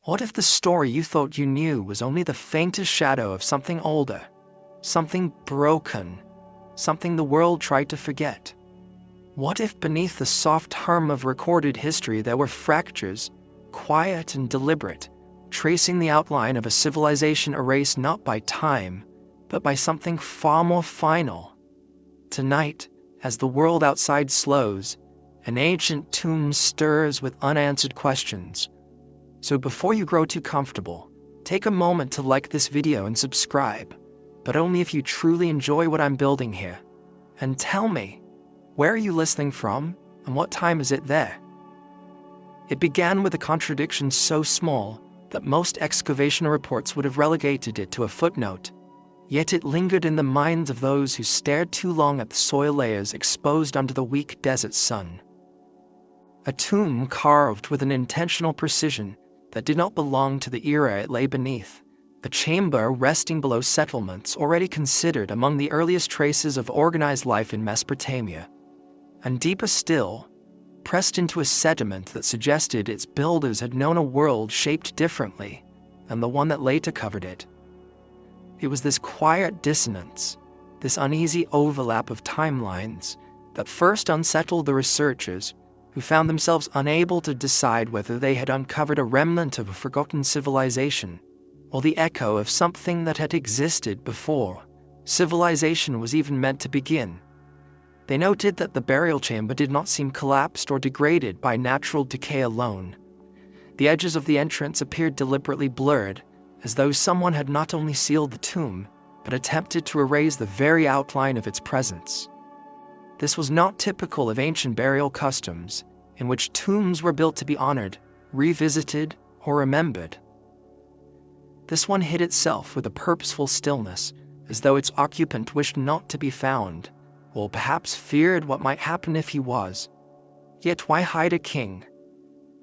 What if the story you thought you knew was only the faintest shadow of something older, something broken, something the world tried to forget? What if beneath the soft hum of recorded history there were fractures, quiet and deliberate, tracing the outline of a civilization erased not by time, but by something far more final? Tonight, as the world outside slows, an ancient tomb stirs with unanswered questions. So before you grow too comfortable, take a moment to like this video and subscribe, but only if you truly enjoy what I'm building here. And tell me, where are you listening from, and what time is it there? It began with a contradiction so small that most excavation reports would have relegated it to a footnote, yet it lingered in the minds of those who stared too long at the soil layers exposed under the weak desert sun. A tomb carved with an intentional precision that did not belong to the era it lay beneath, a chamber resting below settlements already considered among the earliest traces of organized life in Mesopotamia. And deeper still, pressed into a sediment that suggested its builders had known a world shaped differently than the one that later covered it. It was this quiet dissonance, this uneasy overlap of timelines, that first unsettled the researchers, who found themselves unable to decide whether they had uncovered a remnant of a forgotten civilization or the echo of something that had existed before civilization was even meant to begin. They noted that the burial chamber did not seem collapsed or degraded by natural decay alone. The edges of the entrance appeared deliberately blurred, as though someone had not only sealed the tomb, but attempted to erase the very outline of its presence. This was not typical of ancient burial customs, in which tombs were built to be honored, revisited, or remembered. This one hid itself with a purposeful stillness, as though its occupant wished not to be found, or perhaps feared what might happen if he was. Yet why hide a king?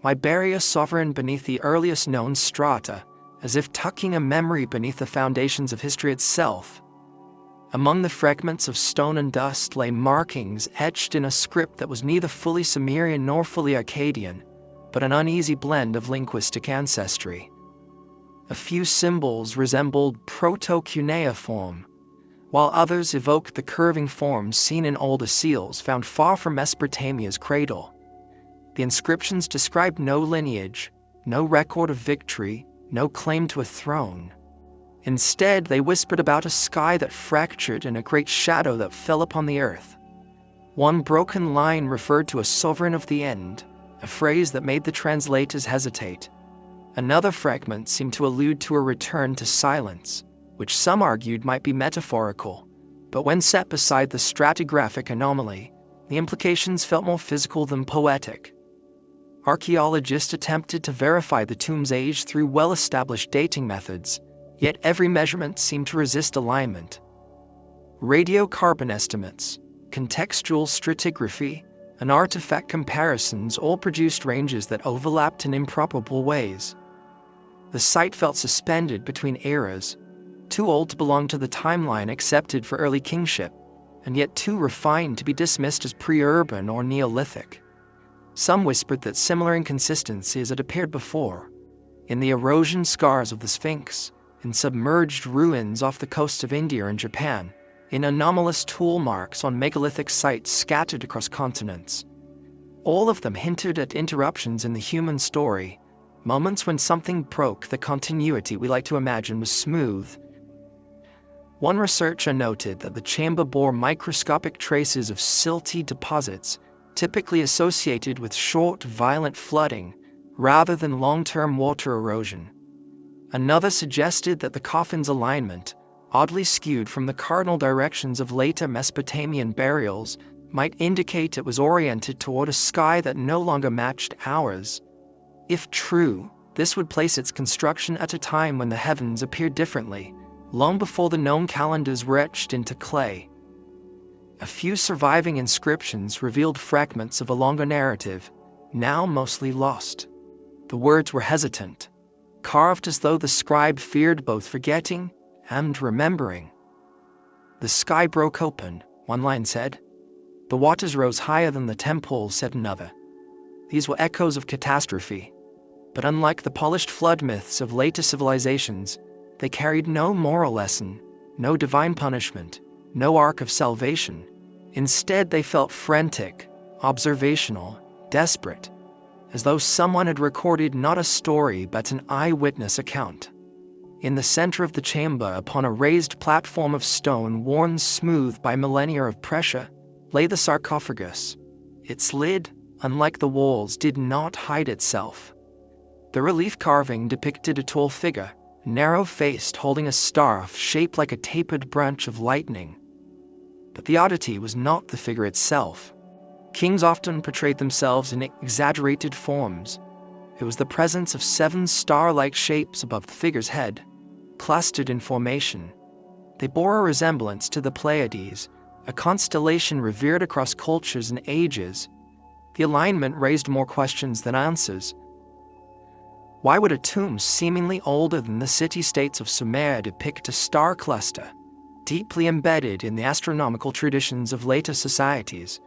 Why bury a sovereign beneath the earliest known strata, as if tucking a memory beneath the foundations of history itself? Among the fragments of stone and dust lay markings etched in a script that was neither fully Sumerian nor fully Akkadian, but an uneasy blend of linguistic ancestry. A few symbols resembled proto-cuneiform, while others evoked the curving forms seen in older seals found far from Mesopotamia's cradle. The inscriptions described no lineage, no record of victory, no claim to a throne. Instead, they whispered about a sky that fractured and a great shadow that fell upon the earth. One broken line referred to a sovereign of the end, a phrase that made the translators hesitate. Another fragment seemed to allude to a return to silence, which some argued might be metaphorical, but when set beside the stratigraphic anomaly, the implications felt more physical than poetic. Archaeologists attempted to verify the tomb's age through well-established dating methods, yet every measurement seemed to resist alignment. Radiocarbon estimates, contextual stratigraphy, and artifact comparisons all produced ranges that overlapped in improbable ways. The site felt suspended between eras, too old to belong to the timeline accepted for early kingship, and yet too refined to be dismissed as pre-urban or Neolithic. Some whispered that similar inconsistencies had appeared before, in the erosion scars of the Sphinx, in submerged ruins off the coasts of India and Japan, in anomalous tool marks on megalithic sites scattered across continents. All of them hinted at interruptions in the human story, moments when something broke the continuity we like to imagine was smooth. One researcher noted that the chamber bore microscopic traces of silty deposits, typically associated with short, violent flooding, rather than long-term water erosion. Another suggested that the coffin's alignment, oddly skewed from the cardinal directions of later Mesopotamian burials, might indicate it was oriented toward a sky that no longer matched ours. If true, this would place its construction at a time when the heavens appeared differently, long before the known calendars were etched into clay. A few surviving inscriptions revealed fragments of a longer narrative, now mostly lost. The words were hesitant, carved as though the scribe feared both forgetting and remembering. "The sky broke open," one line said. "The waters rose higher than the temple," said another. These were echoes of catastrophe. But unlike the polished flood myths of later civilizations, they carried no moral lesson, no divine punishment, no arc of salvation. Instead, they felt frantic, observational, desperate, as though someone had recorded not a story but an eyewitness account. In the center of the chamber, upon a raised platform of stone worn smooth by millennia of pressure, lay the sarcophagus. Its lid, unlike the walls, did not hide itself. The relief carving depicted a tall figure, narrow-faced, holding a staff shaped like a tapered branch of lightning. But the oddity was not the figure itself. Kings often portrayed themselves in exaggerated forms. It was the presence of 7 star-like shapes above the figure's head, clustered in formation. They bore a resemblance to the Pleiades, a constellation revered across cultures and ages. The alignment raised more questions than answers. Why would a tomb seemingly older than the city-states of Sumer depict a star cluster, deeply embedded in the astronomical traditions of later societies?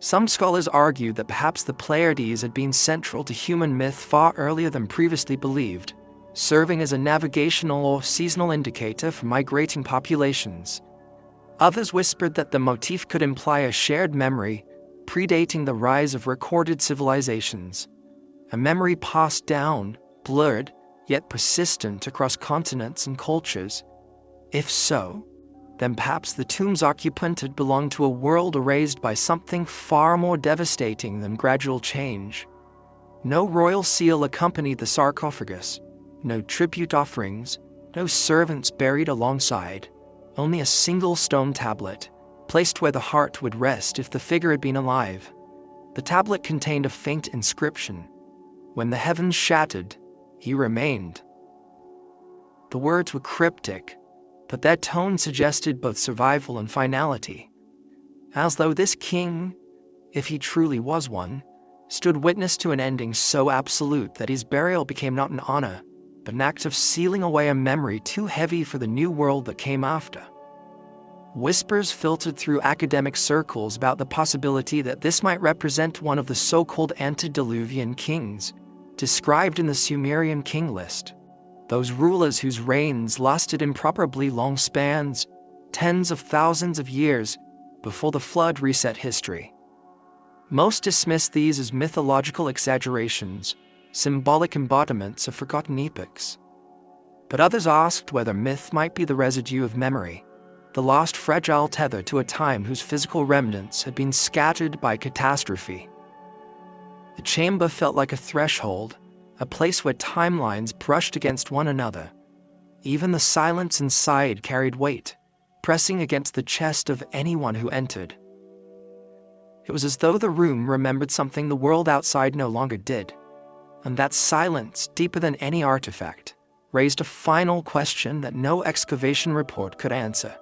Some scholars argue that perhaps the Pleiades had been central to human myth far earlier than previously believed, serving as a navigational or seasonal indicator for migrating populations. Others whispered that the motif could imply a shared memory, predating the rise of recorded civilizations. A memory passed down, blurred, yet persistent across continents and cultures. If so, then perhaps the tomb's occupant had belonged to a world erased by something far more devastating than gradual change. No royal seal accompanied the sarcophagus, no tribute offerings, no servants buried alongside, only a single stone tablet, placed where the heart would rest if the figure had been alive. The tablet contained a faint inscription: "When the heavens shattered, he remained." The words were cryptic, but their tone suggested both survival and finality, as though this king, if he truly was one, stood witness to an ending so absolute that his burial became not an honor, but an act of sealing away a memory too heavy for the new world that came after. Whispers filtered through academic circles about the possibility that this might represent one of the so-called antediluvian kings, described in the Sumerian king list. Those rulers whose reigns lasted improbably long spans, tens of thousands of years, before the flood reset history. Most dismissed these as mythological exaggerations, symbolic embodiments of forgotten epochs. But others asked whether myth might be the residue of memory, the lost fragile tether to a time whose physical remnants had been scattered by catastrophe. The chamber felt like a threshold, a place where timelines brushed against one another. Even the silence inside carried weight, pressing against the chest of anyone who entered. It was as though the room remembered something the world outside no longer did. And that silence, deeper than any artifact, raised a final question that no excavation report could answer.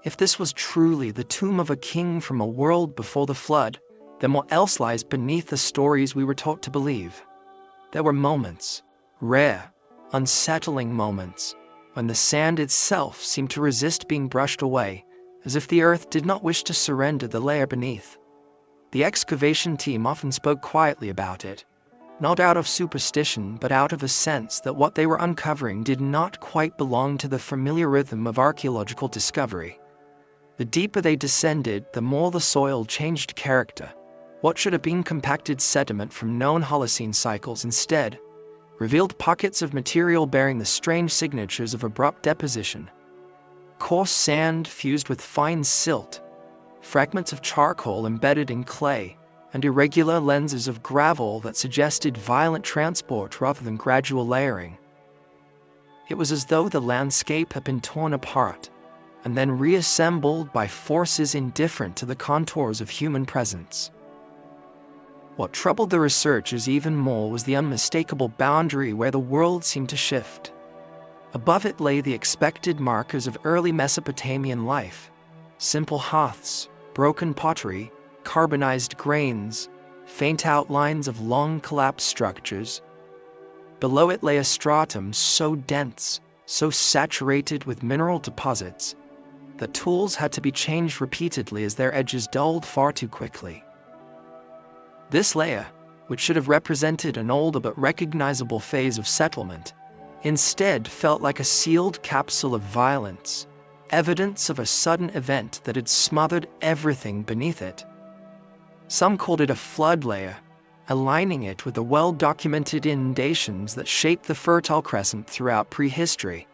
If this was truly the tomb of a king from a world before the flood, then what else lies beneath the stories we were taught to believe? There were moments, rare, unsettling moments, when the sand itself seemed to resist being brushed away, as if the earth did not wish to surrender the layer beneath. The excavation team often spoke quietly about it, not out of superstition but out of a sense that what they were uncovering did not quite belong to the familiar rhythm of archaeological discovery. The deeper they descended, the more the soil changed character. What should have been compacted sediment from known Holocene cycles instead revealed pockets of material bearing the strange signatures of abrupt deposition. Coarse sand fused with fine silt, fragments of charcoal embedded in clay, and irregular lenses of gravel that suggested violent transport rather than gradual layering. It was as though the landscape had been torn apart and then reassembled by forces indifferent to the contours of human presence. What troubled the researchers even more was the unmistakable boundary where the world seemed to shift. Above it lay the expected markers of early Mesopotamian life: simple hearths, broken pottery, carbonized grains, faint outlines of long collapsed structures. Below it lay a stratum so dense, so saturated with mineral deposits, that tools had to be changed repeatedly as their edges dulled far too quickly. This layer, which should have represented an older but recognizable phase of settlement, instead felt like a sealed capsule of violence, evidence of a sudden event that had smothered everything beneath it. Some called it a flood layer, aligning it with the well-documented inundations that shaped the Fertile Crescent throughout prehistory.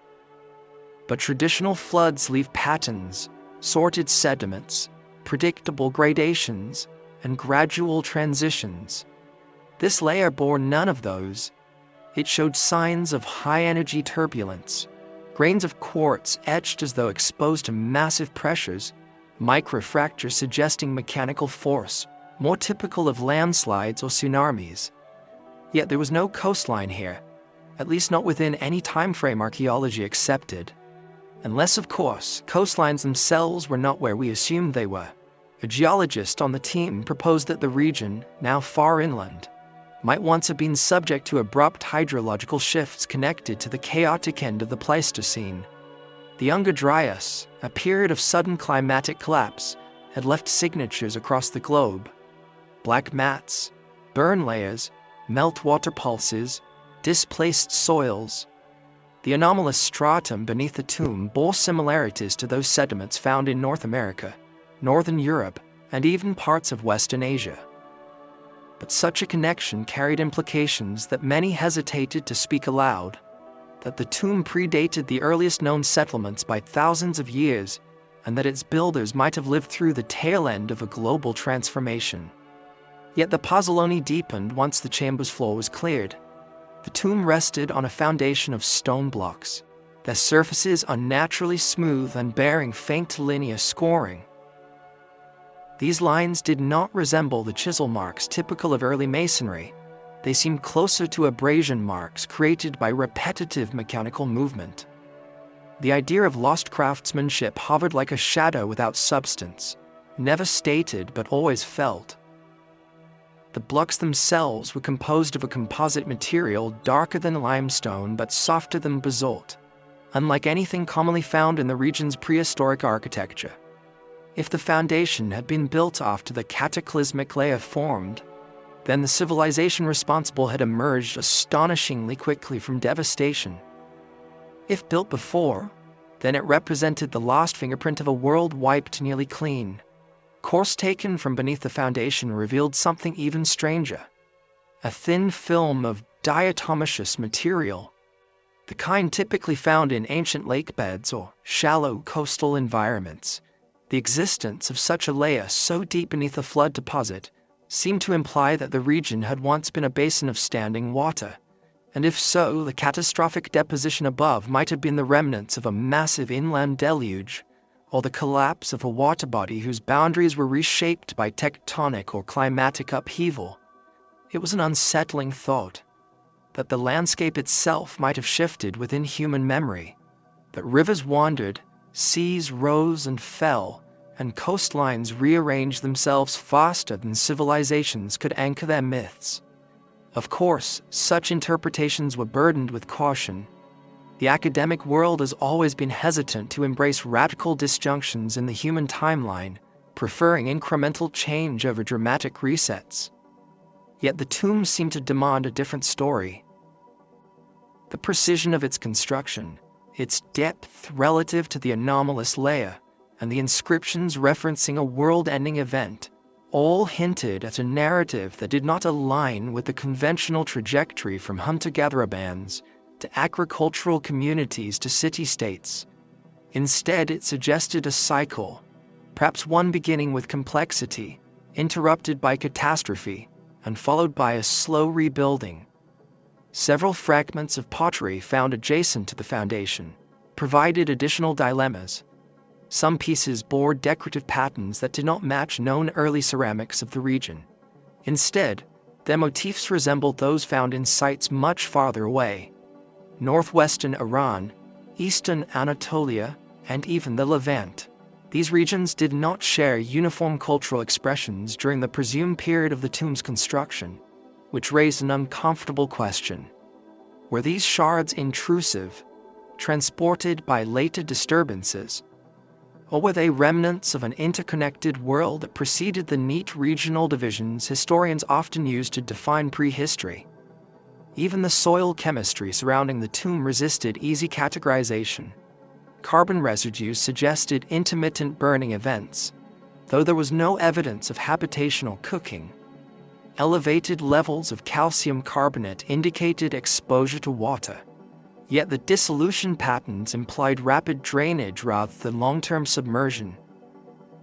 But traditional floods leave patterns, sorted sediments, predictable gradations, and gradual transitions. This layer bore none of those. It showed signs of high-energy turbulence, grains of quartz etched as though exposed to massive pressures, microfractures suggesting mechanical force, more typical of landslides or tsunamis. Yet there was no coastline here, at least not within any time frame archaeology accepted. Unless, of course, coastlines themselves were not where we assumed they were. A geologist on the team proposed that the region, now far inland, might once have been subject to abrupt hydrological shifts connected to the chaotic end of the Pleistocene. The Younger Dryas, a period of sudden climatic collapse, had left signatures across the globe. Black mats, burn layers, meltwater pulses, displaced soils. The anomalous stratum beneath the tomb bore similarities to those sediments found in North America, Northern Europe, and even parts of Western Asia. But such a connection carried implications that many hesitated to speak aloud, that the tomb predated the earliest known settlements by thousands of years, and that its builders might have lived through the tail end of a global transformation. Yet the puzzle only deepened once the chamber's floor was cleared. The tomb rested on a foundation of stone blocks, their surfaces unnaturally smooth and bearing faint linear scoring. These lines did not resemble the chisel marks typical of early masonry. They seemed closer to abrasion marks created by repetitive mechanical movement. The idea of lost craftsmanship hovered like a shadow without substance, never stated but always felt. The blocks themselves were composed of a composite material darker than limestone but softer than basalt, unlike anything commonly found in the region's prehistoric architecture. If the foundation had been built after the cataclysmic layer formed, then the civilization responsible had emerged astonishingly quickly from devastation. If built before, then it represented the lost fingerprint of a world wiped nearly clean. Course taken from beneath the foundation revealed something even stranger. A thin film of diatomaceous material, the kind typically found in ancient lake beds or shallow coastal environments. The existence of such a layer so deep beneath a flood deposit seemed to imply that the region had once been a basin of standing water, and if so, the catastrophic deposition above might have been the remnants of a massive inland deluge, or the collapse of a water body whose boundaries were reshaped by tectonic or climatic upheaval. It was an unsettling thought, that the landscape itself might have shifted within human memory, that rivers wandered, seas rose and fell, and coastlines rearranged themselves faster than civilizations could anchor their myths. Of course, such interpretations were burdened with caution. The academic world has always been hesitant to embrace radical disjunctions in the human timeline, preferring incremental change over dramatic resets. Yet the tomb seemed to demand a different story. The precision of its construction, its depth relative to the anomalous layer, and the inscriptions referencing a world-ending event, all hinted at a narrative that did not align with the conventional trajectory from hunter-gatherer bands to agricultural communities to city-states. Instead, it suggested a cycle, perhaps one beginning with complexity, interrupted by catastrophe, and followed by a slow rebuilding. Several fragments of pottery found adjacent to the foundation provided additional dilemmas. Some pieces bore decorative patterns that did not match known early ceramics of the region. Instead, their motifs resembled those found in sites much farther away: northwestern Iran, eastern Anatolia, and even the Levant. These regions did not share uniform cultural expressions during the presumed period of the tomb's construction, which raised an uncomfortable question. Were these shards intrusive, transported by later disturbances? Or were they remnants of an interconnected world that preceded the neat regional divisions historians often use to define prehistory? Even the soil chemistry surrounding the tomb resisted easy categorization. Carbon residues suggested intermittent burning events, though there was no evidence of habitational cooking. Elevated levels of calcium carbonate indicated exposure to water, yet the dissolution patterns implied rapid drainage rather than long-term submersion.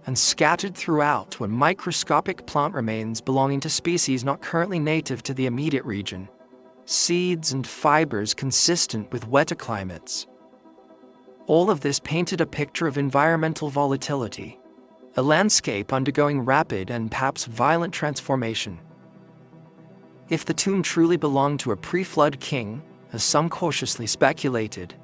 And scattered throughout were microscopic plant remains belonging to species not currently native to the immediate region, seeds and fibers consistent with wetter climates. All of this painted a picture of environmental volatility, a landscape undergoing rapid and perhaps violent transformation. If the tomb truly belonged to a pre-flood king, as some cautiously speculated,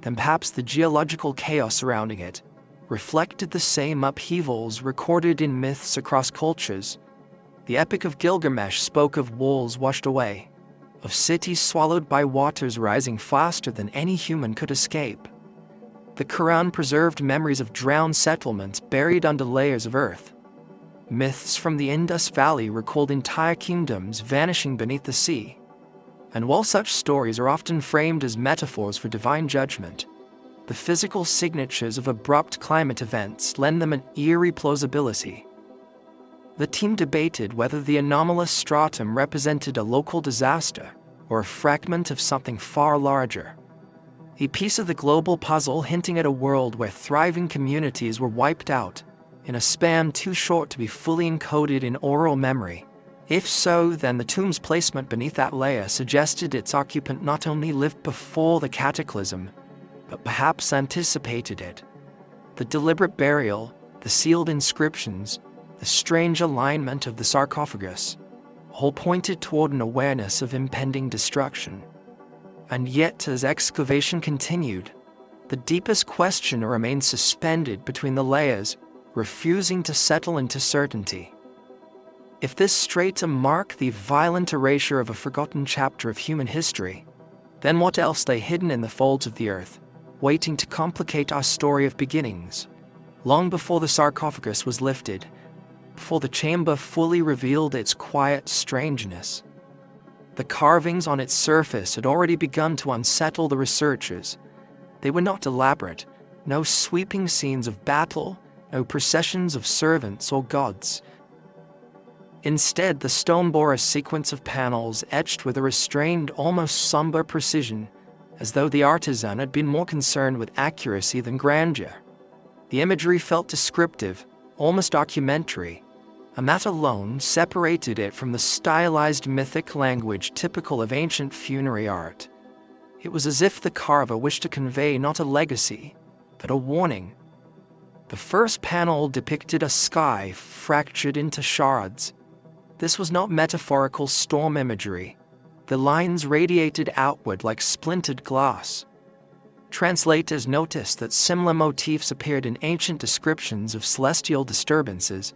then perhaps the geological chaos surrounding it reflected the same upheavals recorded in myths across cultures. The Epic of Gilgamesh spoke of walls washed away, of cities swallowed by waters rising faster than any human could escape. The Quran preserved memories of drowned settlements buried under layers of earth. Myths from the Indus Valley recalled entire kingdoms vanishing beneath the sea. And while such stories are often framed as metaphors for divine judgment, the physical signatures of abrupt climate events lend them an eerie plausibility. The team debated whether the anomalous stratum represented a local disaster or a fragment of something far larger. A piece of the global puzzle hinting at a world where thriving communities were wiped out in a span too short to be fully encoded in oral memory. If so, then the tomb's placement beneath that layer suggested its occupant not only lived before the cataclysm, but perhaps anticipated it. The deliberate burial, the sealed inscriptions, the strange alignment of the sarcophagus, all pointed toward an awareness of impending destruction. And yet, as excavation continued, the deepest question remained suspended between the layers, refusing to settle into certainty. If this strata marked the violent erasure of a forgotten chapter of human history, then what else lay hidden in the folds of the earth, waiting to complicate our story of beginnings? Long before the sarcophagus was lifted, before the chamber fully revealed its quiet strangeness, the carvings on its surface had already begun to unsettle the researchers. They were not elaborate, no sweeping scenes of battle, no processions of servants or gods. Instead, the stone bore a sequence of panels etched with a restrained, almost somber precision, as though the artisan had been more concerned with accuracy than grandeur. The imagery felt descriptive, almost documentary, and that alone separated it from the stylized mythic language typical of ancient funerary art. It was as if the carver wished to convey not a legacy, but a warning. The first panel depicted a sky fractured into shards. This was not metaphorical storm imagery. The lines radiated outward like splintered glass. Translators noticed that similar motifs appeared in ancient descriptions of celestial disturbances,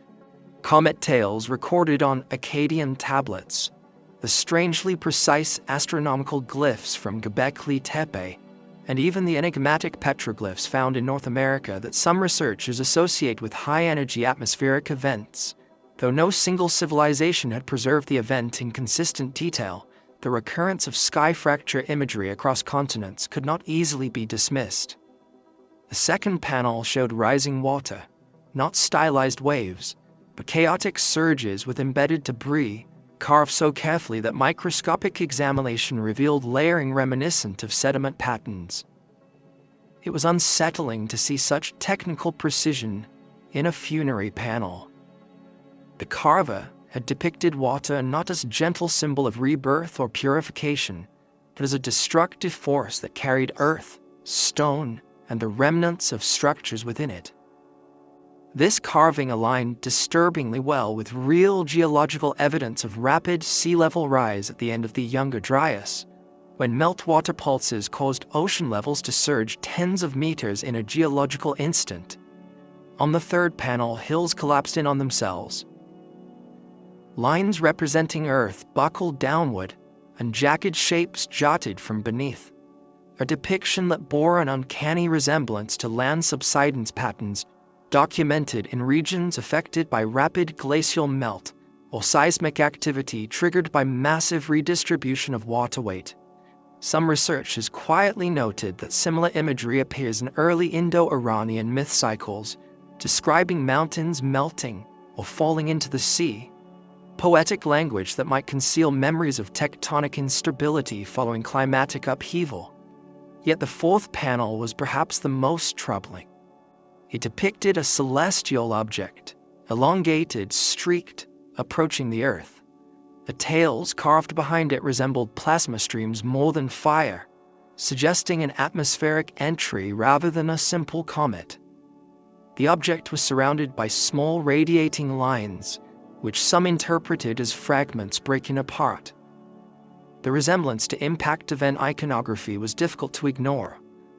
comet tails recorded on Akkadian tablets, the strangely precise astronomical glyphs from Göbekli Tepe, and even the enigmatic petroglyphs found in North America that some researchers associate with high-energy atmospheric events. Though no single civilization had preserved the event in consistent detail, the recurrence of sky fracture imagery across continents could not easily be dismissed. The second panel showed rising water, not stylized waves, but chaotic surges with embedded debris, carved so carefully that microscopic examination revealed layering reminiscent of sediment patterns. It was unsettling to see such technical precision in a funerary panel. The carver had depicted water not as a gentle symbol of rebirth or purification, but as a destructive force that carried earth, stone, and the remnants of structures within it. This carving aligned disturbingly well with real geological evidence of rapid sea level rise at the end of the Younger Dryas, when meltwater pulses caused ocean levels to surge tens of meters in a geological instant. On the third panel, hills collapsed in on themselves. Lines representing Earth buckled downward, and jagged shapes jutted from beneath, a depiction that bore an uncanny resemblance to land subsidence patterns documented in regions affected by rapid glacial melt or seismic activity triggered by massive redistribution of water weight. Some research has quietly noted that similar imagery appears in early Indo-Iranian myth cycles, describing mountains melting or falling into the sea, poetic language that might conceal memories of tectonic instability following climatic upheaval. Yet the fourth panel was perhaps the most troubling. It depicted a celestial object, elongated, streaked, approaching the Earth. The tails carved behind it resembled plasma streams more than fire, suggesting an atmospheric entry rather than a simple comet. The object was surrounded by small radiating lines, which some interpreted as fragments breaking apart. The resemblance to impact event iconography was difficult to ignore.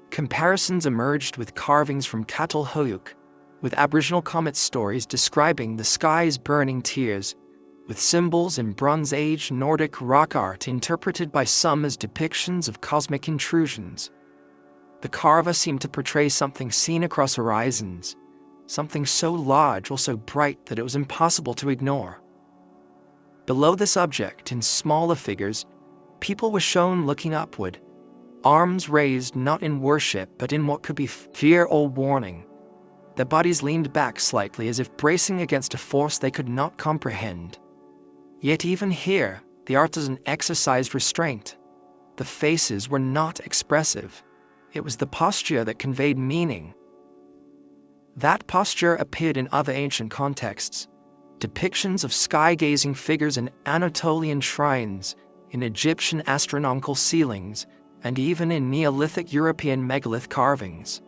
Comparisons emerged with carvings from Cataclysm, with Aboriginal comet stories describing the sky's burning tears, with symbols in Bronze Age Nordic rock art interpreted by some as depictions of cosmic intrusions. The carver seemed to portray something seen across horizons, something so large or so bright that it was impossible to ignore. Below this object, in smaller figures, people were shown looking upward, arms raised not in worship but in what could be fear or warning. Their bodies leaned back slightly as if bracing against a force they could not comprehend. Yet even here, the artisan exercised restraint. The faces were not expressive. It was the posture that conveyed meaning. That posture appeared in other ancient contexts. Depictions of sky-gazing figures in Anatolian shrines, in Egyptian astronomical ceilings, and even in Neolithic European megalith carvings.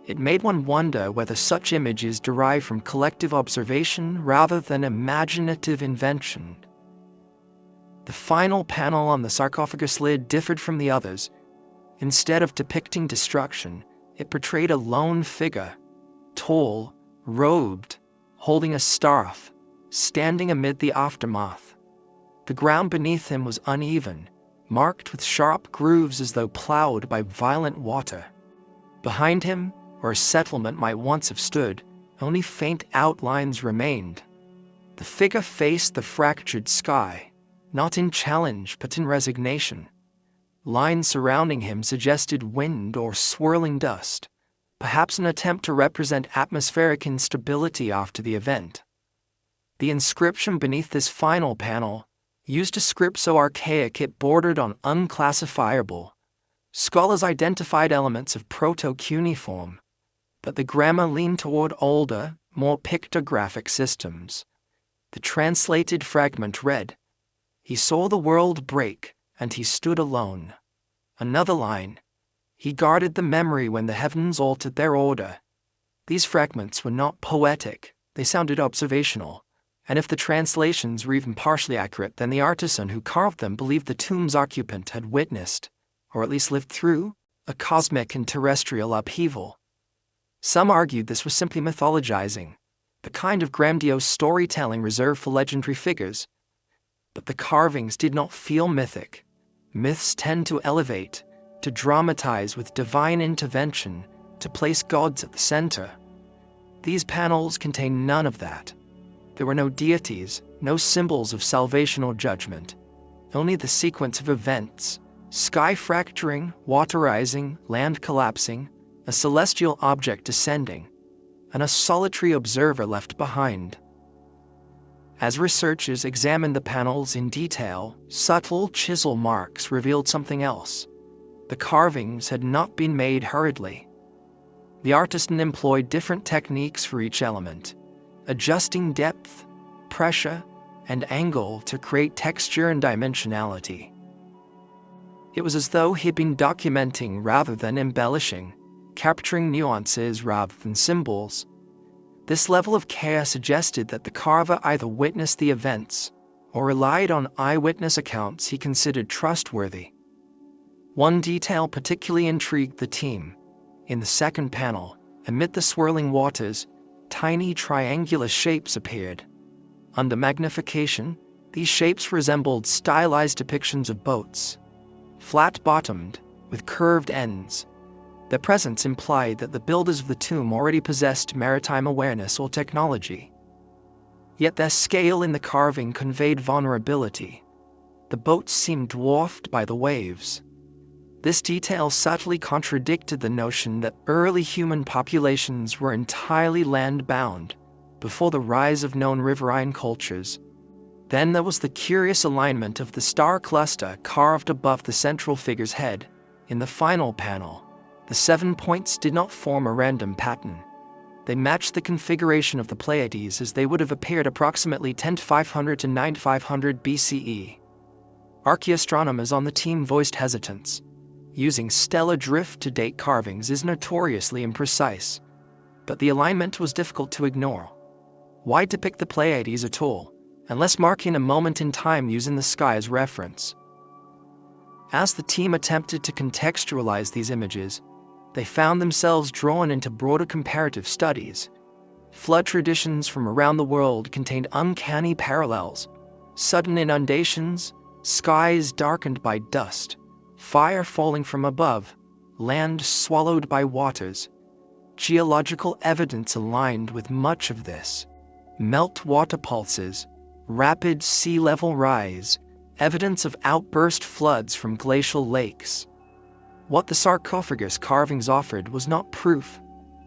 It made one wonder whether such images derive from collective observation rather than imaginative invention. The final panel on the sarcophagus lid differed from the others. Instead of depicting destruction, it portrayed a lone figure, tall, robed, holding a staff, standing amid the aftermath. The ground beneath him was uneven, marked with sharp grooves as though plowed by violent water. Behind him, where a settlement might once have stood, only faint outlines remained. The figure faced the fractured sky, not in challenge but in resignation. Lines surrounding him suggested wind or swirling dust, perhaps an attempt to represent atmospheric instability after the event. The inscription beneath this final panel used a script so archaic it bordered on unclassifiable. Scholars identified elements of proto-cuneiform, but the grammar leaned toward older, more pictographic systems. The translated fragment read, "He saw the world break, and he stood alone." Another line, "He guarded the memory when the heavens altered their order." These fragments were not poetic, they sounded observational, and if the translations were even partially accurate, then the artisan who carved them believed the tomb's occupant had witnessed, or at least lived through, a cosmic and terrestrial upheaval. Some argued this was simply mythologizing, the kind of grandiose storytelling reserved for legendary figures. But the carvings did not feel mythic. Myths tend to elevate, to dramatize with divine intervention, to place gods at the center. These panels contain none of that. There were no deities, no symbols of salvation or judgment, only the sequence of events: sky fracturing, water rising, land collapsing, a celestial object descending, and a solitary observer left behind. As researchers examined the panels in detail, subtle chisel marks revealed something else. The carvings had not been made hurriedly. The artisan employed different techniques for each element, adjusting depth, pressure, and angle to create texture and dimensionality. It was as though he'd been documenting rather than embellishing, capturing nuances rather than symbols. This level of care suggested that the carver either witnessed the events or relied on eyewitness accounts he considered trustworthy. One detail particularly intrigued the team. In the second panel, amid the swirling waters, tiny triangular shapes appeared. Under magnification, these shapes resembled stylized depictions of boats, flat-bottomed, with curved ends. Their presence implied that the builders of the tomb already possessed maritime awareness or technology. Yet their scale in the carving conveyed vulnerability. The boats seemed dwarfed by the waves. This detail subtly contradicted the notion that early human populations were entirely land-bound before the rise of known riverine cultures. Then there was the curious alignment of the star cluster carved above the central figure's head. In the final panel, the 7 points did not form a random pattern. They matched the configuration of the Pleiades as they would have appeared approximately 10,500 to 9,500 BCE. Archaeoastronomers on the team voiced hesitance. Using stellar drift to date carvings is notoriously imprecise, but the alignment was difficult to ignore. Why depict the Pleiades at all, unless marking a moment in time using the sky as reference? As the team attempted to contextualize these images, they found themselves drawn into broader comparative studies. Flood traditions from around the world contained uncanny parallels: sudden inundations, skies darkened by dust, fire falling from above, land swallowed by waters. Geological evidence aligned with much of this. Meltwater pulses, rapid sea level rise, evidence of outburst floods from glacial lakes. What the sarcophagus carvings offered was not proof,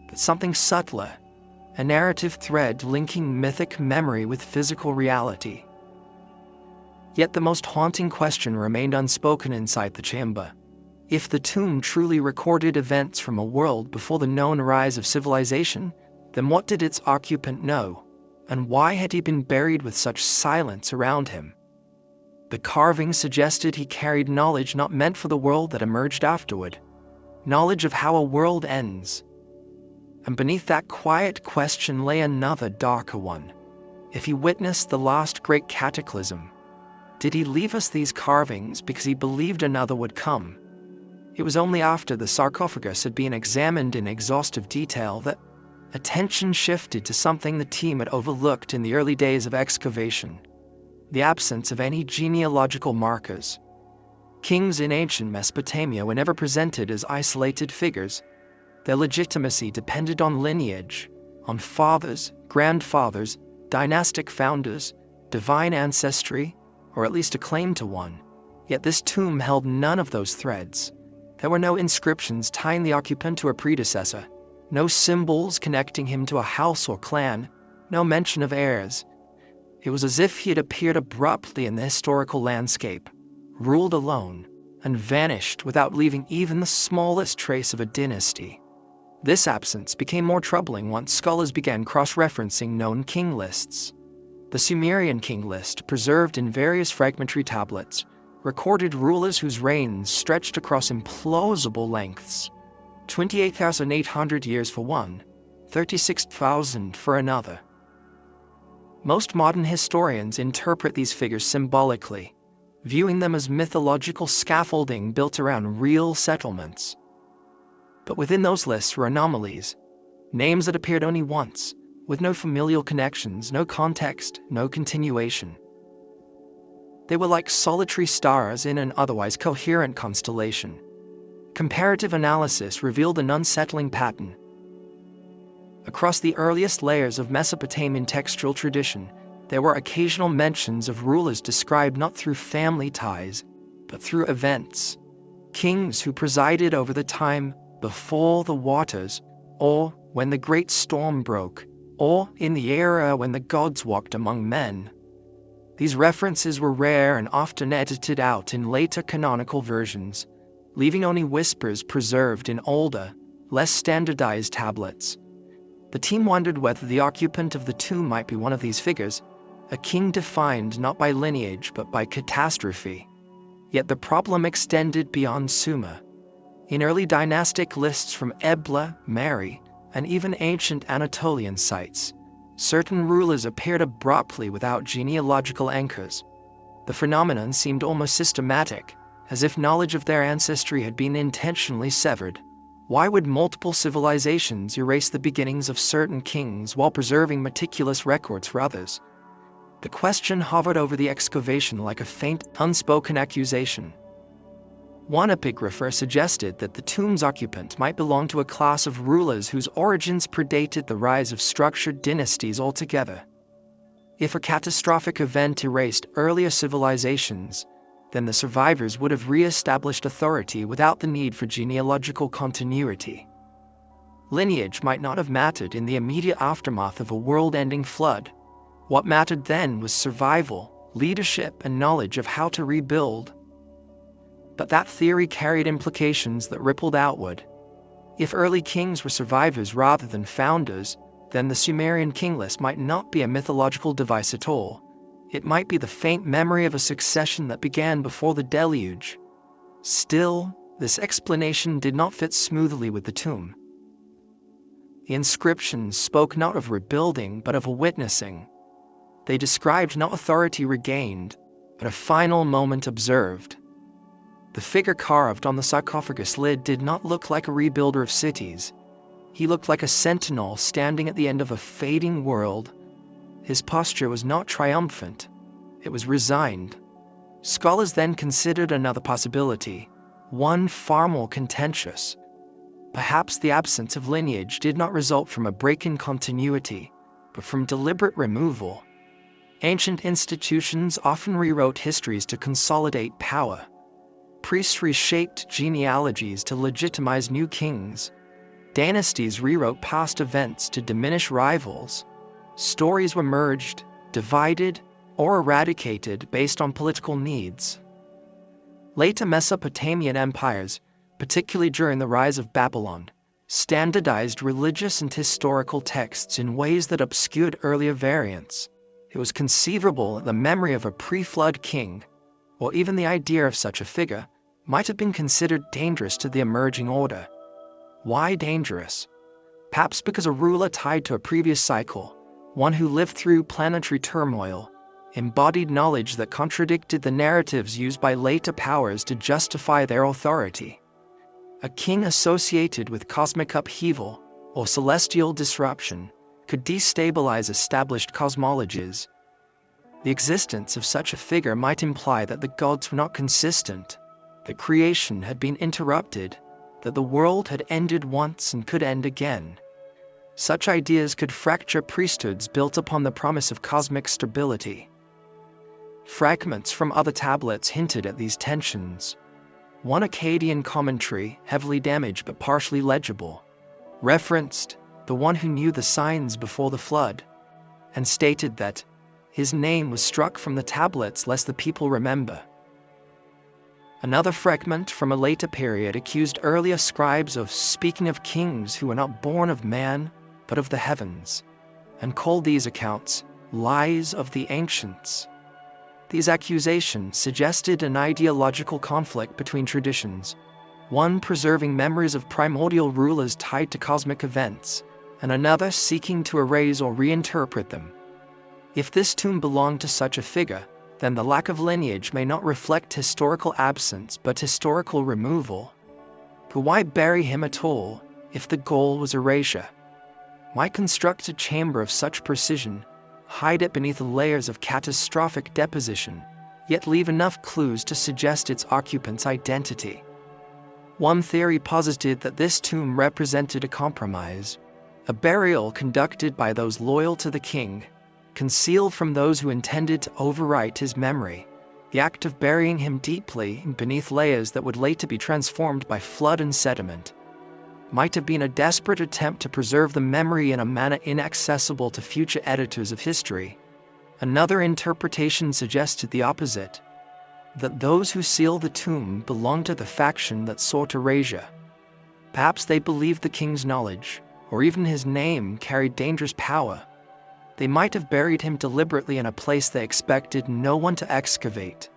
but something subtler, a narrative thread linking mythic memory with physical reality. Yet the most haunting question remained unspoken inside the chamber. If the tomb truly recorded events from a world before the known rise of civilization, then what did its occupant know? And why had he been buried with such silence around him? The carving suggested he carried knowledge not meant for the world that emerged afterward. Knowledge of how a world ends. And beneath that quiet question lay another darker one. If he witnessed the last great cataclysm, did he leave us these carvings because he believed another would come? It was only after the sarcophagus had been examined in exhaustive detail that attention shifted to something the team had overlooked in the early days of excavation: the absence of any genealogical markers. Kings in ancient Mesopotamia were never presented as isolated figures. Their legitimacy depended on lineage, on fathers, grandfathers, dynastic founders, divine ancestry, or at least a claim to one. Yet this tomb held none of those threads. There were no inscriptions tying the occupant to a predecessor, no symbols connecting him to a house or clan, no mention of heirs. It was as if he had appeared abruptly in the historical landscape, ruled alone, and vanished without leaving even the smallest trace of a dynasty. This absence became more troubling once scholars began cross-referencing known king lists. The Sumerian king list, preserved in various fragmentary tablets, recorded rulers whose reigns stretched across implausible lengths: 28,800 years for one, 36,000 for another. Most modern historians interpret these figures symbolically, viewing them as mythological scaffolding built around real settlements. But within those lists were anomalies, names that appeared only once, with no familial connections, no context, no continuation. They were like solitary stars in an otherwise coherent constellation. Comparative analysis revealed an unsettling pattern. Across the earliest layers of Mesopotamian textual tradition, there were occasional mentions of rulers described not through family ties, but through events. Kings who presided over the time before the waters, or when the great storm broke, or in the era when the gods walked among men. These references were rare and often edited out in later canonical versions, leaving only whispers preserved in older, less standardized tablets. The team wondered whether the occupant of the tomb might be one of these figures, a king defined not by lineage but by catastrophe. Yet the problem extended beyond Sumer. In early dynastic lists from Ebla, Mary, and even ancient Anatolian sites, certain rulers appeared abruptly without genealogical anchors. The phenomenon seemed almost systematic, as if knowledge of their ancestry had been intentionally severed. Why would multiple civilizations erase the beginnings of certain kings while preserving meticulous records for others? The question hovered over the excavation like a faint, unspoken accusation. One epigrapher suggested that the tomb's occupant might belong to a class of rulers whose origins predated the rise of structured dynasties altogether. If a catastrophic event erased earlier civilizations, then the survivors would have re-established authority without the need for genealogical continuity. Lineage might not have mattered in the immediate aftermath of a world-ending flood. What mattered then was survival, leadership, and knowledge of how to rebuild. But that theory carried implications that rippled outward. If early kings were survivors rather than founders, then the Sumerian king list might not be a mythological device at all. It might be the faint memory of a succession that began before the deluge. Still, this explanation did not fit smoothly with the tomb. The inscriptions spoke not of rebuilding but of a witnessing. They described not authority regained, but a final moment observed. The figure carved on the sarcophagus lid did not look like a rebuilder of cities. He looked like a sentinel standing at the end of a fading world. His posture was not triumphant, it was resigned. Scholars then considered another possibility, one far more contentious. Perhaps the absence of lineage did not result from a break in continuity, but from deliberate removal. Ancient institutions often rewrote histories to consolidate power. Priests reshaped genealogies to legitimize new kings. Dynasties rewrote past events to diminish rivals. Stories were merged, divided, or eradicated based on political needs. Later Mesopotamian empires, particularly during the rise of Babylon, standardized religious and historical texts in ways that obscured earlier variants. It was conceivable that the memory of a pre-flood king, or even the idea of such a figure, might have been considered dangerous to the emerging order. Why dangerous? Perhaps because a ruler tied to a previous cycle, one who lived through planetary turmoil, embodied knowledge that contradicted the narratives used by later powers to justify their authority. A king associated with cosmic upheaval or celestial disruption could destabilize established cosmologies. The existence of such a figure might imply that the gods were not consistent, that creation had been interrupted, that the world had ended once and could end again. Such ideas could fracture priesthoods built upon the promise of cosmic stability. Fragments from other tablets hinted at these tensions. One Akkadian commentary, heavily damaged but partially legible, referenced the one who knew the signs before the flood, and stated that his name was struck from the tablets lest the people remember. Another fragment from a later period accused earlier scribes of speaking of kings who were not born of man, but of the heavens, and called these accounts lies of the ancients. These accusations suggested an ideological conflict between traditions, one preserving memories of primordial rulers tied to cosmic events, and another seeking to erase or reinterpret them. If this tomb belonged to such a figure, then the lack of lineage may not reflect historical absence but historical removal. But why bury him at all if the goal was erasure? Why construct a chamber of such precision, hide it beneath layers of catastrophic deposition, yet leave enough clues to suggest its occupant's identity? One theory posited that this tomb represented a compromise, a burial conducted by those loyal to the king, concealed from those who intended to overwrite his memory. The act of burying him deeply beneath layers that would later be transformed by flood and sediment might have been a desperate attempt to preserve the memory in a manner inaccessible to future editors of history. Another interpretation suggested the opposite, that those who sealed the tomb belonged to the faction that sought erasure. Perhaps they believed the king's knowledge, or even his name, carried dangerous power. They might have buried him deliberately in a place they expected no one to excavate.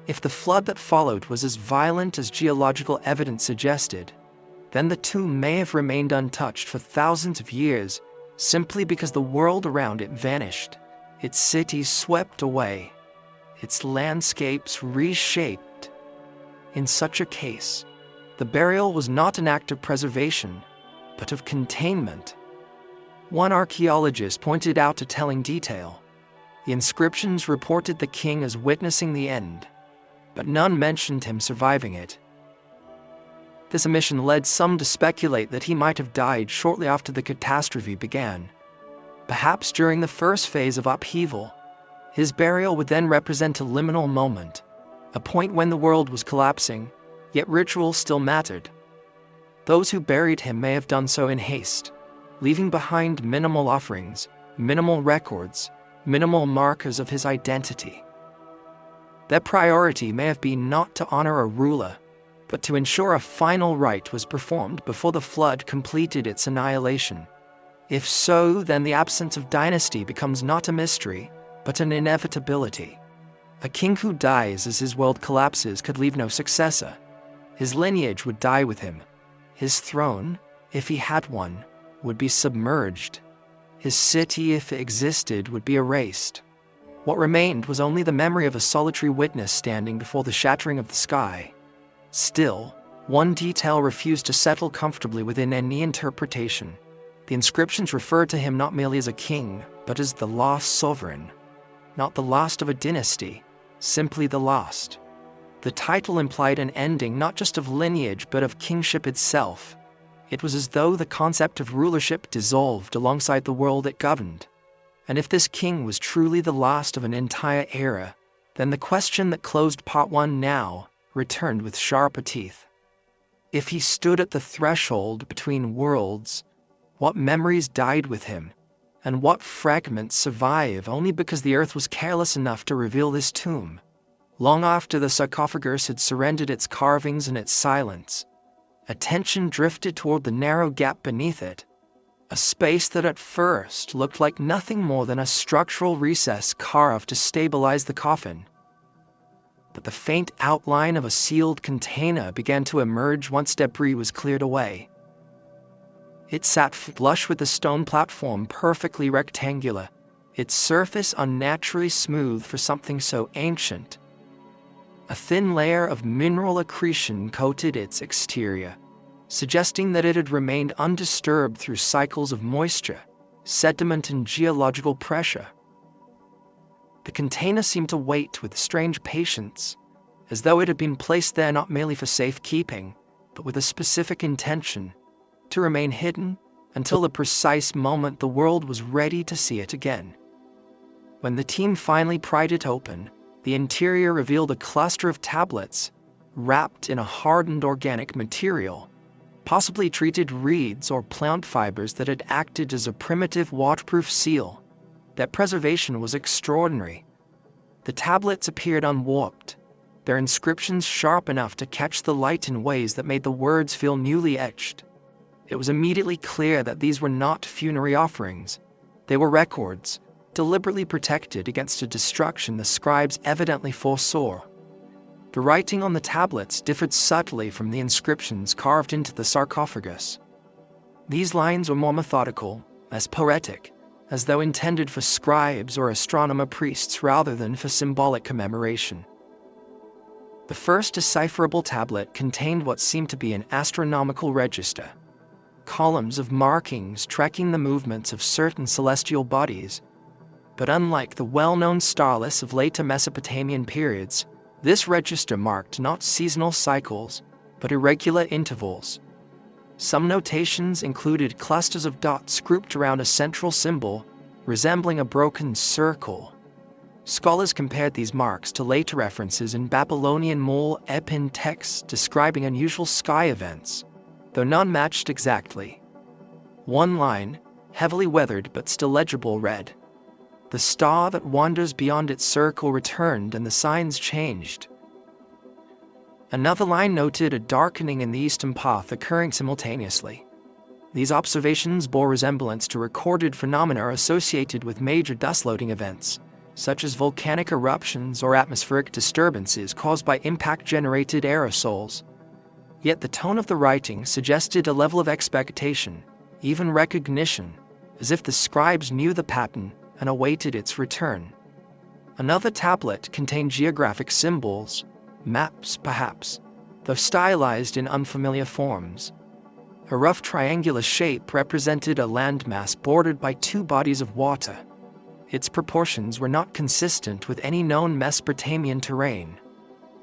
If the flood that followed was as violent as geological evidence suggested, then the tomb may have remained untouched for thousands of years, simply because the world around it vanished, its cities swept away, its landscapes reshaped. In such a case, the burial was not an act of preservation, but of containment. One archaeologist pointed out a telling detail. The inscriptions reported the king as witnessing the end, but none mentioned him surviving it. This omission led some to speculate that he might have died shortly after the catastrophe began. Perhaps during the first phase of upheaval, his burial would then represent a liminal moment, a point when the world was collapsing, yet ritual still mattered. Those who buried him may have done so in haste, leaving behind minimal offerings, minimal records, minimal markers of his identity. Their priority may have been not to honor a ruler, but to ensure a final rite was performed before the flood completed its annihilation. If so, then the absence of dynasty becomes not a mystery, but an inevitability. A king who dies as his world collapses could leave no successor. His lineage would die with him. His throne, if he had one, would be submerged. His city, if it existed, would be erased. What remained was only the memory of a solitary witness standing before the shattering of the sky. Still, one detail refused to settle comfortably within any interpretation. The inscriptions referred to him not merely as a king, but as the last sovereign. Not the last of a dynasty, simply the last. The title implied an ending not just of lineage but of kingship itself. It was as though the concept of rulership dissolved alongside the world it governed. And if this king was truly the last of an entire era, then the question that closed part 1 now returned with sharper teeth. If he stood at the threshold between worlds, what memories died with him, and what fragments survive only because the earth was careless enough to reveal this tomb? Long after the sarcophagus had surrendered its carvings and its silence, attention drifted toward the narrow gap beneath it, a space that at first looked like nothing more than a structural recess carved to stabilize the coffin. But the faint outline of a sealed container began to emerge once debris was cleared away. It sat flush with the stone platform, perfectly rectangular, its surface unnaturally smooth for something so ancient. A thin layer of mineral accretion coated its exterior, suggesting that it had remained undisturbed through cycles of moisture, sediment, and geological pressure. The container seemed to wait with strange patience, as though it had been placed there not merely for safekeeping, but with a specific intention: to remain hidden until the precise moment the world was ready to see it again. When the team finally pried it open, the interior revealed a cluster of tablets wrapped in a hardened organic material, possibly treated reeds or plant fibers that had acted as a primitive waterproof seal. Their preservation was extraordinary. The tablets appeared unwarped, their inscriptions sharp enough to catch the light in ways that made the words feel newly etched. It was immediately clear that these were not funerary offerings. They were records, deliberately protected against a destruction the scribes evidently foresaw. The writing on the tablets differed subtly from the inscriptions carved into the sarcophagus. These lines were more methodical, less poetic, as though intended for scribes or astronomer priests rather than for symbolic commemoration. The first decipherable tablet contained what seemed to be an astronomical register, columns of markings tracking the movements of certain celestial bodies. But unlike the well-known star lists of later Mesopotamian periods, this register marked not seasonal cycles, but irregular intervals. Some notations included clusters of dots grouped around a central symbol, resembling a broken circle. Scholars compared these marks to later references in Babylonian Mul Epin texts describing unusual sky events, though none matched exactly. One line, heavily weathered but still legible, read, "The star that wanders beyond its circle returned and the signs changed." Another line noted a darkening in the eastern path occurring simultaneously. These observations bore resemblance to recorded phenomena associated with major dust-loading events, such as volcanic eruptions or atmospheric disturbances caused by impact-generated aerosols. Yet the tone of the writing suggested a level of expectation, even recognition, as if the scribes knew the pattern and awaited its return. Another tablet contained geographic symbols, maps perhaps, though stylized in unfamiliar forms. A rough triangular shape represented a landmass bordered by two bodies of water. Its proportions were not consistent with any known Mesopotamian terrain.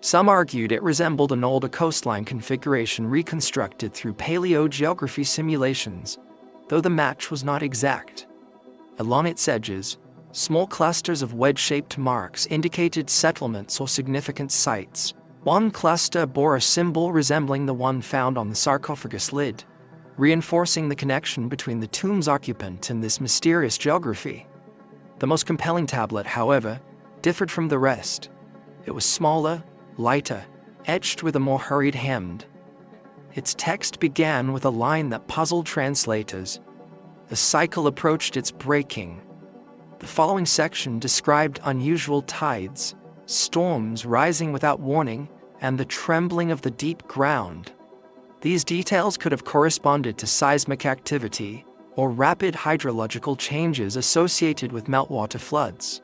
Some argued it resembled an older coastline configuration reconstructed through paleogeography simulations, though the match was not exact. Along its edges, small clusters of wedge-shaped marks indicated settlements or significant sites. One cluster bore a symbol resembling the one found on the sarcophagus lid, reinforcing the connection between the tomb's occupant and this mysterious geography. The most compelling tablet, however, differed from the rest. It was smaller, lighter, etched with a more hurried hand. Its text began with a line that puzzled translators. The cycle approached its breaking. The following section described unusual tides, storms rising without warning, and the trembling of the deep ground. These details could have corresponded to seismic activity or rapid hydrological changes associated with meltwater floods.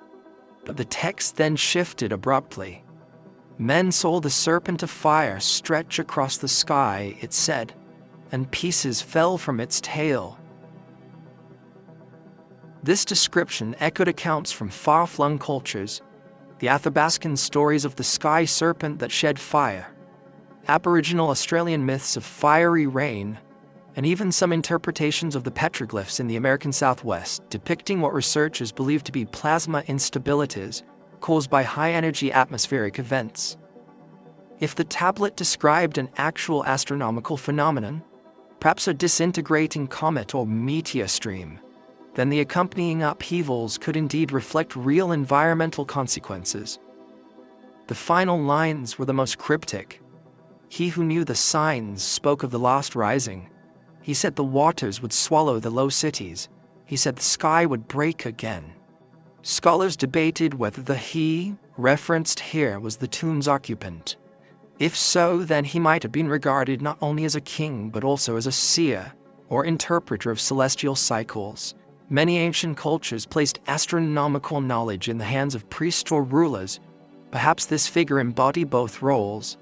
But the text then shifted abruptly. Men saw the serpent of fire stretch across the sky, it said, and pieces fell from its tail. This description echoed accounts from far-flung cultures, the Athabascan stories of the sky serpent that shed fire, Aboriginal Australian myths of fiery rain, and even some interpretations of the petroglyphs in the American Southwest depicting what researchers believe to be plasma instabilities caused by high-energy atmospheric events. If the tablet described an actual astronomical phenomenon, perhaps a disintegrating comet or meteor stream, then the accompanying upheavals could indeed reflect real environmental consequences. The final lines were the most cryptic. He who knew the signs spoke of the last rising. He said the waters would swallow the low cities. He said the sky would break again. Scholars debated whether the he referenced here was the tomb's occupant. If so, then he might have been regarded not only as a king but also as a seer or interpreter of celestial cycles. Many ancient cultures placed astronomical knowledge in the hands of priests or rulers. Perhaps this figure embodied both roles.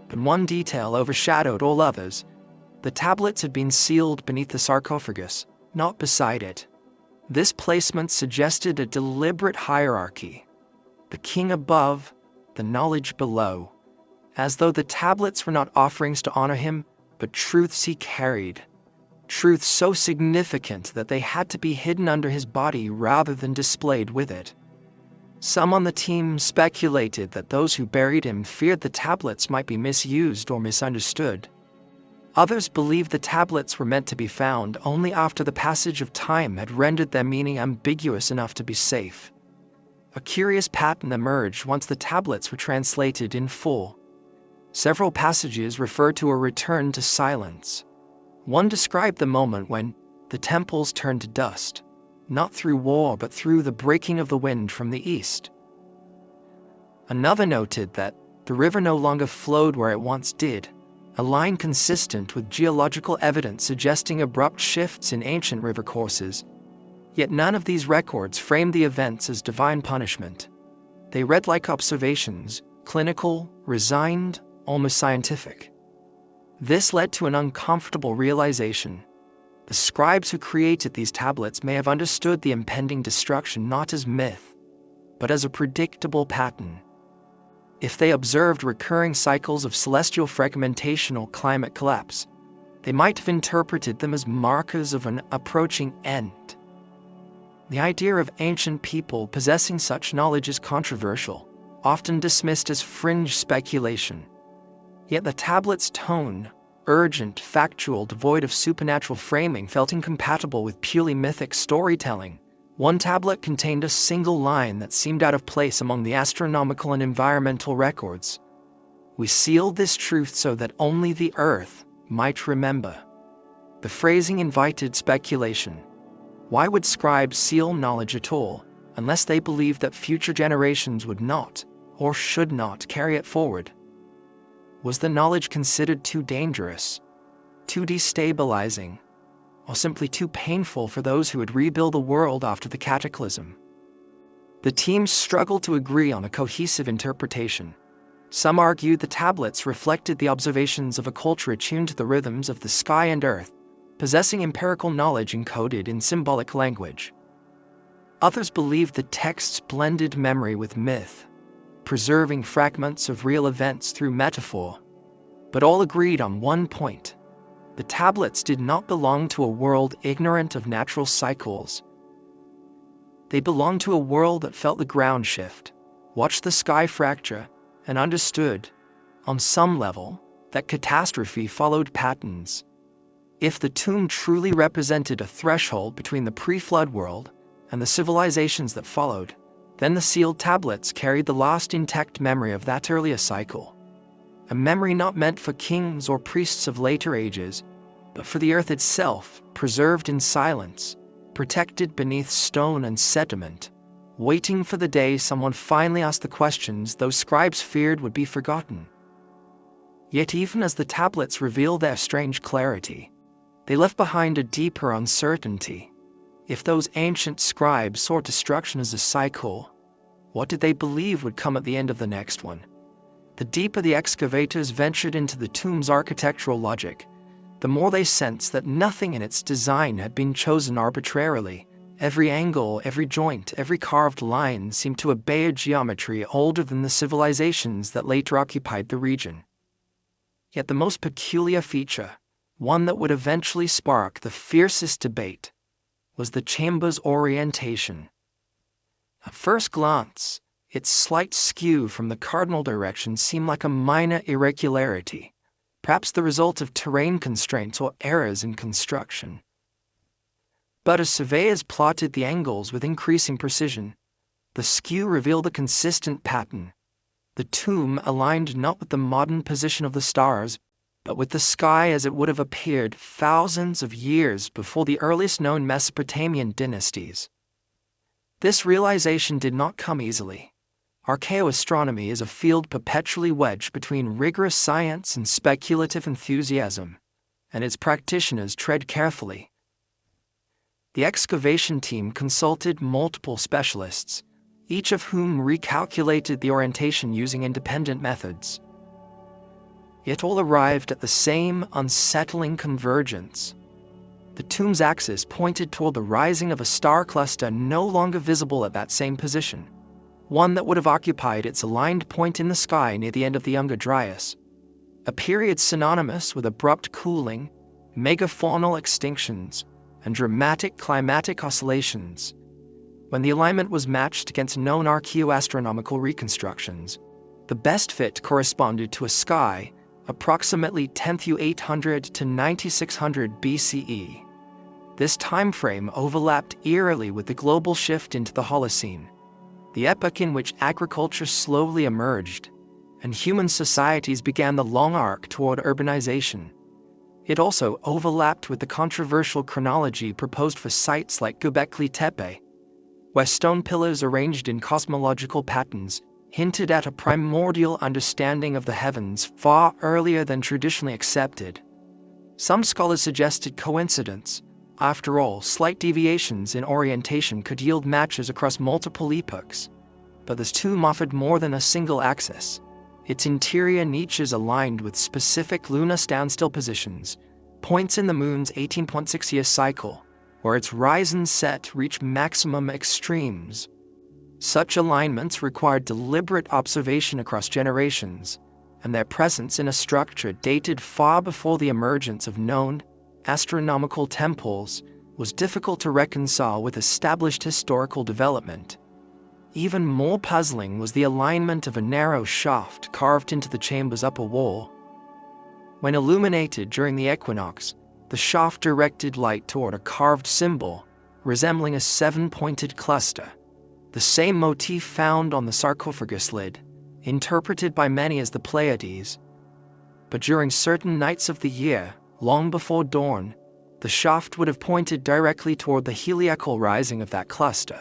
But one detail overshadowed all others. The tablets had been sealed beneath the sarcophagus, not beside it. This placement suggested a deliberate hierarchy. The king above, the knowledge below, as though the tablets were not offerings to honor him, but truths he carried. Truths so significant that they had to be hidden under his body rather than displayed with it. Some on the team speculated that those who buried him feared the tablets might be misused or misunderstood. Others believed the tablets were meant to be found only after the passage of time had rendered their meaning ambiguous enough to be safe. A curious pattern emerged once the tablets were translated in full. Several passages refer to a return to silence. One described the moment when the temples turned to dust, not through war but through the breaking of the wind from the east. Another noted that the river no longer flowed where it once did, a line consistent with geological evidence suggesting abrupt shifts in ancient river courses. Yet none of these records framed the events as divine punishment. They read like observations, clinical, resigned, almost scientific. This led to an uncomfortable realization. The scribes who created these tablets may have understood the impending destruction not as myth, but as a predictable pattern. If they observed recurring cycles of celestial fragmentation or climate collapse, they might have interpreted them as markers of an approaching end. The idea of ancient people possessing such knowledge is controversial, often dismissed as fringe speculation. Yet the tablet's tone, urgent, factual, devoid of supernatural framing, felt incompatible with purely mythic storytelling. One tablet contained a single line that seemed out of place among the astronomical and environmental records. We sealed this truth so that only the earth might remember. The phrasing invited speculation. Why would scribes seal knowledge at all, unless they believed that future generations would not, or should not, carry it forward? Was the knowledge considered too dangerous, too destabilizing, or simply too painful for those who would rebuild the world after the Cataclysm? The teams struggled to agree on a cohesive interpretation. Some argued the tablets reflected the observations of a culture attuned to the rhythms of the sky and earth, possessing empirical knowledge encoded in symbolic language. Others believed the texts blended memory with myth, preserving fragments of real events through metaphor. But all agreed on one point. The tablets did not belong to a world ignorant of natural cycles. They belonged to a world that felt the ground shift, watched the sky fracture, and understood, on some level, that catastrophe followed patterns. If the tomb truly represented a threshold between the pre-flood world and the civilizations that followed, then the sealed tablets carried the last intact memory of that earlier cycle. A memory not meant for kings or priests of later ages, but for the earth itself, preserved in silence, protected beneath stone and sediment, waiting for the day someone finally asked the questions those scribes feared would be forgotten. Yet even as the tablets reveal their strange clarity, they left behind a deeper uncertainty. If those ancient scribes saw destruction as a cycle, what did they believe would come at the end of the next one? The deeper the excavators ventured into the tomb's architectural logic, the more they sensed that nothing in its design had been chosen arbitrarily. Every angle, every joint, every carved line seemed to obey a geometry older than the civilizations that later occupied the region. Yet the most peculiar feature, one that would eventually spark the fiercest debate, was the chamber's orientation. At first glance, its slight skew from the cardinal direction seemed like a minor irregularity, perhaps the result of terrain constraints or errors in construction. But as surveyors plotted the angles with increasing precision, the skew revealed a consistent pattern. The tomb aligned not with the modern position of the stars, but with the sky as it would have appeared thousands of years before the earliest known Mesopotamian dynasties. This realization did not come easily. Archaeoastronomy is a field perpetually wedged between rigorous science and speculative enthusiasm, and its practitioners tread carefully. The excavation team consulted multiple specialists, each of whom recalculated the orientation using independent methods. Yet all arrived at the same unsettling convergence. The tomb's axis pointed toward the rising of a star cluster no longer visible at that same position, one that would have occupied its aligned point in the sky near the end of the Younger Dryas, a period synonymous with abrupt cooling, megafaunal extinctions, and dramatic climatic oscillations. When the alignment was matched against known archaeoastronomical reconstructions, the best fit corresponded to a sky approximately 10,800 to 9600 BCE. This time frame overlapped eerily with the global shift into the Holocene, the epoch in which agriculture slowly emerged, and human societies began the long arc toward urbanization. It also overlapped with the controversial chronology proposed for sites like Göbekli Tepe, where stone pillars arranged in cosmological patterns hinted at a primordial understanding of the heavens far earlier than traditionally accepted. Some scholars suggested coincidence. After all, slight deviations in orientation could yield matches across multiple epochs. But this tomb offered more than a single axis. Its interior niches aligned with specific lunar standstill positions, points in the moon's 18.6-year cycle, where its rise and set reach maximum extremes. Such alignments required deliberate observation across generations, and their presence in a structure dated far before the emergence of known astronomical temples was difficult to reconcile with established historical development. Even more puzzling was the alignment of a narrow shaft carved into the chamber's upper wall. When illuminated during the equinox, the shaft directed light toward a carved symbol resembling a seven-pointed cluster, the same motif found on the sarcophagus lid, interpreted by many as the Pleiades. But during certain nights of the year, long before dawn, the shaft would have pointed directly toward the heliacal rising of that cluster.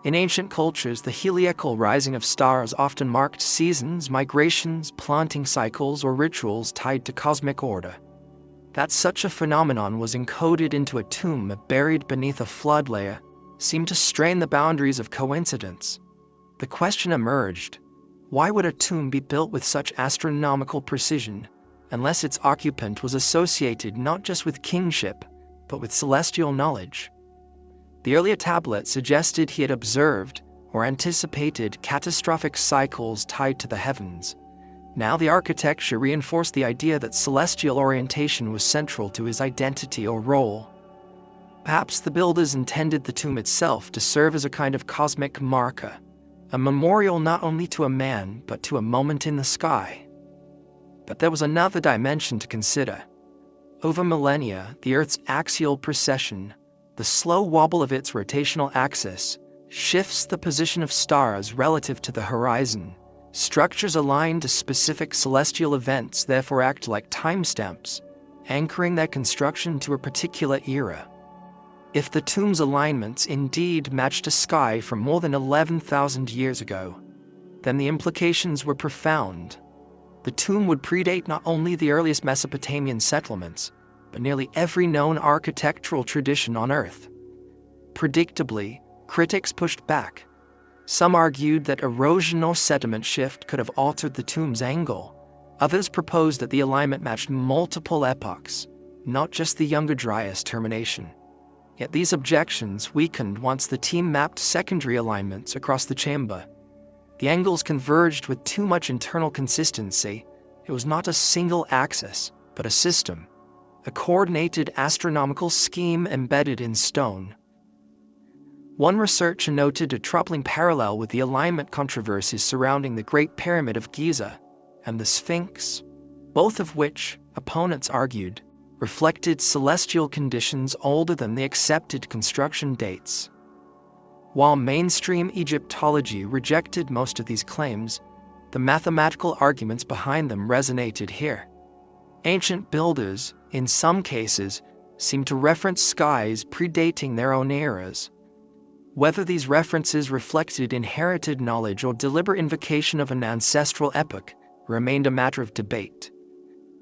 In ancient cultures, the heliacal rising of stars often marked seasons, migrations, planting cycles, or rituals tied to cosmic order. That such a phenomenon was encoded into a tomb buried beneath a flood layer seemed to strain the boundaries of coincidence. The question emerged: why would a tomb be built with such astronomical precision, unless its occupant was associated not just with kingship, but with celestial knowledge? The earlier tablet suggested he had observed, or anticipated catastrophic cycles tied to the heavens. Now the architecture reinforced the idea that celestial orientation was central to his identity or role. Perhaps the builders intended the tomb itself to serve as a kind of cosmic marker, a memorial not only to a man but to a moment in the sky. But there was another dimension to consider. Over millennia, the Earth's axial precession, the slow wobble of its rotational axis, shifts the position of stars relative to the horizon. Structures aligned to specific celestial events therefore act like timestamps, anchoring their construction to a particular era. If the tomb's alignments indeed matched a sky from more than 11,000 years ago, then the implications were profound. The tomb would predate not only the earliest Mesopotamian settlements, but nearly every known architectural tradition on Earth. Predictably, critics pushed back. Some argued that erosion or sediment shift could have altered the tomb's angle. Others proposed that the alignment matched multiple epochs, not just the Younger Dryas termination. Yet these objections weakened once the team mapped secondary alignments across the chamber. The angles converged with too much internal consistency. It was not a single axis, but a system, a coordinated astronomical scheme embedded in stone. One researcher noted a troubling parallel with the alignment controversies surrounding the Great Pyramid of Giza and the Sphinx, both of which, opponents argued, reflected celestial conditions older than the accepted construction dates. While mainstream Egyptology rejected most of these claims, the mathematical arguments behind them resonated here. Ancient builders, in some cases, seemed to reference skies predating their own eras. Whether these references reflected inherited knowledge or deliberate invocation of an ancestral epoch remained a matter of debate.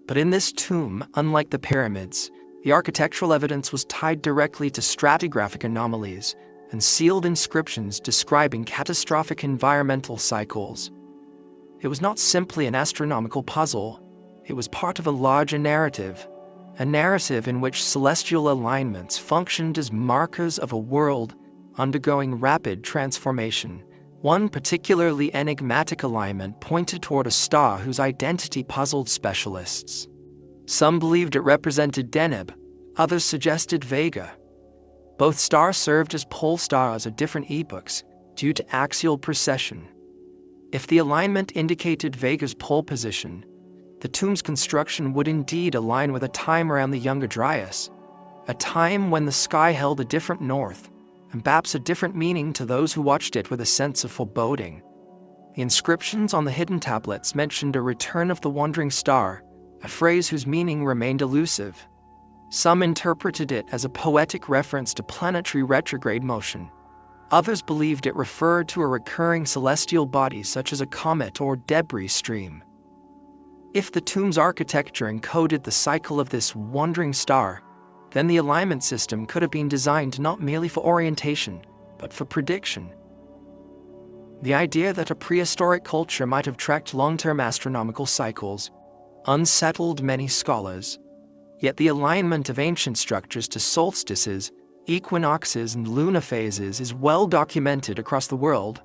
But in this tomb, unlike the pyramids, the architectural evidence was tied directly to stratigraphic anomalies and sealed inscriptions describing catastrophic environmental cycles. It was not simply an astronomical puzzle, it was part of a larger narrative, a narrative in which celestial alignments functioned as markers of a world undergoing rapid transformation. One particularly enigmatic alignment pointed toward a star whose identity puzzled specialists. Some believed it represented Deneb, others suggested Vega. Both stars served as pole stars at different epochs due to axial precession. If the alignment indicated Vega's pole position, the tomb's construction would indeed align with a time around the Younger Dryas, a time when the sky held a different north, and perhaps a different meaning to those who watched it with a sense of foreboding. The inscriptions on the hidden tablets mentioned a return of the wandering star, a phrase whose meaning remained elusive. Some interpreted it as a poetic reference to planetary retrograde motion. Others believed it referred to a recurring celestial body such as a comet or debris stream. If the tomb's architecture encoded the cycle of this wandering star, then the alignment system could have been designed not merely for orientation, but for prediction. The idea that a prehistoric culture might have tracked long-term astronomical cycles unsettled many scholars, yet the alignment of ancient structures to solstices, equinoxes, and lunar phases is well documented across the world,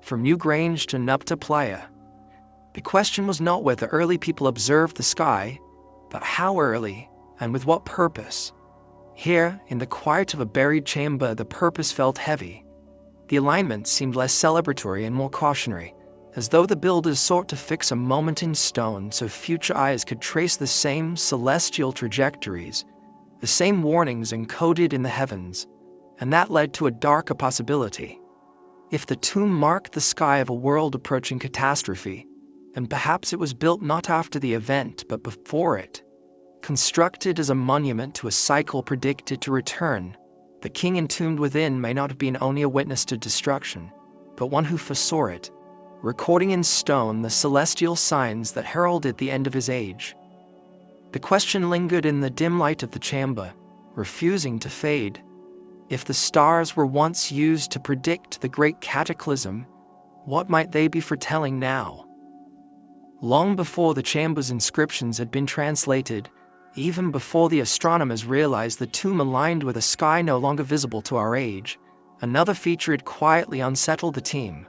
from Newgrange to Nupta Playa. The question was not whether early people observed the sky, but how early and with what purpose. Here, in the quiet of a buried chamber, the purpose felt heavy. The alignment seemed less celebratory and more cautionary, as though the builders sought to fix a moment in stone so future eyes could trace the same celestial trajectories, the same warnings encoded in the heavens, and that led to a darker possibility. If the tomb marked the sky of a world approaching catastrophe, then perhaps it was built not after the event but before it. Constructed as a monument to a cycle predicted to return, the king entombed within may not have been only a witness to destruction, but one who foresaw it, recording in stone the celestial signs that heralded the end of his age. The question lingered in the dim light of the chamber, refusing to fade. If the stars were once used to predict the great cataclysm, what might they be foretelling now? Long before the chamber's inscriptions had been translated, even before the astronomers realized the tomb aligned with a sky no longer visible to our age, Another feature had quietly unsettled the team: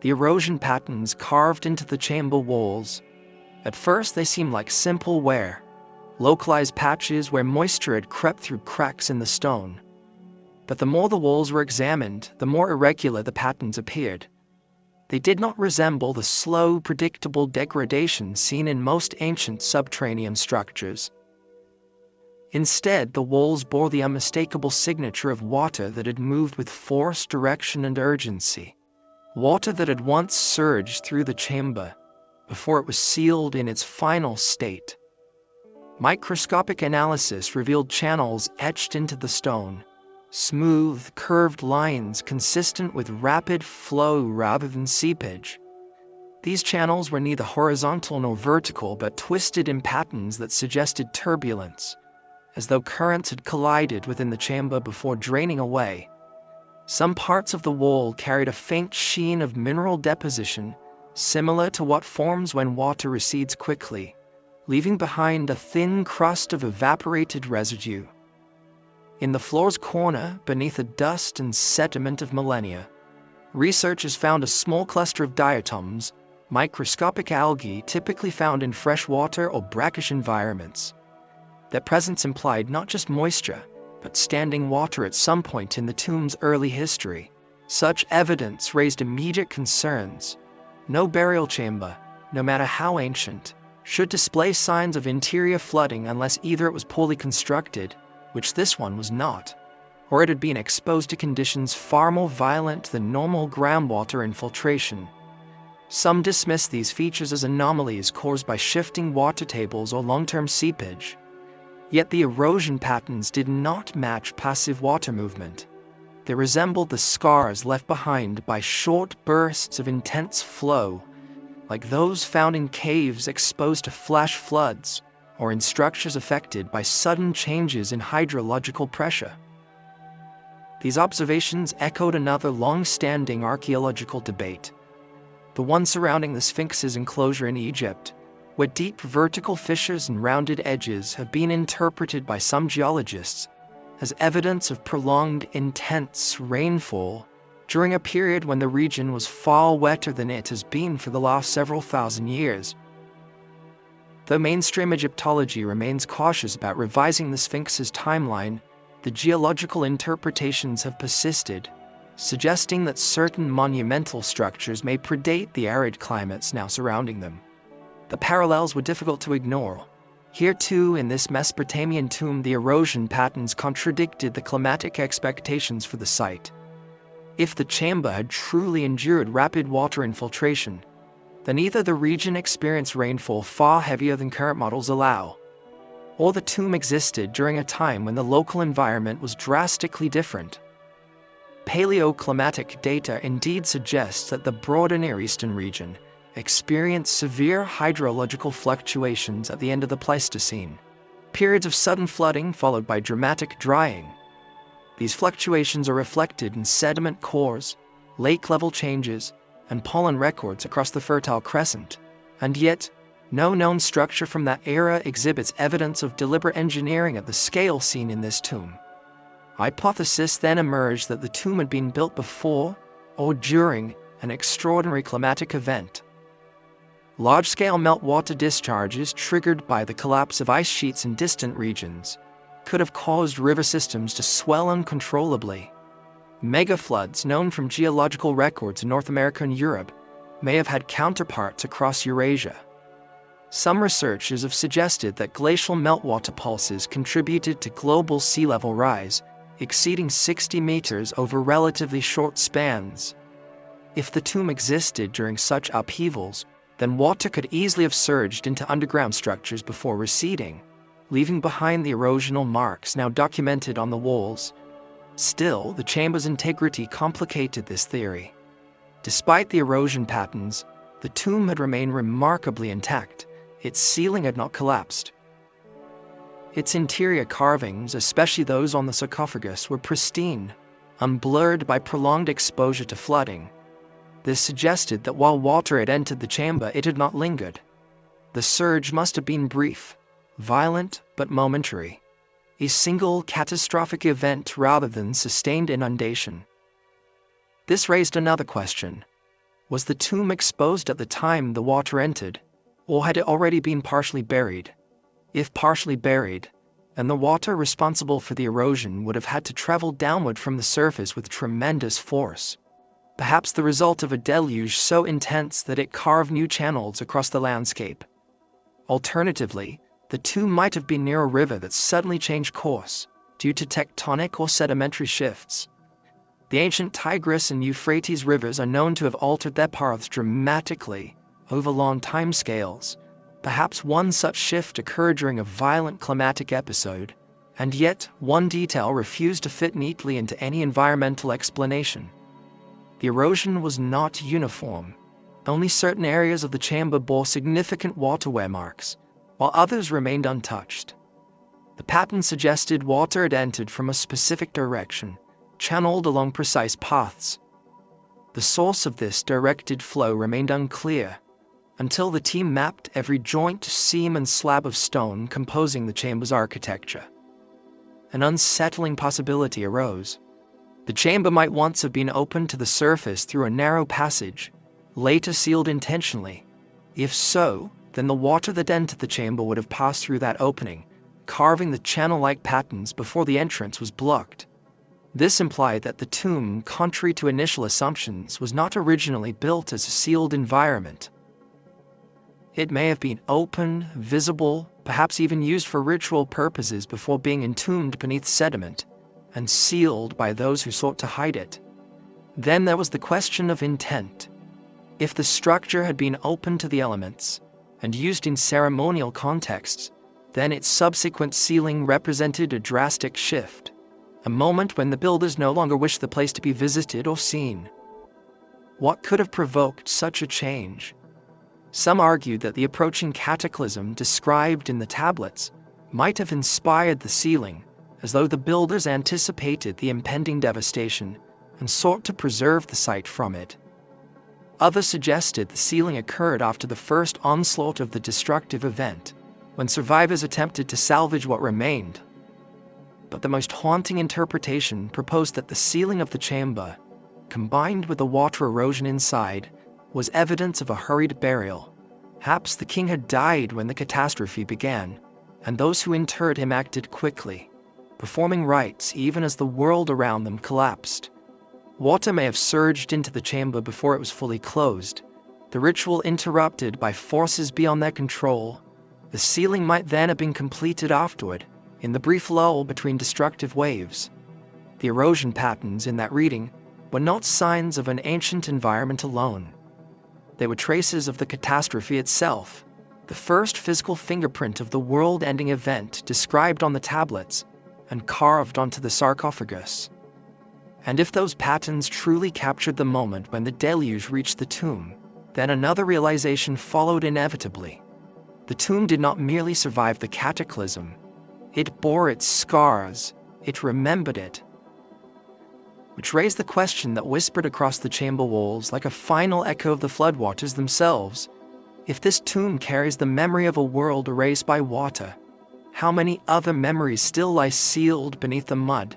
the erosion patterns carved into the chamber walls. At first, they seemed like simple wear, localized patches where moisture had crept through cracks in the stone. But the more the walls were examined, the more irregular the patterns appeared. They did not resemble the slow, predictable degradation seen in most ancient subterranean structures. Instead, the walls bore the unmistakable signature of water that had moved with force, direction, and urgency. Water that had once surged through the chamber before it was sealed in its final state. Microscopic analysis revealed channels etched into the stone, smooth, curved lines consistent with rapid flow rather than seepage. These channels were neither horizontal nor vertical, but twisted in patterns that suggested turbulence, as though currents had collided within the chamber before draining away. Some parts of the wall carried a faint sheen of mineral deposition, similar to what forms when water recedes quickly, leaving behind a thin crust of evaporated residue. In the floor's corner, beneath the dust and sediment of millennia, researchers found a small cluster of diatoms, microscopic algae typically found in freshwater or brackish environments. Their presence implied not just moisture, but standing water at some point in the tomb's early history. Such evidence raised immediate concerns. No burial chamber, no matter how ancient, should display signs of interior flooding unless either it was poorly constructed, which this one was not, or it had been exposed to conditions far more violent than normal groundwater infiltration. Some dismiss these features as anomalies caused by shifting water tables or long-term seepage. Yet the erosion patterns did not match passive water movement. They resembled the scars left behind by short bursts of intense flow, like those found in caves exposed to flash floods or in structures affected by sudden changes in hydrological pressure. These observations echoed another long-standing archaeological debate, the one surrounding the Sphinx's enclosure in Egypt, where deep vertical fissures and rounded edges have been interpreted by some geologists as evidence of prolonged, intense rainfall during a period when the region was far wetter than it has been for the last several thousand years. Though mainstream Egyptology remains cautious about revising the Sphinx's timeline, the geological interpretations have persisted, suggesting that certain monumental structures may predate the arid climates now surrounding them. The parallels were difficult to ignore. Here too, in this Mesopotamian tomb, the erosion patterns contradicted the climatic expectations for the site. If the chamber had truly endured rapid water infiltration, then either the region experienced rainfall far heavier than current models allow, or the tomb existed during a time when the local environment was drastically different. Paleoclimatic data indeed suggests that the broader Near Eastern region experienced severe hydrological fluctuations at the end of the Pleistocene, periods of sudden flooding followed by dramatic drying. These fluctuations are reflected in sediment cores, lake-level changes, and pollen records across the Fertile Crescent, and yet, no known structure from that era exhibits evidence of deliberate engineering at the scale seen in this tomb. Hypothesis then emerged that the tomb had been built before or during an extraordinary climatic event. Large-scale meltwater discharges triggered by the collapse of ice sheets in distant regions could have caused river systems to swell uncontrollably. Megafloods known from geological records in North America and Europe may have had counterparts across Eurasia. Some researchers have suggested that glacial meltwater pulses contributed to global sea level rise, exceeding 60 meters over relatively short spans. If the tomb existed during such upheavals, then water could easily have surged into underground structures before receding, leaving behind the erosional marks now documented on the walls. Still, the chamber's integrity complicated this theory. Despite the erosion patterns, the tomb had remained remarkably intact. Its ceiling had not collapsed. Its interior carvings, especially those on the sarcophagus, were pristine, unblurred by prolonged exposure to flooding. This suggested that while water had entered the chamber, it had not lingered. The surge must have been brief, violent but momentary, a single catastrophic event rather than sustained inundation. This raised another question. Was the tomb exposed at the time the water entered, or had it already been partially buried? If partially buried, then the water responsible for the erosion would have had to travel downward from the surface with tremendous force, perhaps the result of a deluge so intense that it carved new channels across the landscape. Alternatively, the tomb might have been near a river that suddenly changed course due to tectonic or sedimentary shifts. The ancient Tigris and Euphrates rivers are known to have altered their paths dramatically over long timescales. Perhaps one such shift occurred during a violent climatic episode, and yet one detail refused to fit neatly into any environmental explanation. The erosion was not uniform. Only certain areas of the chamber bore significant water-wear marks, while others remained untouched. The pattern suggested water had entered from a specific direction, channeled along precise paths. The source of this directed flow remained unclear until the team mapped every joint, seam, and slab of stone composing the chamber's architecture. An unsettling possibility arose. The chamber might once have been opened to the surface through a narrow passage, later sealed intentionally. If so, then the water that entered the chamber would have passed through that opening, carving the channel-like patterns before the entrance was blocked. This implied that the tomb, contrary to initial assumptions, was not originally built as a sealed environment. It may have been open, visible, perhaps even used for ritual purposes before being entombed beneath sediment and sealed by those who sought to hide it. Then there was the question of intent. If the structure had been open to the elements and used in ceremonial contexts, then its subsequent sealing represented a drastic shift, a moment when the builders no longer wished the place to be visited or seen. What could have provoked such a change? Some argued that the approaching cataclysm described in the tablets might have inspired the sealing, as though the builders anticipated the impending devastation and sought to preserve the site from it. Others suggested the sealing occurred after the first onslaught of the destructive event, when survivors attempted to salvage what remained. But the most haunting interpretation proposed that the sealing of the chamber, combined with the water erosion inside, was evidence of a hurried burial. Perhaps the king had died when the catastrophe began, and those who interred him acted quickly, performing rites even as the world around them collapsed. Water may have surged into the chamber before it was fully closed, the ritual interrupted by forces beyond their control. The sealing might then have been completed afterward, in the brief lull between destructive waves. The erosion patterns in that reading were not signs of an ancient environment alone. They were traces of the catastrophe itself, the first physical fingerprint of the world-ending event described on the tablets and carved onto the sarcophagus. And if those patterns truly captured the moment when the deluge reached the tomb, then another realization followed inevitably. The tomb did not merely survive the cataclysm, it bore its scars, it remembered it. Which raised the question that whispered across the chamber walls like a final echo of the floodwaters themselves. If this tomb carries the memory of a world erased by water, how many other memories still lie sealed beneath the mud,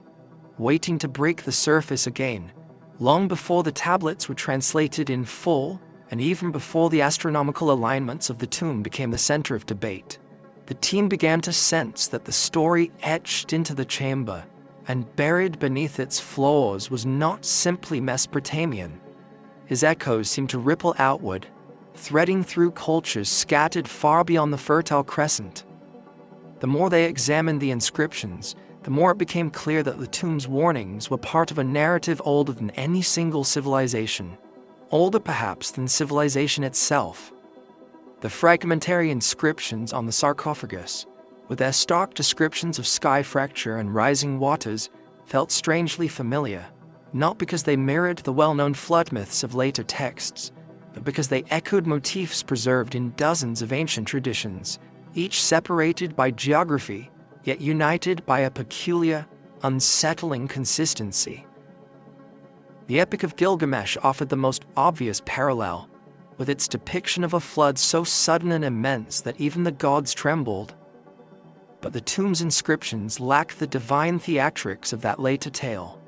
waiting to break the surface again, long before the tablets were translated in full, and even before the astronomical alignments of the tomb became the center of debate? The team began to sense that the story etched into the chamber and buried beneath its floors was not simply Mesopotamian. His echoes seemed to ripple outward, threading through cultures scattered far beyond the Fertile Crescent. The more they examined the inscriptions, the more it became clear that the tomb's warnings were part of a narrative older than any single civilization, older perhaps than civilization itself. The fragmentary inscriptions on the sarcophagus, with their stark descriptions of sky fracture and rising waters, felt strangely familiar, not because they mirrored the well-known flood myths of later texts, but because they echoed motifs preserved in dozens of ancient traditions, each separated by geography, yet united by a peculiar, unsettling consistency. The Epic of Gilgamesh offered the most obvious parallel, with its depiction of a flood so sudden and immense that even the gods trembled. But the tomb's inscriptions lack the divine theatrics of that later tale.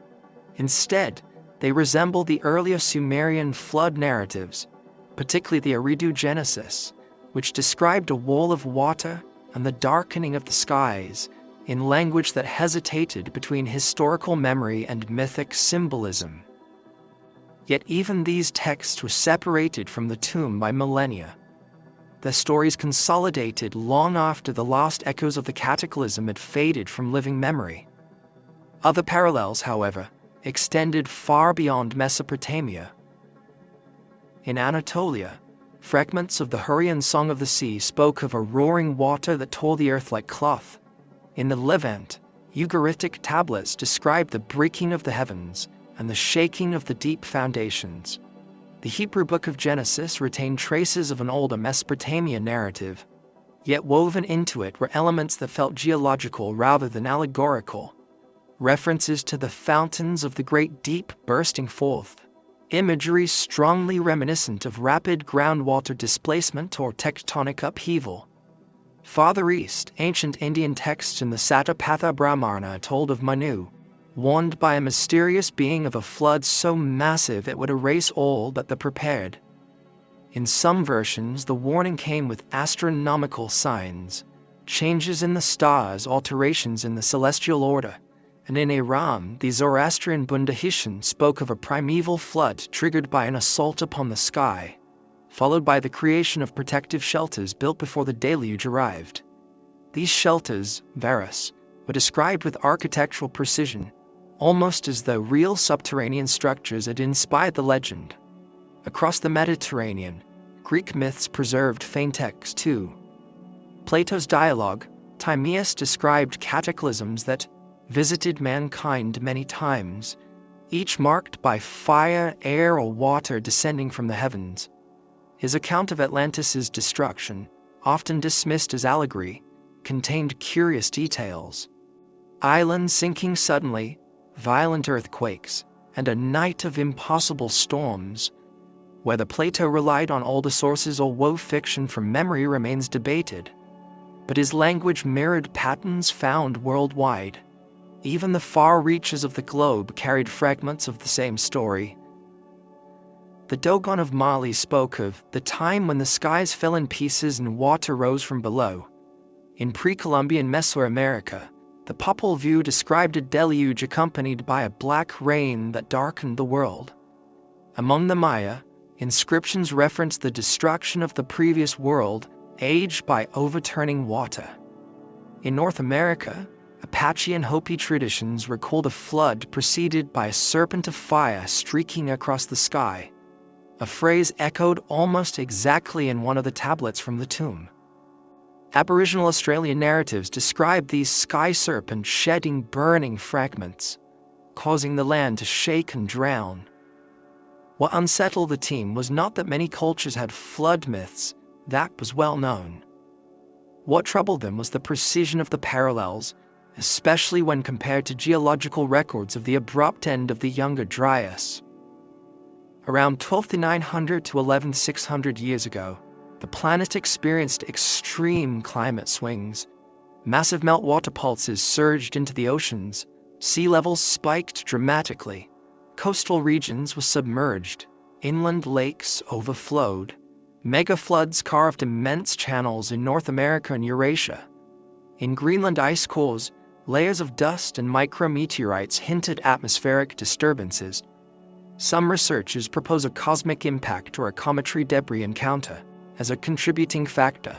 Instead, They resemble the earlier Sumerian flood narratives, particularly the Eridu Genesis, which described a wall of water and the darkening of the skies in language that hesitated between historical memory and mythic symbolism. Yet even these texts were separated from the tomb by millennia. Their stories consolidated long after the last echoes of the Cataclysm had faded from living memory. Other parallels, however, extended far beyond Mesopotamia. In Anatolia, fragments of the Hurrian Song of the Sea spoke of a roaring water that tore the earth like cloth. In the Levant, Ugaritic tablets described the breaking of the heavens and the shaking of the deep foundations. The Hebrew book of Genesis retained traces of an older Mesopotamian narrative, yet woven into it were elements that felt geological rather than allegorical. References to the fountains of the great deep bursting forth, imagery strongly reminiscent of rapid groundwater displacement or tectonic upheaval. Farther east, ancient Indian texts in the Satapatha Brahmana told of Manu, warned by a mysterious being of a flood so massive it would erase all but the prepared. In some versions, the warning came with astronomical signs, changes in the stars, alterations in the celestial order, and in Iran, the Zoroastrian Bundahishan spoke of a primeval flood triggered by an assault upon the sky, followed by the creation of protective shelters built before the deluge arrived. These shelters, Varus, were described with architectural precision, almost as though real subterranean structures had inspired the legend. Across the Mediterranean, Greek myths preserved faint texts too. Plato's dialogue, Timaeus, described cataclysms that visited mankind many times, each marked by fire, air, or water descending from the heavens. His account of Atlantis' destruction, often dismissed as allegory, contained curious details. Islands sinking suddenly, violent earthquakes, and a night of impossible storms. Whether Plato relied on older sources or wove fiction from memory remains debated, but his language mirrored patterns found worldwide. Even the far reaches of the globe carried fragments of the same story. The Dogon of Mali spoke of the time when the skies fell in pieces and water rose from below. In pre-Columbian Mesoamerica, the Popol Vuh described a deluge accompanied by a black rain that darkened the world. Among the Maya, inscriptions referenced the destruction of the previous world, aged by overturning water. In North America, Apache and Hopi traditions recalled a flood preceded by a serpent of fire streaking across the sky, a phrase echoed almost exactly in one of the tablets from the tomb. Aboriginal Australian narratives describe these sky serpents shedding burning fragments, causing the land to shake and drown. What unsettled the team was not that many cultures had flood myths, that was well known. What troubled them was the precision of the parallels, especially when compared to geological records of the abrupt end of the Younger Dryas. Around 12,900 to 11,600 years ago, the planet experienced extreme climate swings. Massive meltwater pulses surged into the oceans, sea levels spiked dramatically, coastal regions were submerged, inland lakes overflowed, mega floods carved immense channels in North America and Eurasia. In Greenland ice cores, layers of dust and micrometeorites hinted atmospheric disturbances. Some researchers propose a cosmic impact or a cometary debris encounter as a contributing factor,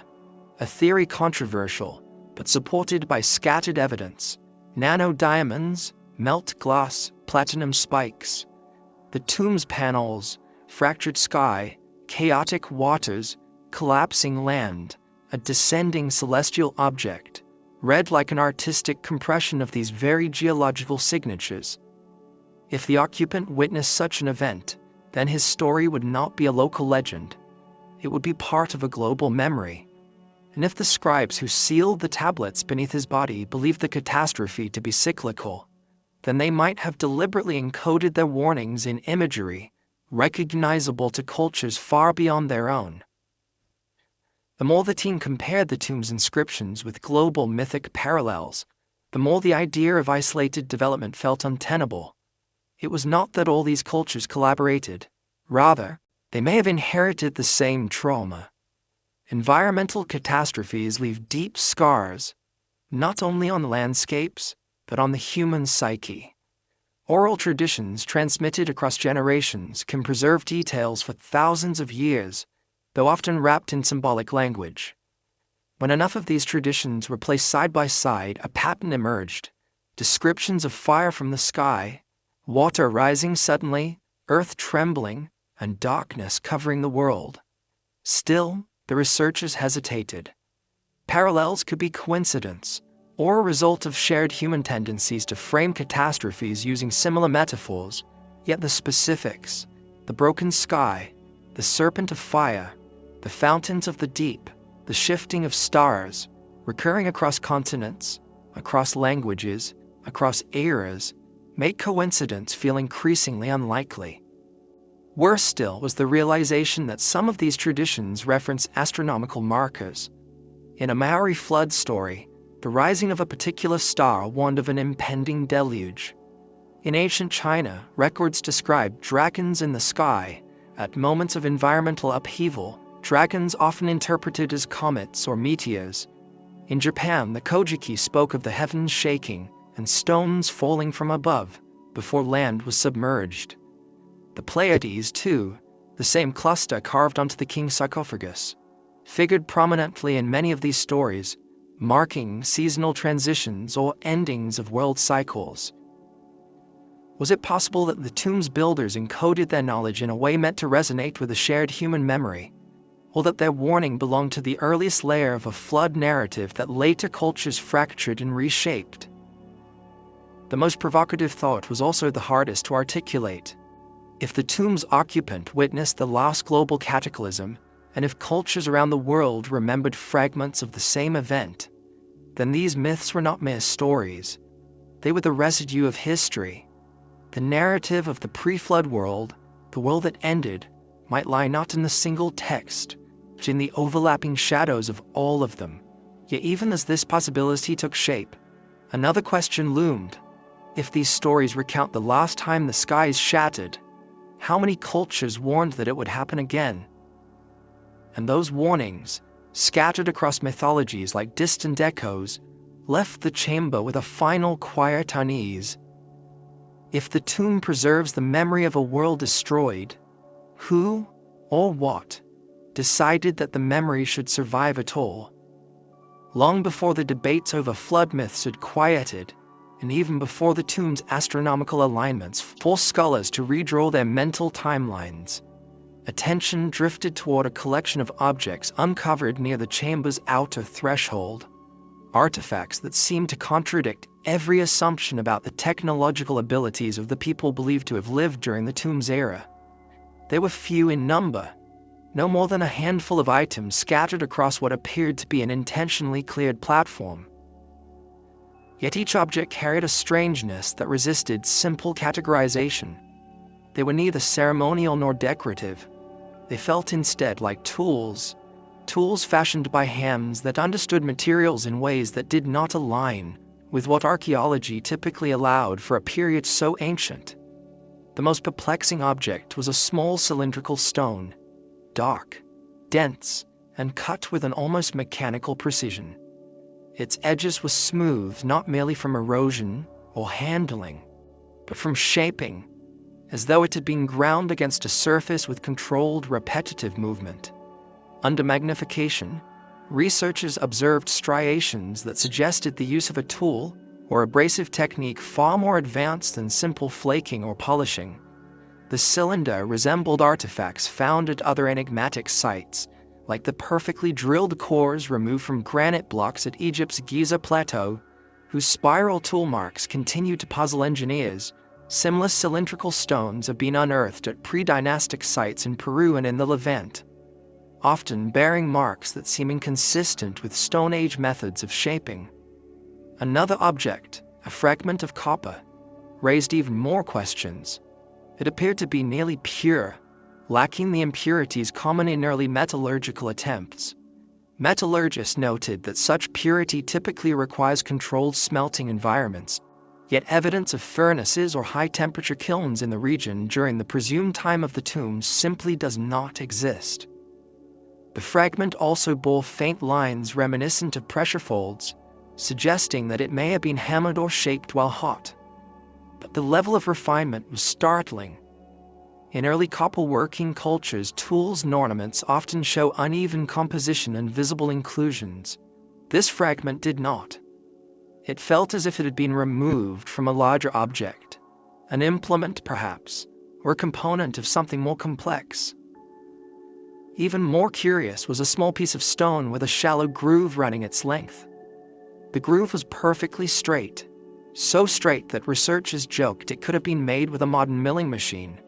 a theory controversial, but supported by scattered evidence. Nanodiamonds, melt glass, platinum spikes, the tomb's panels, fractured sky, chaotic waters, collapsing land, a descending celestial object, read like an artistic compression of these very geological signatures. If the occupant witnessed such an event, then his story would not be a local legend. It would be part of a global memory. And if the scribes who sealed the tablets beneath his body believed the catastrophe to be cyclical, then they might have deliberately encoded their warnings in imagery, recognizable to cultures far beyond their own. The more the team compared the tomb's inscriptions with global mythic parallels, the more the idea of isolated development felt untenable. It was not that all these cultures collaborated. Rather, they may have inherited the same trauma. Environmental catastrophes leave deep scars, not only on landscapes, but on the human psyche. Oral traditions transmitted across generations can preserve details for thousands of years, though often wrapped in symbolic language. When enough of these traditions were placed side by side, a pattern emerged. Descriptions of fire from the sky, water rising suddenly, earth trembling, and darkness covering the world. Still, the researchers hesitated. Parallels could be coincidence, or a result of shared human tendencies to frame catastrophes using similar metaphors, yet the specifics, the broken sky, the serpent of fire, the fountains of the deep, the shifting of stars, recurring across continents, across languages, across eras, made coincidence feel increasingly unlikely. Worse still was the realization that some of these traditions reference astronomical markers. In a Maori flood story, the rising of a particular star warned of an impending deluge. In ancient China, records describe dragons in the sky. At moments of environmental upheaval, dragons often interpreted as comets or meteors. In Japan, the Kojiki spoke of the heavens shaking and stones falling from above before land was submerged. The Pleiades, too, the same cluster carved onto the king's sarcophagus, figured prominently in many of these stories, marking seasonal transitions or endings of world cycles. Was it possible that the tomb's builders encoded their knowledge in a way meant to resonate with a shared human memory, or that their warning belonged to the earliest layer of a flood narrative that later cultures fractured and reshaped? The most provocative thought was also the hardest to articulate. If the tomb's occupant witnessed the last global cataclysm, and if cultures around the world remembered fragments of the same event, then these myths were not mere stories. They were the residue of history. The narrative of the pre-flood world, the world that ended, might lie not in the single text, but in the overlapping shadows of all of them. Yet even as this possibility took shape, another question loomed. If these stories recount the last time the skies shattered, how many cultures warned that it would happen again? And those warnings, scattered across mythologies like distant echoes, left the chamber with a final quiet unease. If the tomb preserves the memory of a world destroyed, who, or what, decided that the memory should survive at all? Long before the debates over flood myths had quieted, and even before the tomb's astronomical alignments forced scholars to redraw their mental timelines, attention drifted toward a collection of objects uncovered near the chamber's outer threshold, artifacts that seemed to contradict every assumption about the technological abilities of the people believed to have lived during the tomb's era. They were few in number, no more than a handful of items scattered across what appeared to be an intentionally cleared platform. Yet each object carried a strangeness that resisted simple categorization. They were neither ceremonial nor decorative. They felt instead like tools fashioned by hands that understood materials in ways that did not align with what archaeology typically allowed for a period so ancient. The most perplexing object was a small cylindrical stone, dark, dense, and cut with an almost mechanical precision. Its edges were smooth not merely from erosion or handling, but from shaping, as though it had been ground against a surface with controlled, repetitive movement. Under magnification, researchers observed striations that suggested the use of a tool or abrasive technique far more advanced than simple flaking or polishing. The cylinder resembled artifacts found at other enigmatic sites, like the perfectly drilled cores removed from granite blocks at Egypt's Giza Plateau, whose spiral tool marks continue to puzzle engineers. Similar cylindrical stones have been unearthed at pre-dynastic sites in Peru and in the Levant, often bearing marks that seem inconsistent with Stone Age methods of shaping. Another object, a fragment of copper, raised even more questions. It appeared to be nearly pure, lacking the impurities common in early metallurgical attempts. Metallurgists noted that such purity typically requires controlled smelting environments, Yet evidence of furnaces or high-temperature kilns in the region during the presumed time of the tombs simply does not exist. The fragment also bore faint lines reminiscent of pressure folds, suggesting that it may have been hammered or shaped while hot. But the level of refinement was startling. In early copper-working cultures, tools and ornaments often show uneven composition and visible inclusions. This fragment did not. It felt as if it had been removed from a larger object, an implement perhaps, or a component of something more complex. Even more curious was a small piece of stone with a shallow groove running its length. The groove was perfectly straight, so straight that researchers joked it could have been made with a modern milling machine.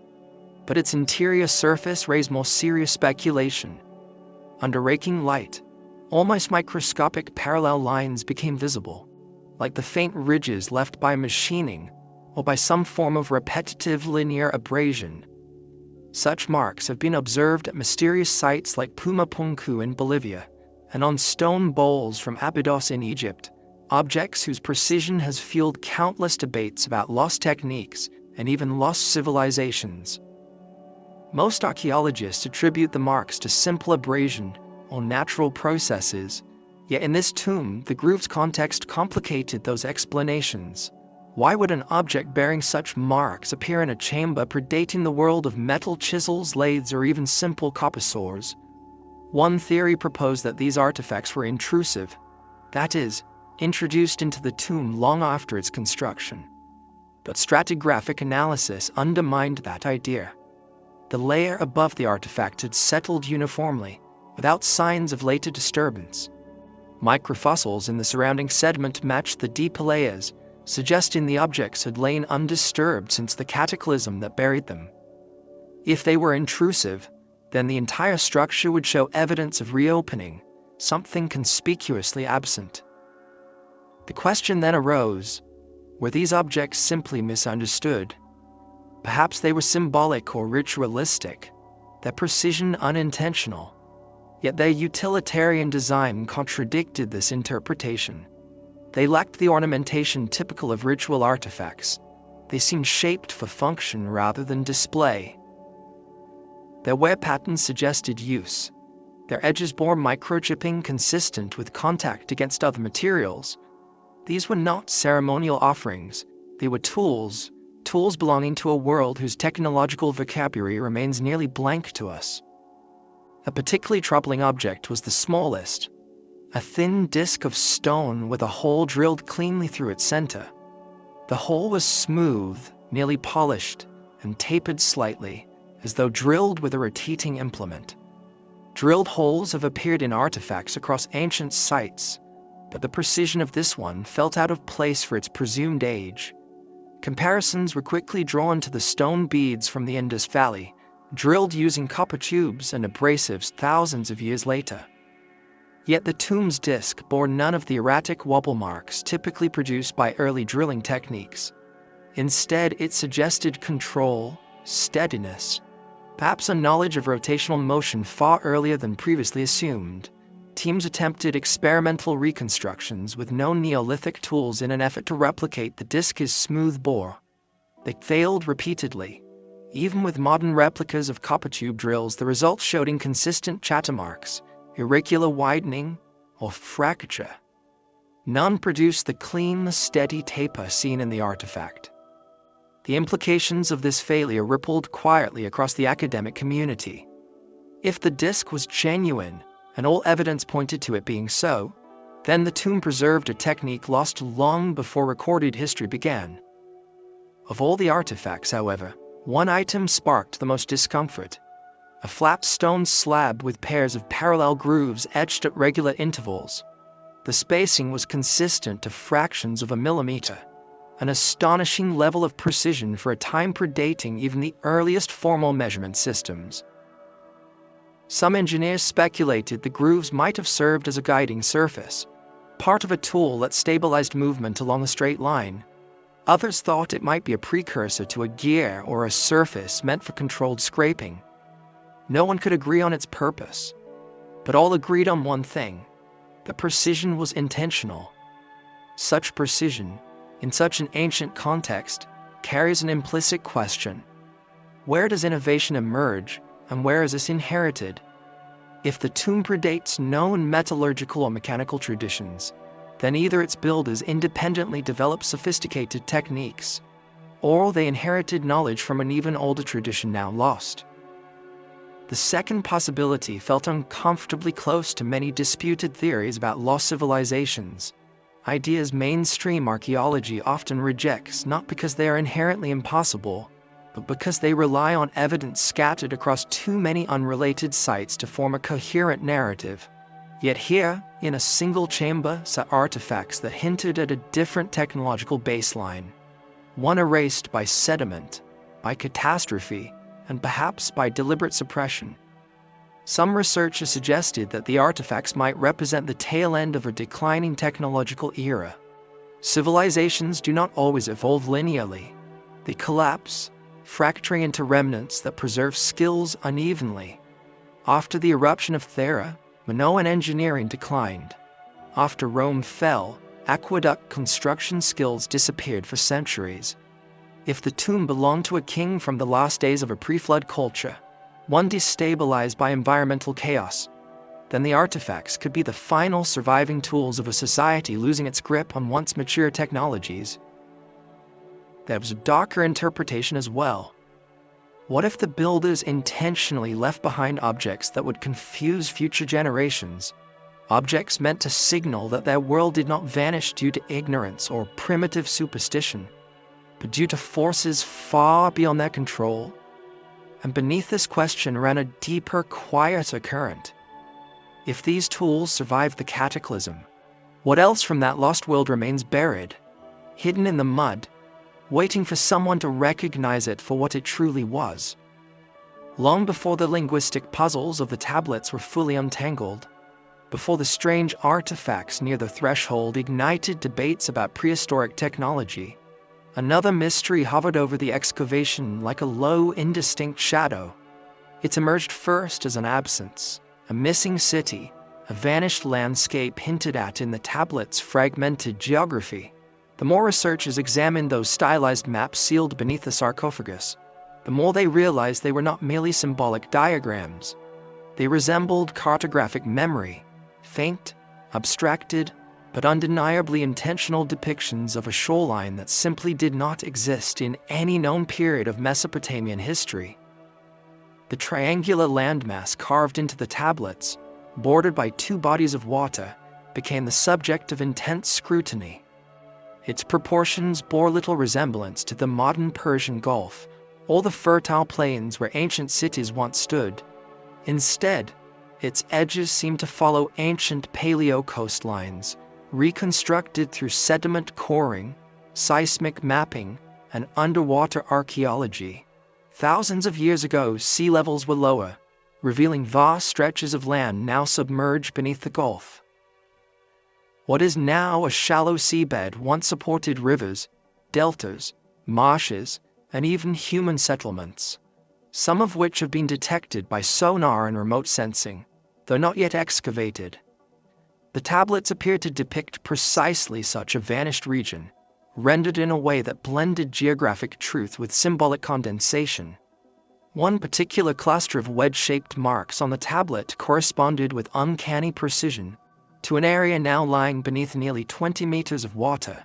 But its interior surface raised more serious speculation. Under raking light, almost microscopic parallel lines became visible, like the faint ridges left by machining or by some form of repetitive linear abrasion. Such marks have been observed at mysterious sites like Pumapunku in Bolivia and on stone bowls from Abydos in Egypt, objects whose precision has fueled countless debates about lost techniques and even lost civilizations. Most archaeologists attribute the marks to simple abrasion or natural processes, yet in this tomb, the groove's context complicated those explanations. Why would an object bearing such marks appear in a chamber predating the world of metal chisels, lathes, or even simple copper saws? One theory proposed that these artifacts were intrusive, that is, introduced into the tomb long after its construction. But stratigraphic analysis undermined that idea. The layer above the artifact had settled uniformly, without signs of later disturbance. Microfossils in the surrounding sediment matched the deeper layers, suggesting the objects had lain undisturbed since the cataclysm that buried them. If they were intrusive, then the entire structure would show evidence of reopening, something conspicuously absent. The question then arose, were these objects simply misunderstood? Perhaps they were symbolic or ritualistic, their precision unintentional. Yet their utilitarian design contradicted this interpretation. They lacked the ornamentation typical of ritual artifacts. They seemed shaped for function rather than display. Their wear patterns suggested use. Their edges bore microchipping consistent with contact against other materials. These were not ceremonial offerings, they were tools belonging to a world whose technological vocabulary remains nearly blank to us. A particularly troubling object was the smallest, a thin disc of stone with a hole drilled cleanly through its center. The hole was smooth, nearly polished, and tapered slightly, as though drilled with a rotating implement. Drilled holes have appeared in artifacts across ancient sites, but the precision of this one felt out of place for its presumed age. Comparisons were quickly drawn to the stone beads from the Indus Valley, drilled using copper tubes and abrasives thousands of years later. Yet the tomb's disc bore none of the erratic wobble marks typically produced by early drilling techniques. Instead, it suggested control, steadiness, perhaps a knowledge of rotational motion far earlier than previously assumed. Teams attempted experimental reconstructions with known Neolithic tools in an effort to replicate the disc's smooth bore. They failed repeatedly. Even with modern replicas of copper tube drills, the results showed inconsistent chatter marks, irregular widening, or fracture. None produced the clean, steady taper seen in the artifact. The implications of this failure rippled quietly across the academic community. If the disc was genuine, and all evidence pointed to it being so, then the tomb preserved a technique lost long before recorded history began. Of all the artifacts, however, one item sparked the most discomfort: a flat stone slab with pairs of parallel grooves etched at regular intervals. The spacing was consistent to fractions of a millimeter, an astonishing level of precision for a time predating even the earliest formal measurement systems. Some engineers speculated the grooves might have served as a guiding surface, part of a tool that stabilized movement along a straight line. Others thought it might be a precursor to a gear or a surface meant for controlled scraping. No one could agree on its purpose, but all agreed on one thing: the precision was intentional. Such precision, in such an ancient context, carries an implicit question. Where does innovation emerge, and where is this inherited? If the tomb predates known metallurgical or mechanical traditions, then either its builders independently developed sophisticated techniques, or they inherited knowledge from an even older tradition now lost. The second possibility felt uncomfortably close to many disputed theories about lost civilizations, ideas mainstream archaeology often rejects not because they are inherently impossible, but because they rely on evidence scattered across too many unrelated sites to form a coherent narrative. Yet here, in a single chamber, sat artifacts that hinted at a different technological baseline, one erased by sediment, by catastrophe, and perhaps by deliberate suppression. Some researchers suggested that the artifacts might represent the tail end of a declining technological era. Civilizations do not always evolve linearly. They collapse, fracturing into remnants that preserve skills unevenly. After the eruption of Thera, Minoan engineering declined. After Rome fell, aqueduct construction skills disappeared for centuries. If the tomb belonged to a king from the last days of a pre-flood culture, one destabilized by environmental chaos, then the artifacts could be the final surviving tools of a society losing its grip on once mature technologies. There was a darker interpretation as well. What if the builders intentionally left behind objects that would confuse future generations? Objects meant to signal that their world did not vanish due to ignorance or primitive superstition, but due to forces far beyond their control. And beneath this question ran a deeper, quieter current. If these tools survived the cataclysm, what else from that lost world remains buried, hidden in the mud, waiting for someone to recognize it for what it truly was? Long before the linguistic puzzles of the tablets were fully untangled, before the strange artifacts near the threshold ignited debates about prehistoric technology, another mystery hovered over the excavation like a low, indistinct shadow. It emerged first as an absence, a missing city, a vanished landscape hinted at in the tablet's fragmented geography. The more researchers examined those stylized maps sealed beneath the sarcophagus, the more they realized they were not merely symbolic diagrams. They resembled cartographic memory, faint, abstracted, but undeniably intentional depictions of a shoreline that simply did not exist in any known period of Mesopotamian history. The triangular landmass carved into the tablets, bordered by two bodies of water, became the subject of intense scrutiny. Its proportions bore little resemblance to the modern Persian Gulf or the fertile plains where ancient cities once stood. Instead, its edges seemed to follow ancient paleo coastlines, reconstructed through sediment coring, seismic mapping, and underwater archaeology. Thousands of years ago, sea levels were lower, revealing vast stretches of land now submerged beneath the Gulf. What is now a shallow seabed once supported rivers, deltas, marshes, and even human settlements, some of which have been detected by sonar and remote sensing, though not yet excavated. The tablets appear to depict precisely such a vanished region, rendered in a way that blended geographic truth with symbolic condensation. One particular cluster of wedge-shaped marks on the tablet corresponded with uncanny precision to an area now lying beneath nearly 20 meters of water.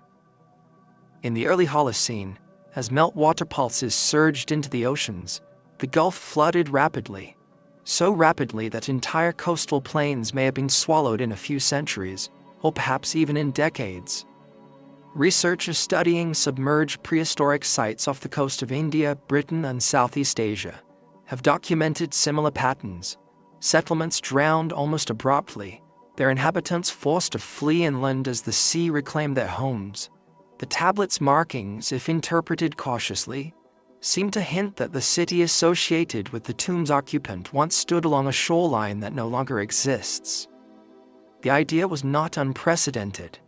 In the early Holocene, as meltwater pulses surged into the oceans, the Gulf flooded rapidly, so rapidly that entire coastal plains may have been swallowed in a few centuries, or perhaps even in decades. Researchers studying submerged prehistoric sites off the coast of India, Britain, and Southeast Asia have documented similar patterns. Settlements drowned almost abruptly, their inhabitants forced to flee inland as the sea reclaimed their homes. The tablet's markings, if interpreted cautiously, seem to hint that the city associated with the tomb's occupant once stood along a shoreline that no longer exists. The idea was not unprecedented.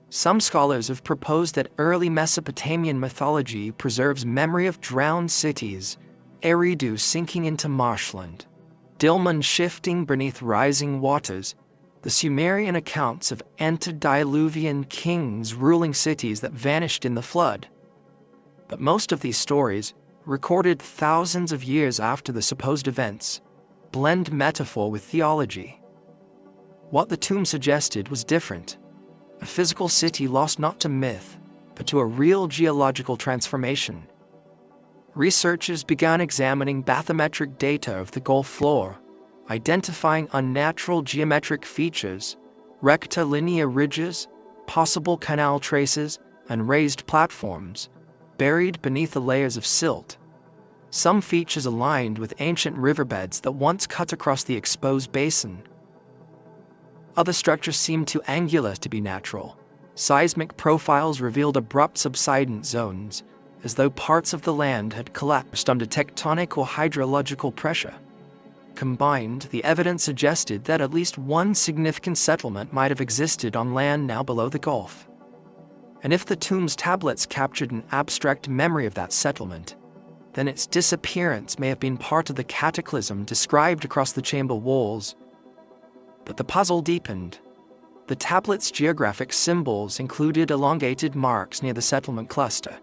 Some scholars have proposed that early Mesopotamian mythology preserves memory of drowned cities, Eridu sinking into marshland, Dilmun shifting beneath rising waters, the Sumerian accounts of antediluvian kings ruling cities that vanished in the flood. But most of these stories, recorded thousands of years after the supposed events, blend metaphor with theology. What the tomb suggested was different: a physical city lost not to myth, but to a real geological transformation. Researchers began examining bathymetric data of the Gulf floor, identifying unnatural geometric features, rectilinear ridges, possible canal traces, and raised platforms, buried beneath the layers of silt. Some features aligned with ancient riverbeds that once cut across the exposed basin. Other structures seemed too angular to be natural. Seismic profiles revealed abrupt subsidence zones, as though parts of the land had collapsed under tectonic or hydrological pressure. Combined, the evidence suggested that at least one significant settlement might have existed on land now below the Gulf. And if the tomb's tablets captured an abstract memory of that settlement, then its disappearance may have been part of the cataclysm described across the chamber walls. But the puzzle deepened. The tablet's geographic symbols included elongated marks near the settlement cluster,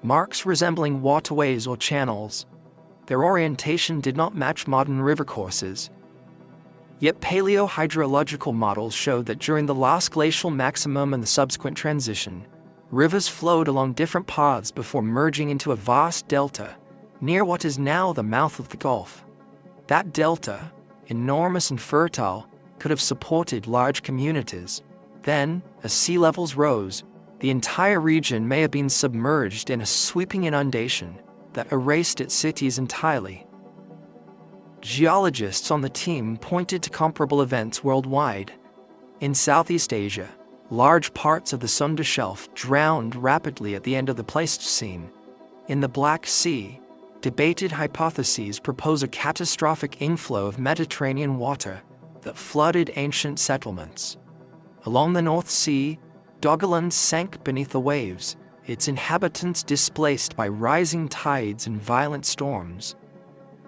marks resembling waterways or channels. Their orientation did not match modern river courses. Yet paleohydrological models showed that during the last glacial maximum and the subsequent transition, rivers flowed along different paths before merging into a vast delta near what is now the mouth of the Gulf. That delta, enormous and fertile, could have supported large communities. Then, as sea levels rose, the entire region may have been submerged in a sweeping inundation that erased its cities entirely. Geologists on the team pointed to comparable events worldwide. In Southeast Asia, large parts of the Sunda Shelf drowned rapidly at the end of the Pleistocene. In the Black Sea, debated hypotheses propose a catastrophic inflow of Mediterranean water that flooded ancient settlements. Along the North Sea, Doggerland sank beneath the waves, its inhabitants displaced by rising tides and violent storms.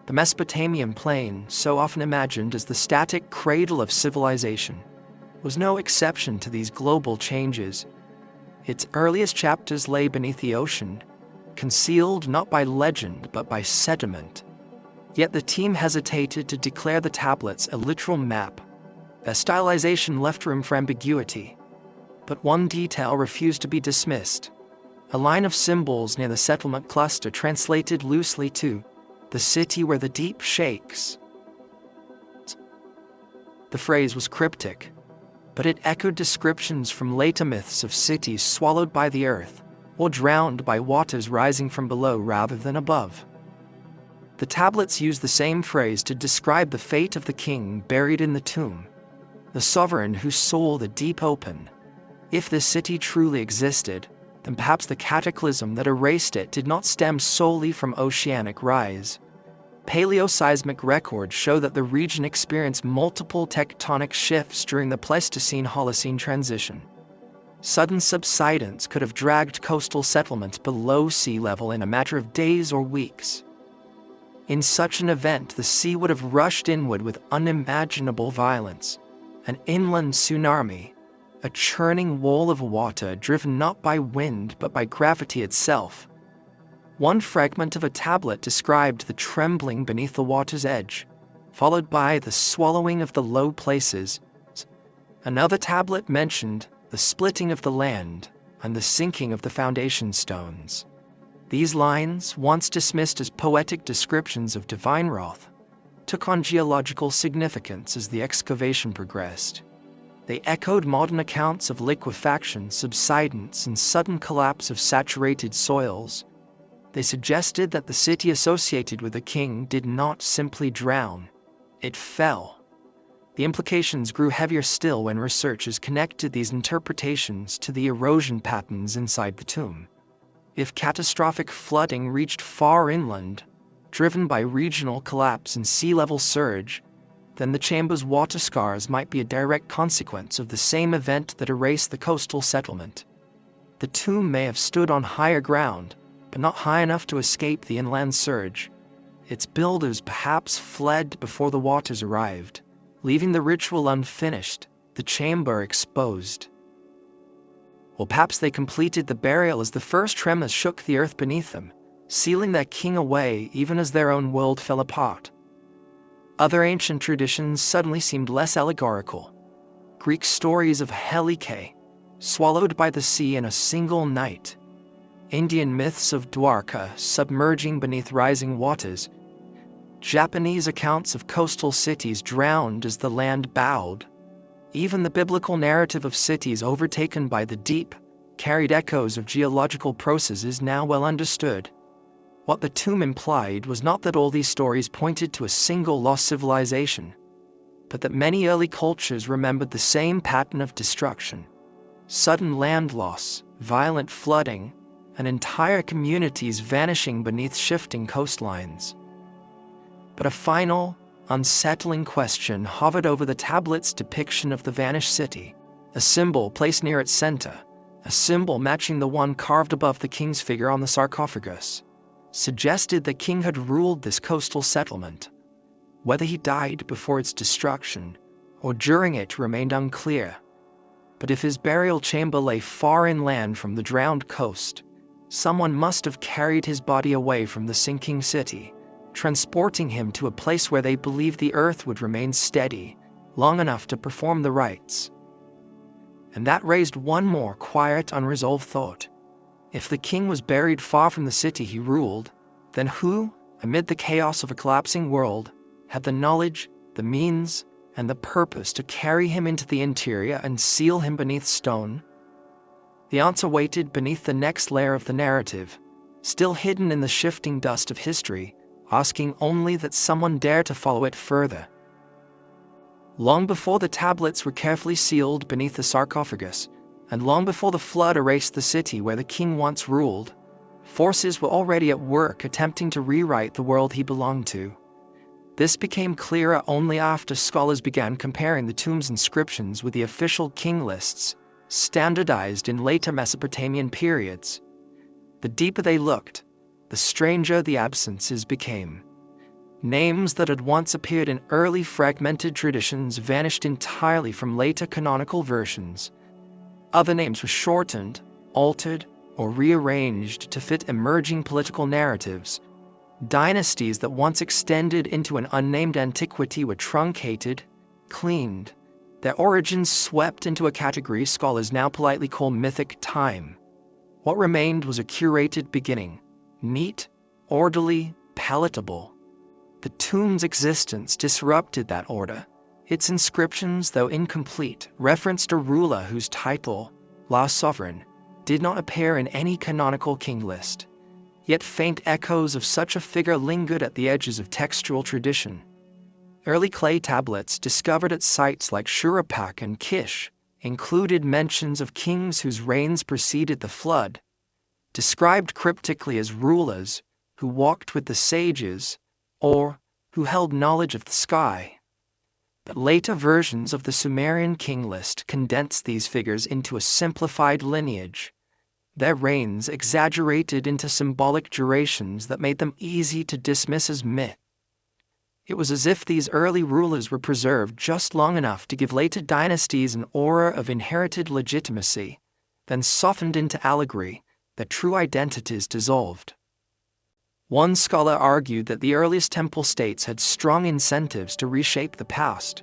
The Mesopotamian plain, so often imagined as the static cradle of civilization, was no exception to these global changes. Its earliest chapters lay beneath the ocean, concealed not by legend but by sediment. Yet the team hesitated to declare the tablets a literal map. Their stylization left room for ambiguity. But one detail refused to be dismissed. A line of symbols near the settlement cluster translated loosely to "the city where the deep shakes." The phrase was cryptic, but it echoed descriptions from later myths of cities swallowed by the earth or drowned by waters rising from below rather than above. The tablets use the same phrase to describe the fate of the king buried in the tomb, the sovereign who saw the deep open. If this city truly existed, then perhaps the cataclysm that erased it did not stem solely from oceanic rise. Paleoseismic records show that the region experienced multiple tectonic shifts during the Pleistocene-Holocene transition. Sudden subsidence could have dragged coastal settlements below sea level in a matter of days or weeks. In such an event, the sea would have rushed inward with unimaginable violence, an inland tsunami, a churning wall of water driven not by wind but by gravity itself. One fragment of a tablet described the trembling beneath the water's edge, followed by the swallowing of the low places. Another tablet mentioned the splitting of the land and the sinking of the foundation stones. These lines, once dismissed as poetic descriptions of divine wrath, took on geological significance as the excavation progressed. They echoed modern accounts of liquefaction, subsidence, and sudden collapse of saturated soils. They suggested that the city associated with the king did not simply drown, it fell. The implications grew heavier still when researchers connected these interpretations to the erosion patterns inside the tomb. If catastrophic flooding reached far inland, driven by regional collapse and sea level surge, then the chamber's water scars might be a direct consequence of the same event that erased the coastal settlement. The tomb may have stood on higher ground, but not high enough to escape the inland surge. Its builders perhaps fled before the waters arrived, leaving the ritual unfinished, the chamber exposed. Or perhaps they completed the burial as the first tremors shook the earth beneath them, sealing their king away even as their own world fell apart. Other ancient traditions suddenly seemed less allegorical. Greek stories of Helike, swallowed by the sea in a single night. Indian myths of Dwarka submerging beneath rising waters. Japanese accounts of coastal cities drowned as the land bowed. Even the biblical narrative of cities overtaken by the deep carried echoes of geological processes now well understood. What the tomb implied was not that all these stories pointed to a single lost civilization, but that many early cultures remembered the same pattern of destruction. Sudden land loss, violent flooding, and entire communities vanishing beneath shifting coastlines. But a final, unsettling question hovered over the tablet's depiction of the vanished city, a symbol placed near its center, a symbol matching the one carved above the king's figure on the sarcophagus, suggested the king had ruled this coastal settlement. Whether he died before its destruction or during it remained unclear. But if his burial chamber lay far inland from the drowned coast, someone must have carried his body away from the sinking city, transporting him to a place where they believed the earth would remain steady long enough to perform the rites. And that raised one more quiet, unresolved thought. If the king was buried far from the city he ruled, then who, amid the chaos of a collapsing world, had the knowledge, the means, and the purpose to carry him into the interior and seal him beneath stone? The answer waited beneath the next layer of the narrative, still hidden in the shifting dust of history, asking only that someone dare to follow it further. Long before the tablets were carefully sealed beneath the sarcophagus, and long before the flood erased the city where the king once ruled, forces were already at work attempting to rewrite the world he belonged to. This became clearer only after scholars began comparing the tomb's inscriptions with the official king lists, standardized in later Mesopotamian periods. The deeper they looked, the stranger the absences became. Names that had once appeared in early fragmented traditions vanished entirely from later canonical versions. Other names were shortened, altered, or rearranged to fit emerging political narratives. Dynasties that once extended into an unnamed antiquity were truncated, cleaned, their origins swept into a category scholars now politely call mythic time. What remained was a curated beginning, neat, orderly, palatable. The tomb's existence disrupted that order. Its inscriptions, though incomplete, referenced a ruler whose title, last sovereign, did not appear in any canonical king list. Yet faint echoes of such a figure lingered at the edges of textual tradition. Early clay tablets discovered at sites like Shuruppak and Kish included mentions of kings whose reigns preceded the flood, described cryptically as rulers who walked with the sages or who held knowledge of the sky. But later versions of the Sumerian king list condensed these figures into a simplified lineage, their reigns exaggerated into symbolic durations that made them easy to dismiss as myth. It was as if these early rulers were preserved just long enough to give later dynasties an aura of inherited legitimacy, then softened into allegory, their true identities dissolved. One scholar argued that the earliest temple states had strong incentives to reshape the past.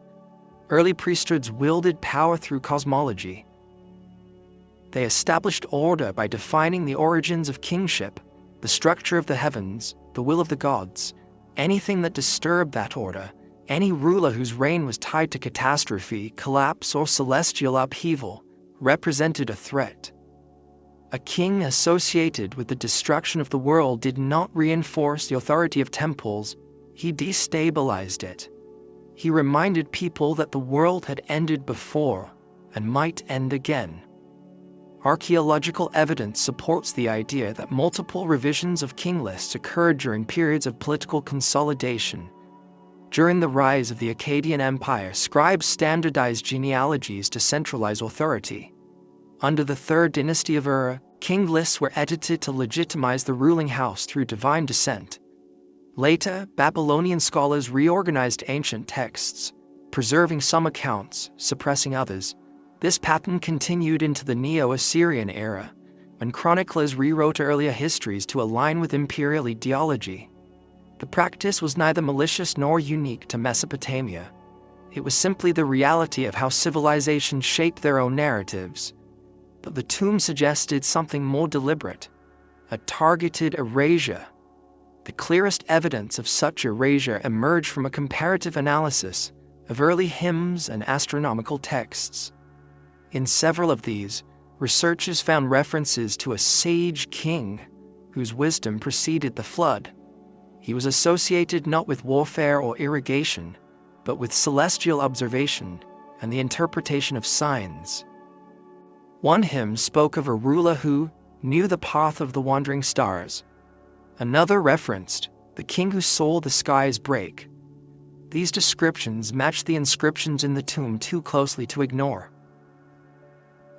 Early priesthoods wielded power through cosmology. They established order by defining the origins of kingship, the structure of the heavens, the will of the gods. Anything that disturbed that order, any ruler whose reign was tied to catastrophe, collapse, or celestial upheaval, represented a threat. A king associated with the destruction of the world did not reinforce the authority of temples, he destabilized it. He reminded people that the world had ended before and might end again. Archaeological evidence supports the idea that multiple revisions of king lists occurred during periods of political consolidation. During the rise of the Akkadian Empire, scribes standardized genealogies to centralize authority. Under the Third Dynasty of Ur, king lists were edited to legitimize the ruling house through divine descent. Later, Babylonian scholars reorganized ancient texts, preserving some accounts, suppressing others. This pattern continued into the Neo-Assyrian era, when chroniclers rewrote earlier histories to align with imperial ideology. The practice was neither malicious nor unique to Mesopotamia. It was simply the reality of how civilizations shaped their own narratives. But the tomb suggested something more deliberate, a targeted erasure. The clearest evidence of such erasure emerged from a comparative analysis of early hymns and astronomical texts. In several of these, researchers found references to a sage king whose wisdom preceded the flood. He was associated not with warfare or irrigation, but with celestial observation and the interpretation of signs. One hymn spoke of a ruler who knew the path of the wandering stars. Another referenced the king who saw the skies break. These descriptions matched the inscriptions in the tomb too closely to ignore.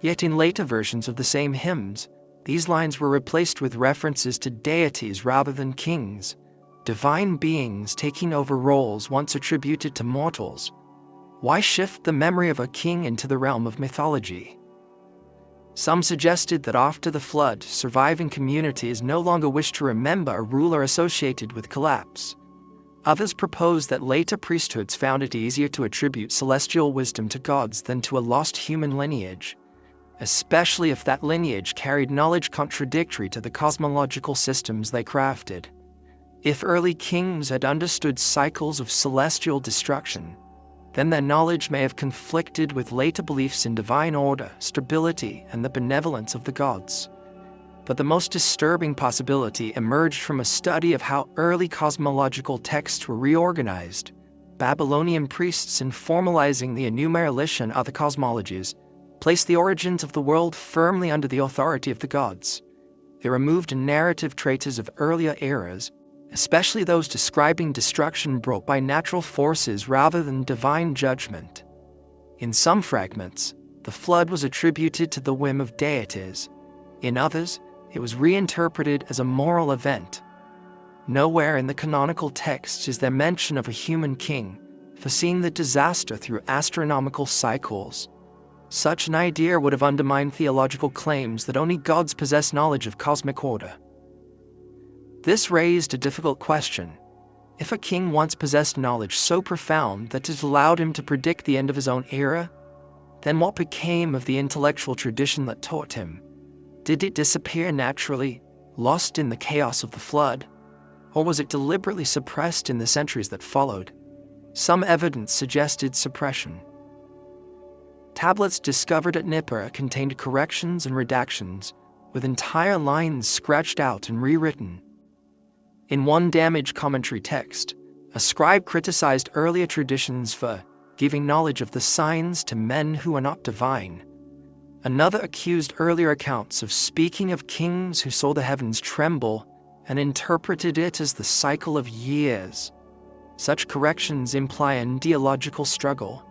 Yet in later versions of the same hymns, these lines were replaced with references to deities rather than kings, divine beings taking over roles once attributed to mortals. Why shift the memory of a king into the realm of mythology? Some suggested that after the flood, surviving communities no longer wished to remember a ruler associated with collapse. Others proposed that later priesthoods found it easier to attribute celestial wisdom to gods than to a lost human lineage, especially if that lineage carried knowledge contradictory to the cosmological systems they crafted. If early kings had understood cycles of celestial destruction, then their knowledge may have conflicted with later beliefs in divine order, stability, and the benevolence of the gods. But the most disturbing possibility emerged from a study of how early cosmological texts were reorganized. Babylonian priests, in formalizing the Enuma Elish and other cosmologies, placed the origins of the world firmly under the authority of the gods. They removed narrative traitors of earlier eras, especially those describing destruction brought by natural forces rather than divine judgment. In some fragments, the flood was attributed to the whim of deities. In others, it was reinterpreted as a moral event. Nowhere in the canonical texts is there mention of a human king foreseeing the disaster through astronomical cycles. Such an idea would have undermined theological claims that only gods possess knowledge of cosmic order. This raised a difficult question. If a king once possessed knowledge so profound that it allowed him to predict the end of his own era, then what became of the intellectual tradition that taught him? Did it disappear naturally, lost in the chaos of the flood? Or was it deliberately suppressed in the centuries that followed? Some evidence suggested suppression. Tablets discovered at Nippur contained corrections and redactions, with entire lines scratched out and rewritten. In one damaged commentary text, a scribe criticized earlier traditions for giving knowledge of the signs to men who are not divine. Another accused earlier accounts of speaking of kings who saw the heavens tremble and interpreted it as the cycle of years. Such corrections imply an ideological struggle,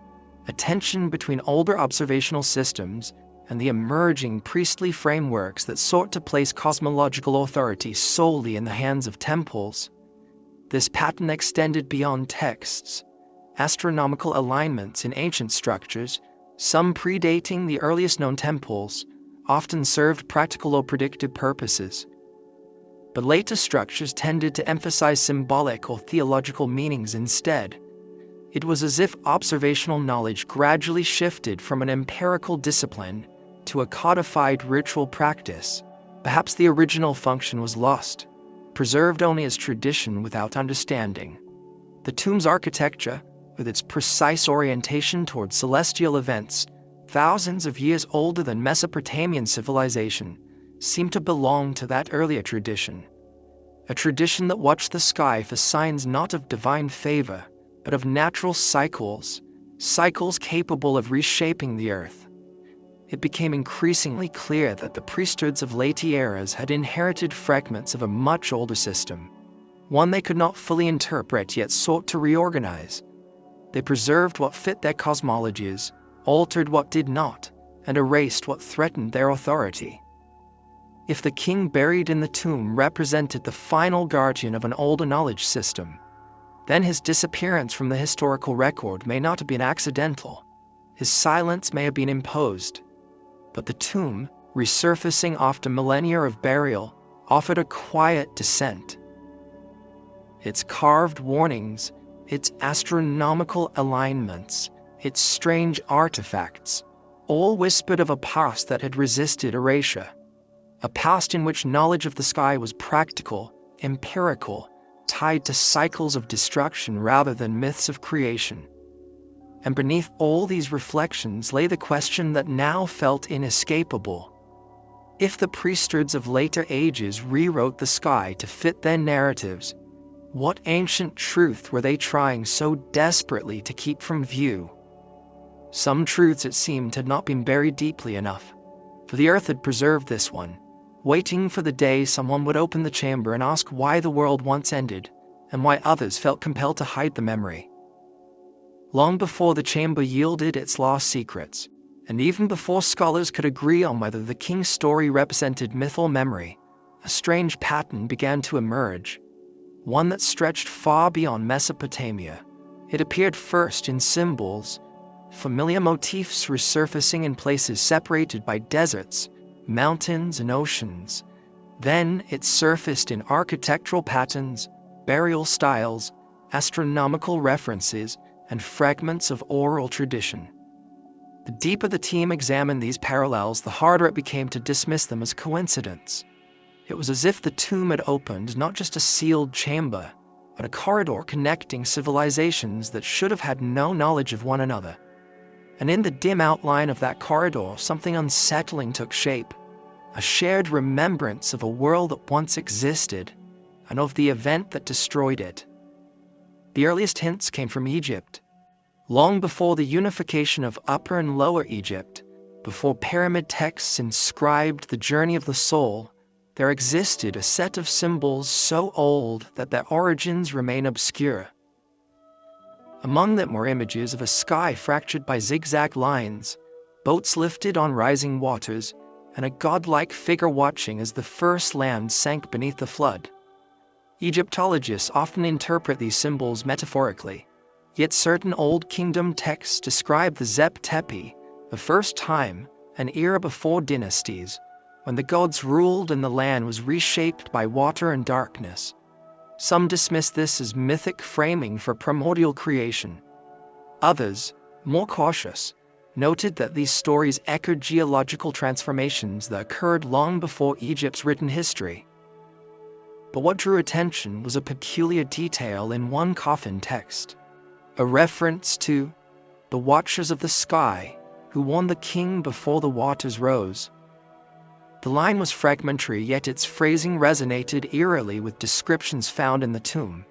a tension between older observational systems and the emerging priestly frameworks that sought to place cosmological authority solely in the hands of temples. This pattern extended beyond texts. Astronomical alignments in ancient structures, some predating the earliest known temples, often served practical or predictive purposes. But later structures tended to emphasize symbolic or theological meanings instead. It was as if observational knowledge gradually shifted from an empirical discipline to a codified ritual practice. Perhaps the original function was lost, preserved only as tradition without understanding. The tomb's architecture, with its precise orientation toward celestial events, thousands of years older than Mesopotamian civilization, seemed to belong to that earlier tradition. A tradition that watched the sky for signs not of divine favor, but of natural cycles, cycles capable of reshaping the earth. It became increasingly clear that the priesthoods of later eras had inherited fragments of a much older system, one they could not fully interpret yet sought to reorganize. They preserved what fit their cosmologies, altered what did not, and erased what threatened their authority. If the king buried in the tomb represented the final guardian of an older knowledge system, then his disappearance from the historical record may not have been accidental. His silence may have been imposed. But the tomb, resurfacing after millennia of burial, offered a quiet descent. Its carved warnings, its astronomical alignments, its strange artifacts, all whispered of a past that had resisted erasure. A past in which knowledge of the sky was practical, empirical, tied to cycles of destruction rather than myths of creation. And beneath all these reflections lay the question that now felt inescapable. If the priesthoods of later ages rewrote the sky to fit their narratives, what ancient truth were they trying so desperately to keep from view? Some truths, it seemed, had not been buried deeply enough, for the earth had preserved this one, waiting for the day someone would open the chamber and ask why the world once ended, and why others felt compelled to hide the memory. Long before the chamber yielded its lost secrets, and even before scholars could agree on whether the king's story represented myth or memory, a strange pattern began to emerge, one that stretched far beyond Mesopotamia. It appeared first in symbols, familiar motifs resurfacing in places separated by deserts, mountains, and oceans. Then it surfaced in architectural patterns, burial styles, astronomical references, and fragments of oral tradition. The deeper the team examined these parallels, the harder it became to dismiss them as coincidence. It was as if the tomb had opened not just a sealed chamber, but a corridor connecting civilizations that should have had no knowledge of one another. And in the dim outline of that corridor, something unsettling took shape, a shared remembrance of a world that once existed, and of the event that destroyed it. The earliest hints came from Egypt. Long before the unification of Upper and Lower Egypt, before pyramid texts inscribed the journey of the soul, there existed a set of symbols so old that their origins remain obscure. Among them were images of a sky fractured by zigzag lines, boats lifted on rising waters, and a godlike figure watching as the first land sank beneath the flood. Egyptologists often interpret these symbols metaphorically, yet certain Old Kingdom texts describe the Zep Tepi, the first time, an era before dynasties, when the gods ruled and the land was reshaped by water and darkness. Some dismiss this as mythic framing for primordial creation. Others, more cautious, noted that these stories echoed geological transformations that occurred long before Egypt's written history. But what drew attention was a peculiar detail in one coffin text, a reference to the Watchers of the Sky who warned the king before the waters rose. The line was fragmentary, yet its phrasing resonated eerily with descriptions found in the tomb.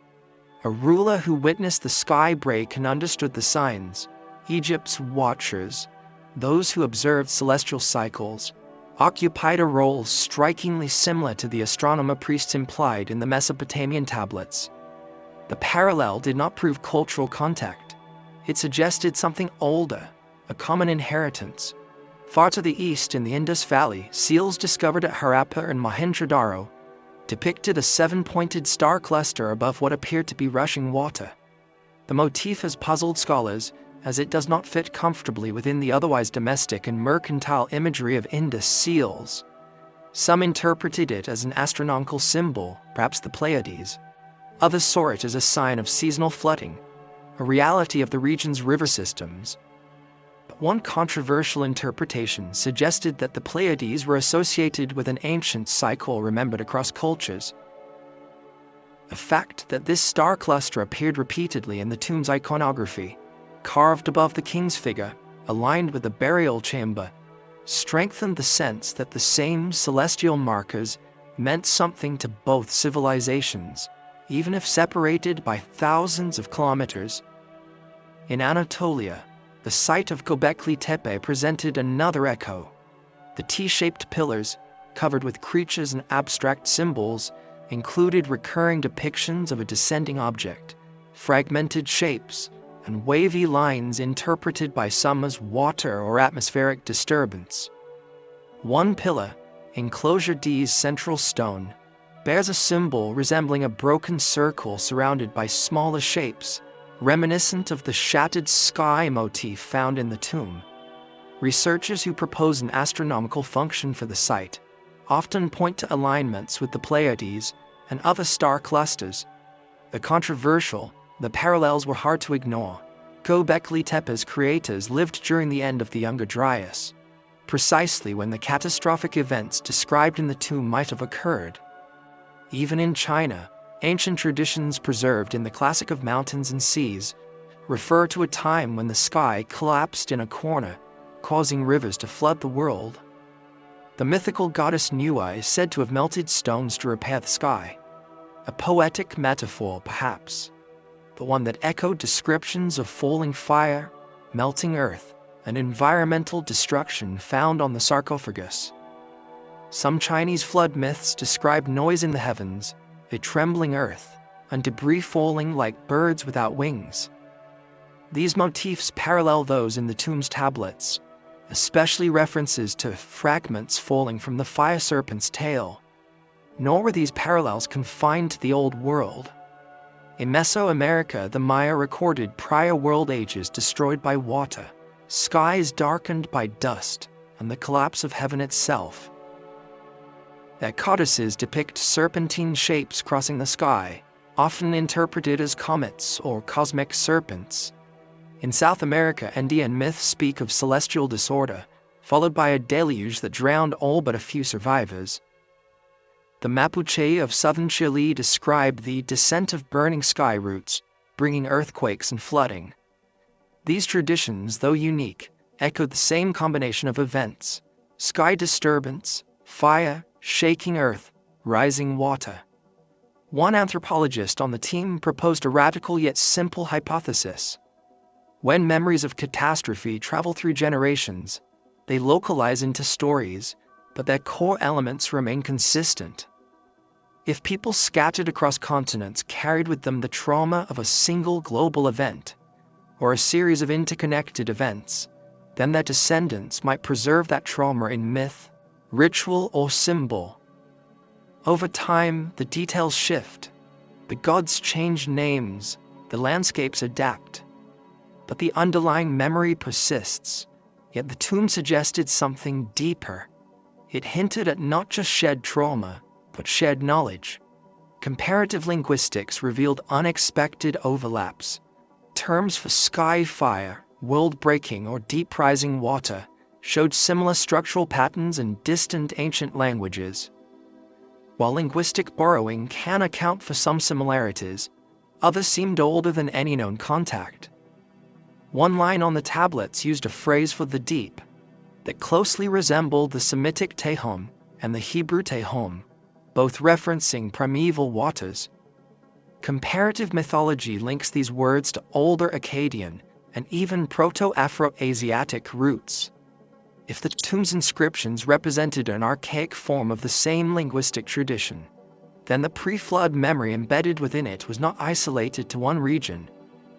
A ruler who witnessed the sky break and understood the signs, Egypt's watchers, those who observed celestial cycles, occupied a role strikingly similar to the astronomer priests implied in the Mesopotamian tablets. The parallel did not prove cultural contact. It suggested something older, a common inheritance. Far to the east in the Indus Valley, seals discovered at Harappa and Mohenjo-daro depicted a seven-pointed star cluster above what appeared to be rushing water. The motif has puzzled scholars, as it does not fit comfortably within the otherwise domestic and mercantile imagery of Indus seals. Some interpreted it as an astronomical symbol, perhaps the Pleiades. Others saw it as a sign of seasonal flooding, a reality of the region's river systems. But one controversial interpretation suggested that the Pleiades were associated with an ancient cycle remembered across cultures. The fact that this star cluster appeared repeatedly in the tomb's iconography, carved above the king's figure, aligned with the burial chamber, strengthened the sense that the same celestial markers meant something to both civilizations, even if separated by thousands of kilometers. In Anatolia, the site of Göbekli Tepe presented another echo. The T-shaped pillars, covered with creatures and abstract symbols, included recurring depictions of a descending object, fragmented shapes, and wavy lines interpreted by some as water or atmospheric disturbance. One pillar, Enclosure D's central stone, bears a symbol resembling a broken circle surrounded by smaller shapes, reminiscent of the shattered sky motif found in the tomb. Researchers who propose an astronomical function for the site often point to alignments with the Pleiades and other star clusters. The controversial, the parallels were hard to ignore. Göbekli Tepe's creators lived during the end of the Younger Dryas, precisely when the catastrophic events described in the tomb might have occurred. Even in China, ancient traditions preserved in the Classic of Mountains and Seas refer to a time when the sky collapsed in a corner, causing rivers to flood the world. The mythical goddess Nuwa is said to have melted stones to repair the sky. A poetic metaphor, perhaps, but one that echoed descriptions of falling fire, melting earth, and environmental destruction found on the sarcophagus. Some Chinese flood myths describe noise in the heavens, a trembling earth, and debris falling like birds without wings. These motifs parallel those in the tomb's tablets, especially references to fragments falling from the fire serpent's tail. Nor were these parallels confined to the Old World. In Mesoamerica, the Maya recorded prior world ages destroyed by water, skies darkened by dust, and the collapse of heaven itself. Their codices depict serpentine shapes crossing the sky, often interpreted as comets or cosmic serpents. In South America, Andean myths speak of celestial disorder, followed by a deluge that drowned all but a few survivors. The Mapuche of southern Chile described the descent of burning sky roots, bringing earthquakes and flooding. These traditions, though unique, echoed the same combination of events: sky disturbance, fire, shaking earth, rising water. One anthropologist on the team proposed a radical yet simple hypothesis. When memories of catastrophe travel through generations, they localize into stories, but their core elements remain consistent. If people scattered across continents carried with them the trauma of a single global event, or a series of interconnected events, then their descendants might preserve that trauma in myth, ritual, or symbol. Over time, the details shift. The gods change names, the landscapes adapt. But the underlying memory persists. Yet the tomb suggested something deeper. It hinted at not just shared trauma, but shared knowledge. Comparative linguistics revealed unexpected overlaps. Terms for sky fire, world-breaking, or deep rising water showed similar structural patterns in distant ancient languages. While linguistic borrowing can account for some similarities, others seemed older than any known contact. One line on the tablets used a phrase for the deep that closely resembled the Semitic Tehom and the Hebrew Tehom, both referencing primeval waters. Comparative mythology links these words to older Akkadian and even Proto-Afro-Asiatic roots. If the tomb's inscriptions represented an archaic form of the same linguistic tradition, then the pre-flood memory embedded within it was not isolated to one region.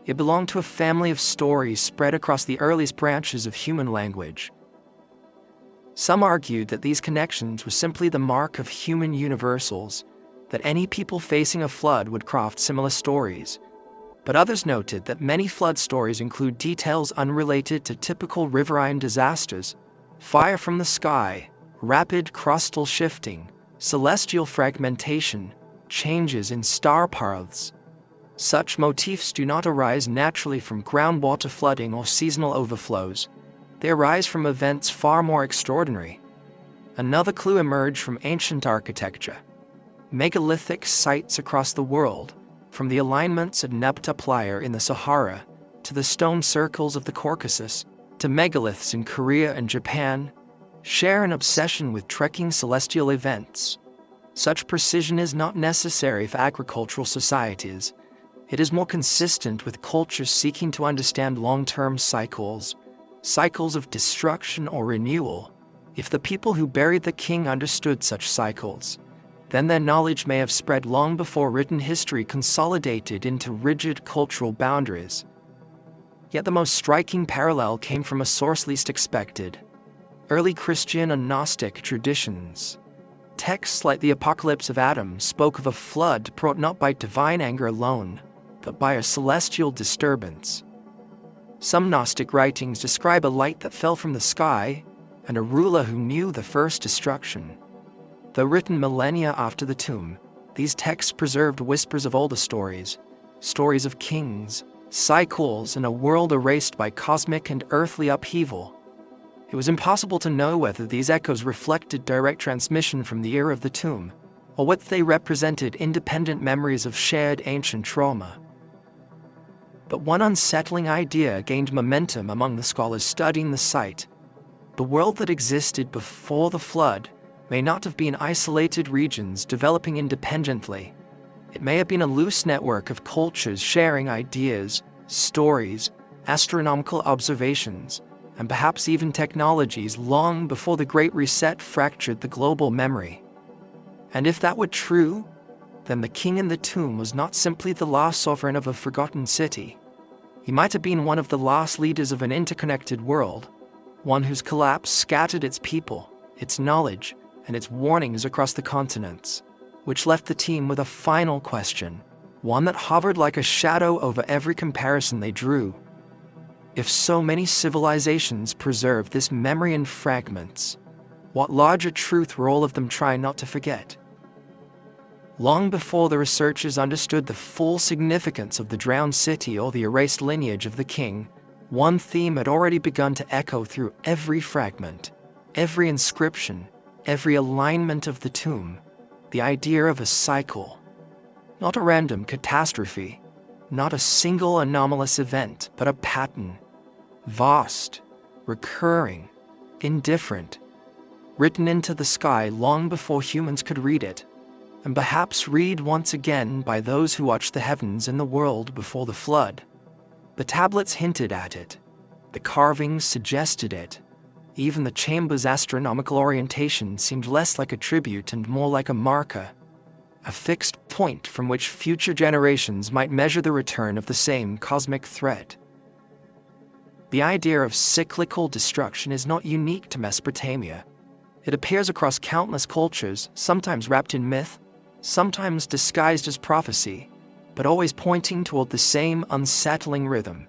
It belonged to a family of stories spread across the earliest branches of human language. Some argued that these connections were simply the mark of human universals, that any people facing a flood would craft similar stories. But others noted that many flood stories include details unrelated to typical riverine disasters: fire from the sky, rapid crustal shifting, celestial fragmentation, changes in star paths. Such motifs do not arise naturally from groundwater flooding or seasonal overflows. They arise from events far more extraordinary. Another clue emerged from ancient architecture. Megalithic sites across the world, from the alignments at Nebta Playa in the Sahara, to the stone circles of the Caucasus, to megaliths in Korea and Japan, share an obsession with trekking celestial events. Such precision is not necessary for agricultural societies. It is more consistent with cultures seeking to understand long-term cycles of destruction or renewal. If the people who buried the king understood such cycles, then their knowledge may have spread long before written history consolidated into rigid cultural boundaries. Yet the most striking parallel came from a source least expected: early Christian and Gnostic traditions. texts like the Apocalypse of Adam spoke of a flood brought not by divine anger alone, but by a celestial disturbance. Some Gnostic writings describe a light that fell from the sky and a ruler who knew the first destruction. Though written millennia after the tomb, these texts preserved whispers of older stories of kings, cycles, and a world erased by cosmic and earthly upheaval. It was impossible to know whether these echoes reflected direct transmission from the era of the tomb, or whether they represented independent memories of shared ancient trauma. But one unsettling idea gained momentum among the scholars studying the site. The world that existed before the flood may not have been isolated regions developing independently. It may have been a loose network of cultures sharing ideas, stories, astronomical observations, and perhaps even technologies long before the Great Reset fractured the global memory. And if that were true, then the king in the tomb was not simply the last sovereign of a forgotten city. He might have been one of the last leaders of an interconnected world, one whose collapse scattered its people, its knowledge, and its warnings across the continents, which left the team with a final question, one that hovered like a shadow over every comparison they drew. If so many civilizations preserved this memory in fragments, what larger truth were all of them trying not to forget? Long before the researchers understood the full significance of the drowned city or the erased lineage of the king, one theme had already begun to echo through every fragment, every inscription, every alignment of the tomb: the idea of a cycle. Not a random catastrophe, not a single anomalous event, but a pattern. Vast, recurring, indifferent, written into the sky long before humans could read it, and perhaps read once again by those who watched the heavens and the world before the flood. The tablets hinted at it. The carvings suggested it. Even the chamber's astronomical orientation seemed less like a tribute and more like a marker, a fixed point from which future generations might measure the return of the same cosmic threat. The idea of cyclical destruction is not unique to Mesopotamia. It appears across countless cultures, sometimes wrapped in myth, sometimes disguised as prophecy, but always pointing toward the same unsettling rhythm.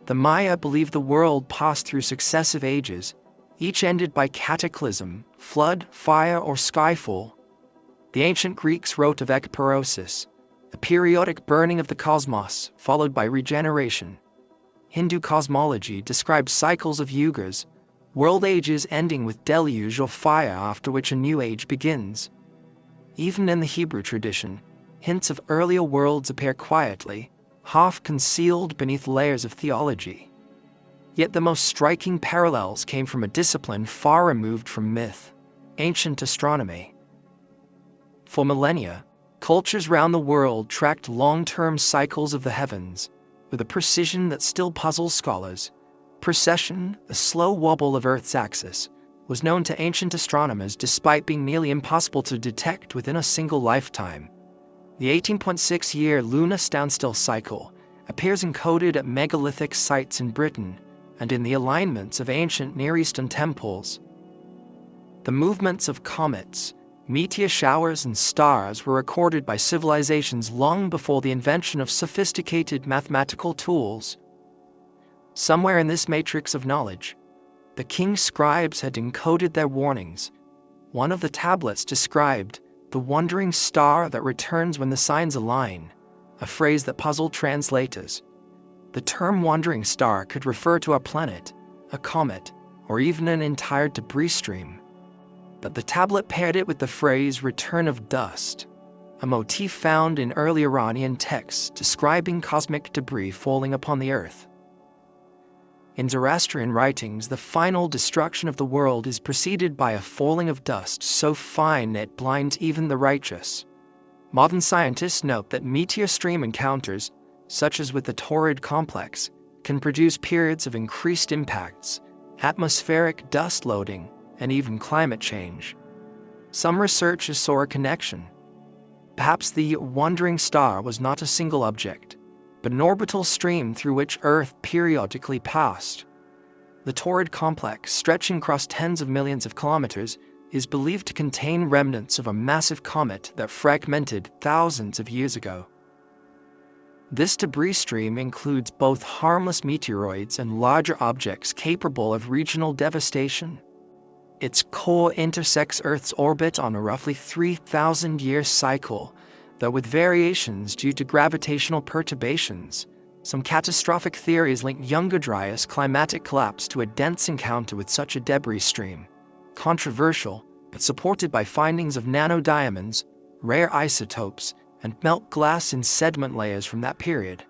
The Maya believed the world passed through successive ages, each ended by cataclysm, flood, fire, or skyfall. The ancient Greeks wrote of ekpyrosis, a periodic burning of the cosmos, followed by regeneration. Hindu cosmology describes cycles of yugas, world ages ending with deluge or fire after which a new age begins. Even in the Hebrew tradition, hints of earlier worlds appear quietly, half concealed beneath layers of theology. Yet the most striking parallels came from a discipline far removed from myth: ancient astronomy. For millennia, cultures around the world tracked long-term cycles of the heavens, with a precision that still puzzles scholars. Precession, the slow wobble of Earth's axis, was known to ancient astronomers despite being nearly impossible to detect within a single lifetime. The 18.6-year lunar standstill cycle appears encoded at megalithic sites in Britain and in the alignments of ancient Near Eastern temples. The movements of comets, meteor showers, and stars were recorded by civilizations long before the invention of sophisticated mathematical tools. Somewhere in this matrix of knowledge, the king's scribes had encoded their warnings. One of the tablets described the wandering star that returns when the signs align, a phrase that puzzled translators. The term wandering star could refer to a planet, a comet, or even an entire debris stream. But the tablet paired it with the phrase return of dust, a motif found in early Iranian texts describing cosmic debris falling upon the earth. In Zoroastrian writings, the final destruction of the world is preceded by a falling of dust so fine it blinds even the righteous. Modern scientists note that meteor stream encounters, such as with the Taurid complex, can produce periods of increased impacts, atmospheric dust loading, and even climate change. Some researchers saw a connection. Perhaps the wandering star was not a single object, but an orbital stream through which Earth periodically passed. The Taurid complex, stretching across tens of millions of kilometers, is believed to contain remnants of a massive comet that fragmented thousands of years ago. This debris stream includes both harmless meteoroids and larger objects capable of regional devastation. Its core intersects Earth's orbit on a roughly 3,000-year cycle, though with variations due to gravitational perturbations. Some catastrophic theories link Younger Dryas climatic collapse to a dense encounter with such a debris stream. Controversial, but supported by findings of nanodiamonds, rare isotopes, and melt glass in sediment layers from that period.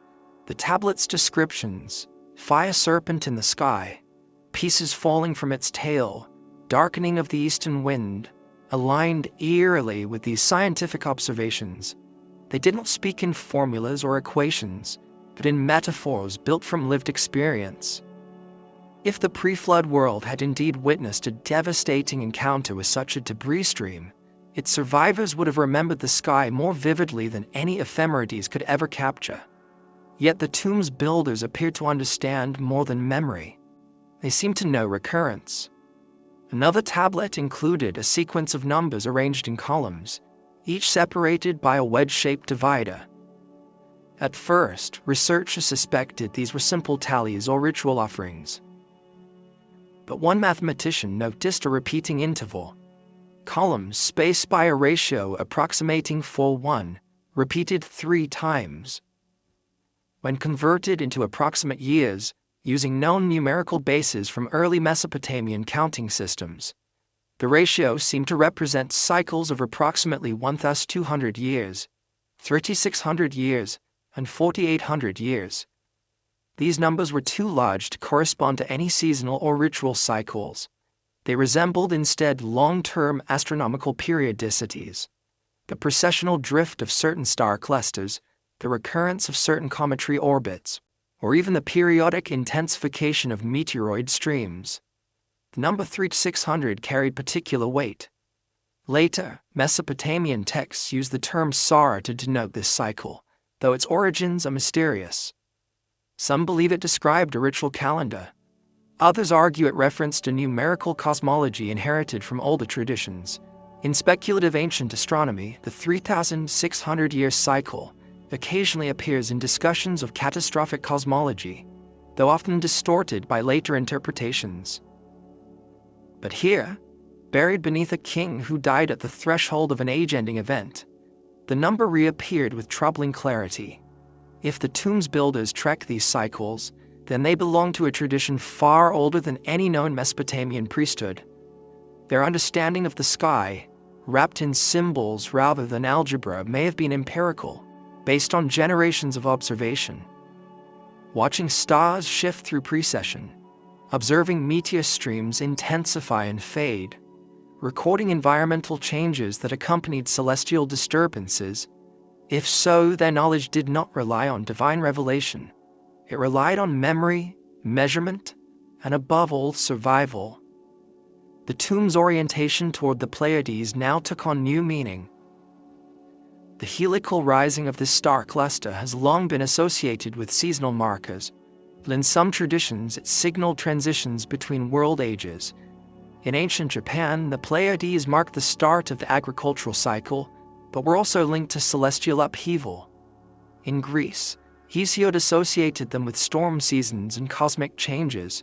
The tablet's descriptions: fire serpent in the sky, pieces falling from its tail, darkening of the eastern wind, aligned eerily with these scientific observations. They did not speak in formulas or equations, but in metaphors built from lived experience. If the pre-flood world had indeed witnessed a devastating encounter with such a debris stream, its survivors would have remembered the sky more vividly than any ephemerides could ever capture. Yet the tomb's builders appeared to understand more than memory. They seemed to know recurrence. Another tablet included a sequence of numbers arranged in columns, each separated by a wedge-shaped divider. At first, researchers suspected these were simple tallies or ritual offerings. But one mathematician noticed a repeating interval. Columns spaced by a ratio approximating 4:1, repeated 3 times. When converted into approximate years, using known numerical bases from early Mesopotamian counting systems, the ratio seemed to represent cycles of approximately 1,200 years, 3,600 years, and 4,800 years. These numbers were too large to correspond to any seasonal or ritual cycles. They resembled instead long-term astronomical periodicities, the precessional drift of certain star clusters, the recurrence of certain cometary orbits, or even the periodic intensification of meteoroid streams. The number 3,600 carried particular weight. Later, Mesopotamian texts used the term Sara to denote this cycle, though its origins are mysterious. Some believe it described a ritual calendar. Others argue it referenced a numerical cosmology inherited from older traditions. In speculative ancient astronomy, the 3,600-year cycle occasionally appears in discussions of catastrophic cosmology, though often distorted by later interpretations. But here, buried beneath a king who died at the threshold of an age-ending event, the number reappeared with troubling clarity. If the tomb's builders tracked these cycles, then they belong to a tradition far older than any known Mesopotamian priesthood. Their understanding of the sky, wrapped in symbols rather than algebra, may have been empirical, based on generations of observation. Watching stars shift through precession, observing meteor streams intensify and fade, recording environmental changes that accompanied celestial disturbances. If so, their knowledge did not rely on divine revelation. It relied on memory, measurement, and above all, survival. The tomb's orientation toward the Pleiades now took on new meaning. The helical rising of this star cluster has long been associated with seasonal markers, but in some traditions it signaled transitions between world ages. In ancient Japan, the Pleiades marked the start of the agricultural cycle, but were also linked to celestial upheaval. In Greece, Hesiod associated them with storm seasons and cosmic changes.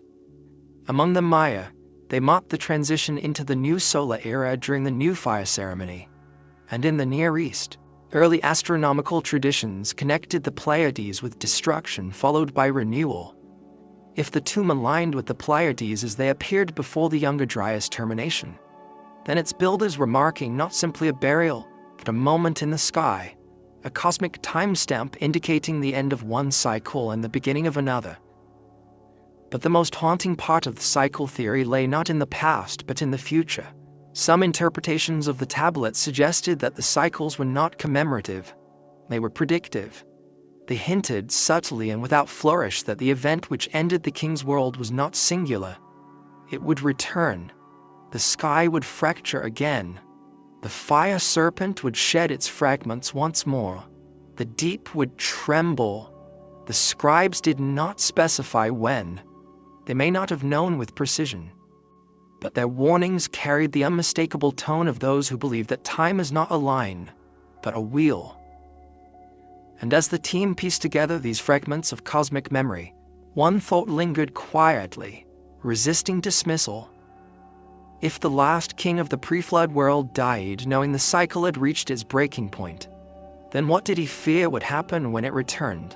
Among the Maya, they marked the transition into the new solar era during the new fire ceremony. And in the Near East, early astronomical traditions connected the Pleiades with destruction followed by renewal. If the tomb aligned with the Pleiades as they appeared before the Younger Dryas termination, then its builders were marking not simply a burial, but a moment in the sky, a cosmic timestamp indicating the end of one cycle and the beginning of another. But the most haunting part of the cycle theory lay not in the past but in the future. Some interpretations of the tablet suggested that the cycles were not commemorative, they were predictive. They hinted subtly and without flourish that the event which ended the king's world was not singular. It would return. The sky would fracture again. The fire serpent would shed its fragments once more. The deep would tremble. The scribes did not specify when. They may not have known with precision. but their warnings carried the unmistakable tone of those who believe that time is not a line, but a wheel. And as the team pieced together these fragments of cosmic memory, one thought lingered quietly, resisting dismissal. If the last king of the pre-flood world died knowing the cycle had reached its breaking point, then what did he fear would happen when it returned?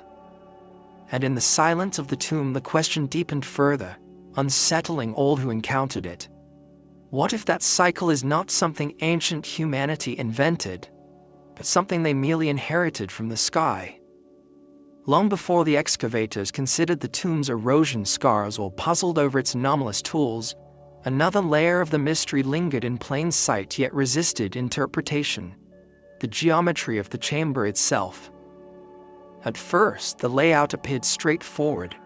And in the silence of the tomb, the question deepened further, unsettling all who encountered it. What if that cycle is not something ancient humanity invented, but something they merely inherited from the sky? Long before the excavators considered the tomb's erosion scars or puzzled over its anomalous tools, another layer of the mystery lingered in plain sight yet resisted interpretation: the geometry of the chamber itself. At first, the layout appeared straightforward: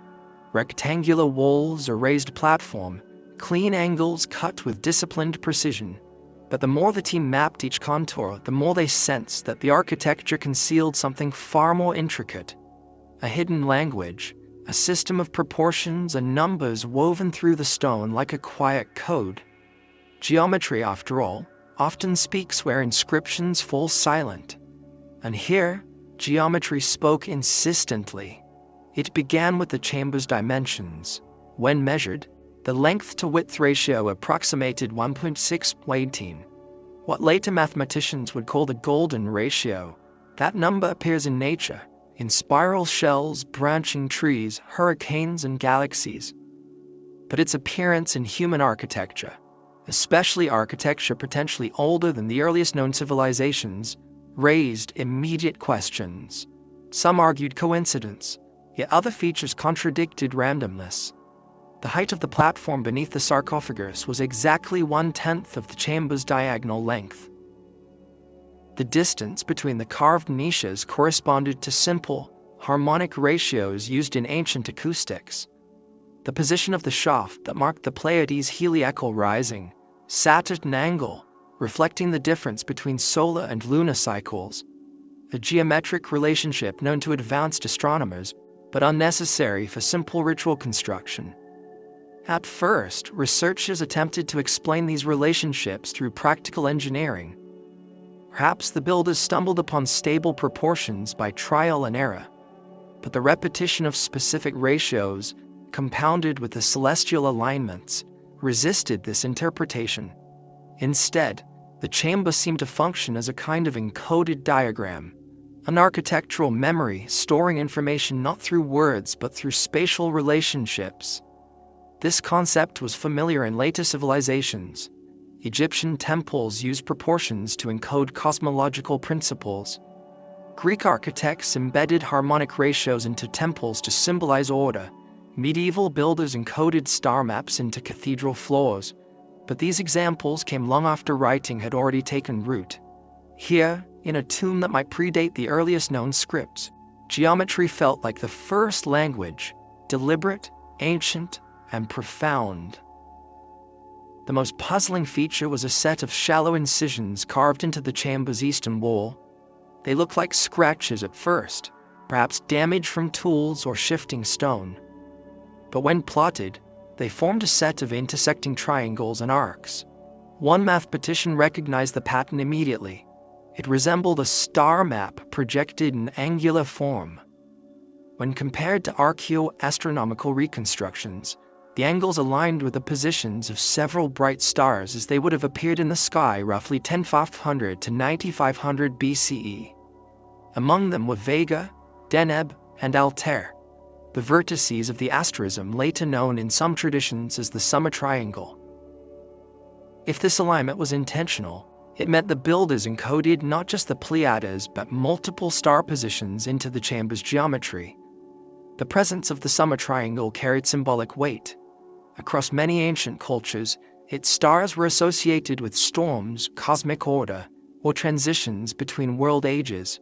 rectangular walls, a raised platform, clean angles cut with disciplined precision. But the more the team mapped each contour, the more they sensed that the architecture concealed something far more intricate: a hidden language, a system of proportions and numbers woven through the stone like a quiet code. Geometry, after all, often speaks where inscriptions fall silent. And here, geometry spoke insistently. It began with the chamber's dimensions. When measured, the length-to-width ratio approximated 1.618. What later mathematicians would call the golden ratio. That number appears in nature, in spiral shells, branching trees, hurricanes, and galaxies. But its appearance in human architecture, especially architecture potentially older than the earliest known civilizations, raised immediate questions. Some argued coincidence, yet other features contradicted randomness. The height of the platform beneath the sarcophagus was exactly 1/10 of the chamber's diagonal length. The distance between the carved niches corresponded to simple, harmonic ratios used in ancient acoustics. The position of the shaft that marked the Pleiades' heliacal rising sat at an angle, reflecting the difference between solar and lunar cycles, a geometric relationship known to advanced astronomers, but unnecessary for simple ritual construction. At first, researchers attempted to explain these relationships through practical engineering. Perhaps the builders stumbled upon stable proportions by trial and error, but the repetition of specific ratios, compounded with the celestial alignments, resisted this interpretation. Instead, the chamber seemed to function as a kind of encoded diagram, an architectural memory storing information not through words but through spatial relationships. This concept was familiar in later civilizations. Egyptian temples used proportions to encode cosmological principles. Greek architects embedded harmonic ratios into temples to symbolize order. Medieval builders encoded star maps into cathedral floors. But these examples came long after writing had already taken root. Here, in a tomb that might predate the earliest known scripts, geometry felt like the first language, deliberate, ancient, and profound. The most puzzling feature was a set of shallow incisions carved into the chamber's eastern wall. They looked like scratches at first, perhaps damage from tools or shifting stone. But when plotted, they formed a set of intersecting triangles and arcs. One mathematician recognized the pattern immediately. It resembled a star map projected in angular form. When compared to archaeoastronomical reconstructions, the angles aligned with the positions of several bright stars as they would have appeared in the sky roughly 10,500 to 9,500 BCE. Among them were Vega, Deneb, and Altair, the vertices of the asterism later known in some traditions as the Summer Triangle. If this alignment was intentional, it meant the builders encoded not just the Pleiades but multiple star positions into the chamber's geometry. The presence of the Summer Triangle carried symbolic weight. Across many ancient cultures, its stars were associated with storms, cosmic order, or transitions between world ages.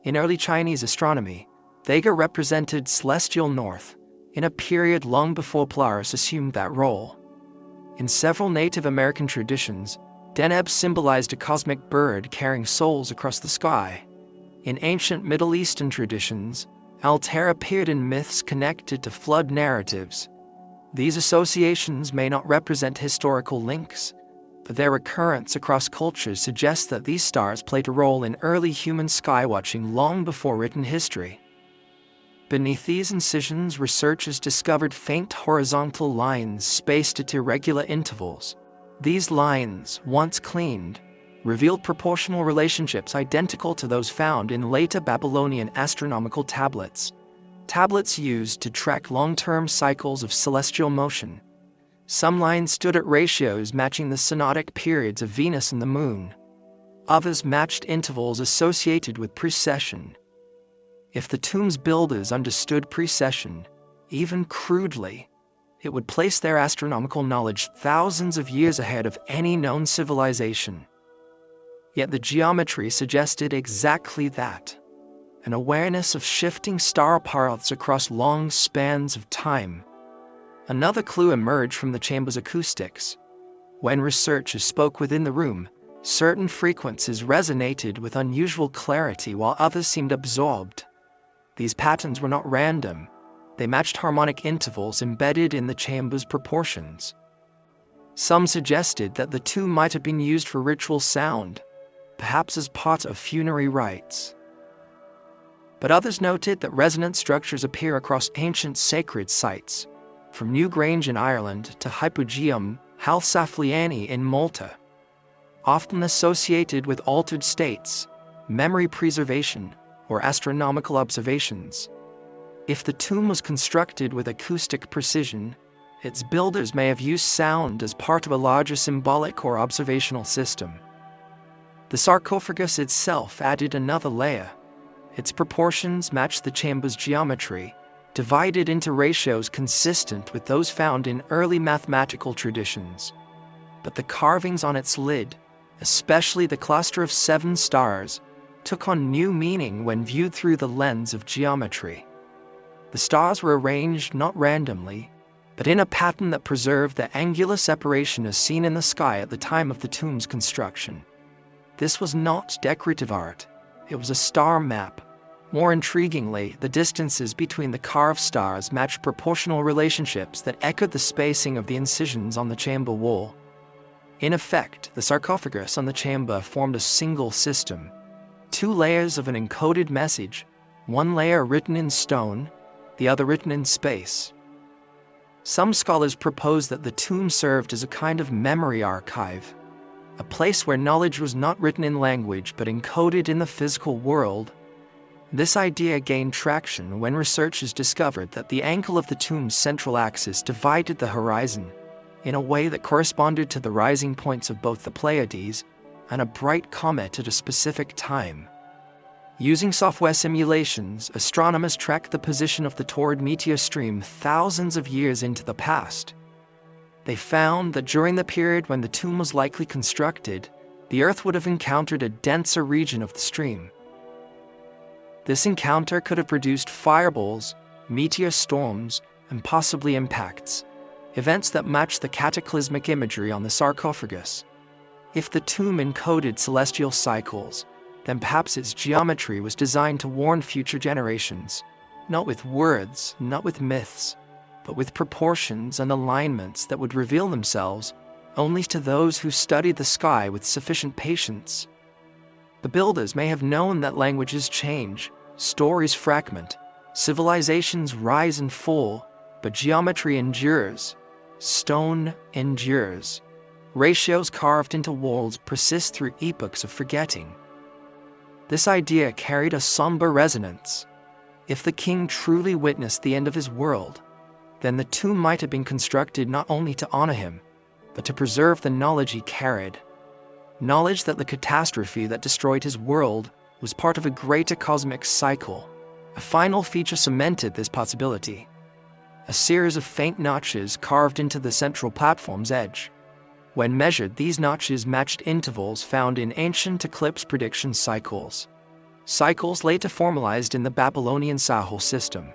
In early Chinese astronomy, Vega represented celestial north, in a period long before Polaris assumed that role. In several Native American traditions, Deneb symbolized a cosmic bird carrying souls across the sky. In ancient Middle Eastern traditions, Altair appeared in myths connected to flood narratives. These associations may not represent historical links, but their recurrence across cultures suggests that these stars played a role in early human skywatching long before written history. Beneath these incisions, researchers discovered faint horizontal lines spaced at irregular intervals. These lines, once cleaned, revealed proportional relationships identical to those found in later Babylonian astronomical tablets. Tablets used to track long-term cycles of celestial motion. Some lines stood at ratios matching the synodic periods of Venus and the Moon. Others matched intervals associated with precession. If the tomb's builders understood precession, even crudely, it would place their astronomical knowledge thousands of years ahead of any known civilization. Yet the geometry suggested exactly that: an awareness of shifting star paths across long spans of time. Another clue emerged from the chamber's acoustics. When researchers spoke within the room, certain frequencies resonated with unusual clarity while others seemed absorbed. These patterns were not random. They matched harmonic intervals embedded in the chamber's proportions. Some suggested that the tomb might have been used for ritual sound, perhaps as part of funerary rites. But others noted that resonant structures appear across ancient sacred sites, from Newgrange in Ireland to Hypogeum Halsafliani in Malta, often associated with altered states, memory preservation, or astronomical observations. If the tomb was constructed with acoustic precision, its builders may have used sound as part of a larger symbolic or observational system. The sarcophagus itself added another layer. Its proportions matched the chamber's geometry, divided into ratios consistent with those found in early mathematical traditions. But the carvings on its lid, especially the cluster of 7 stars, took on new meaning when viewed through the lens of geometry. The stars were arranged not randomly, but in a pattern that preserved the angular separation as seen in the sky at the time of the tomb's construction. This was not decorative art, it was a star map. More intriguingly, the distances between the carved stars matched proportional relationships that echoed the spacing of the incisions on the chamber wall. In effect, the sarcophagus on the chamber formed a single system. 2 layers of an encoded message, one layer written in stone, the other written in space. Some scholars propose that the tomb served as a kind of memory archive, a place where knowledge was not written in language but encoded in the physical world. This idea gained traction when researchers discovered that the angle of the tomb's central axis divided the horizon in a way that corresponded to the rising points of both the Pleiades and a bright comet at a specific time. Using software simulations, astronomers tracked the position of the Taurid meteor stream thousands of years into the past. They found that during the period when the tomb was likely constructed, the Earth would have encountered a denser region of the stream. This encounter could have produced fireballs, meteor storms, and possibly impacts, events that matched the cataclysmic imagery on the sarcophagus. If the tomb encoded celestial cycles, then perhaps its geometry was designed to warn future generations, not with words, not with myths, but with proportions and alignments that would reveal themselves only to those who studied the sky with sufficient patience. The builders may have known that languages change, stories fragment, civilizations rise and fall, but geometry endures, stone endures. Ratios carved into walls persist through epochs of forgetting. This idea carried a somber resonance. If the king truly witnessed the end of his world, then the tomb might have been constructed not only to honor him, but to preserve the knowledge he carried. Knowledge that the catastrophe that destroyed his world was part of a greater cosmic cycle. A final feature cemented this possibility: a series of faint notches carved into the central platform's edge. When measured, these notches matched intervals found in ancient eclipse prediction cycles later formalized in the Babylonian Sahel system.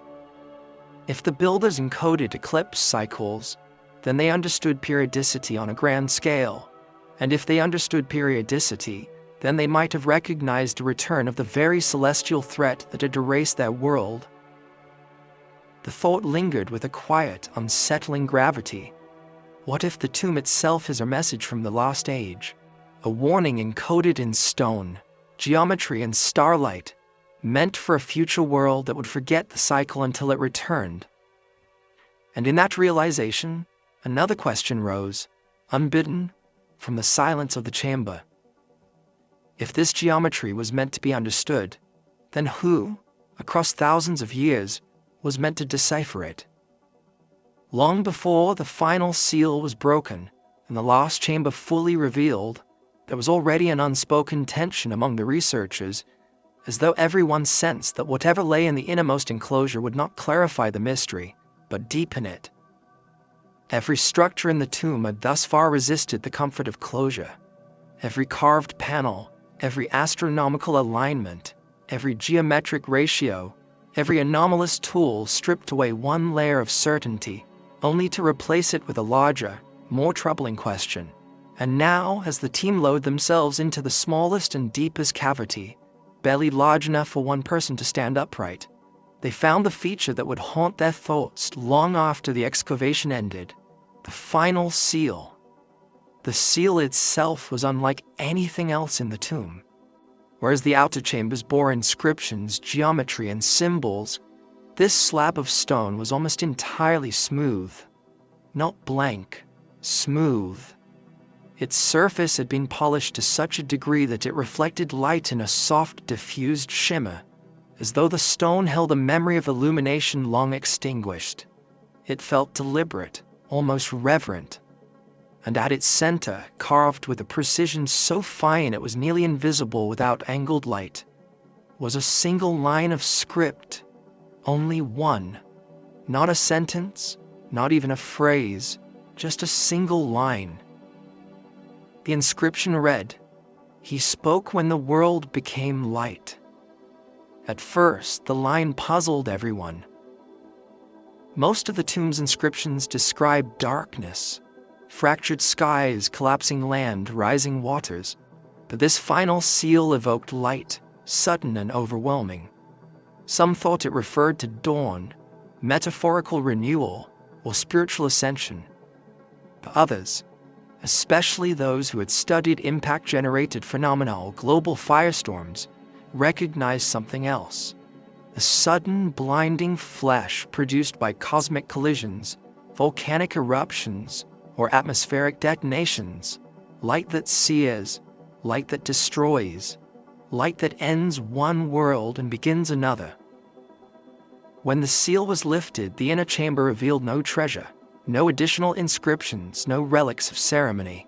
If the builders encoded eclipse cycles, then they understood periodicity on a grand scale. And if they understood periodicity, then they might have recognized the return of the very celestial threat that had erased their world. The thought lingered with a quiet, unsettling gravity. What if the tomb itself is a message from the Last Age? A warning encoded in stone, geometry and starlight, meant for a future world that would forget the cycle until it returned. And in that realization, another question rose, unbidden, from the silence of the chamber. If this geometry was meant to be understood, then who, across thousands of years, was meant to decipher it? Long before the final seal was broken and the last chamber fully revealed, there was already an unspoken tension among the researchers, as though everyone sensed that whatever lay in the innermost enclosure would not clarify the mystery, but deepen it. Every structure in the tomb had thus far resisted the comfort of closure. Every carved panel, every astronomical alignment, every geometric ratio, every anomalous tool stripped away one layer of certainty, only to replace it with a larger, more troubling question. And now, as the team lowered themselves into the smallest and deepest cavity, barely large enough for one person to stand upright, they found the feature that would haunt their thoughts long after the excavation ended: the final seal. The seal itself was unlike anything else in the tomb. Whereas the outer chambers bore inscriptions, geometry, and symbols, this slab of stone was almost entirely smooth. Not blank, smooth. Its surface had been polished to such a degree that it reflected light in a soft, diffused shimmer, as though the stone held a memory of illumination long extinguished. It felt deliberate, almost reverent. And at its center, carved with a precision so fine it was nearly invisible without angled light, was a single line of script. Only one. Not a sentence, not even a phrase, just a single line. The inscription read, "He spoke when the world became light." At first, the line puzzled everyone. Most of the tomb's inscriptions describe darkness, fractured skies, collapsing land, rising waters. But this final seal evoked light, sudden and overwhelming. Some thought it referred to dawn, metaphorical renewal, or spiritual ascension. But others, especially those who had studied impact-generated phenomena or global firestorms, recognized something else: a sudden, blinding flash produced by cosmic collisions, volcanic eruptions, or atmospheric detonations, light that sears, light that destroys, light that ends one world and begins another. When the seal was lifted, the inner chamber revealed no treasure, no additional inscriptions, no relics of ceremony.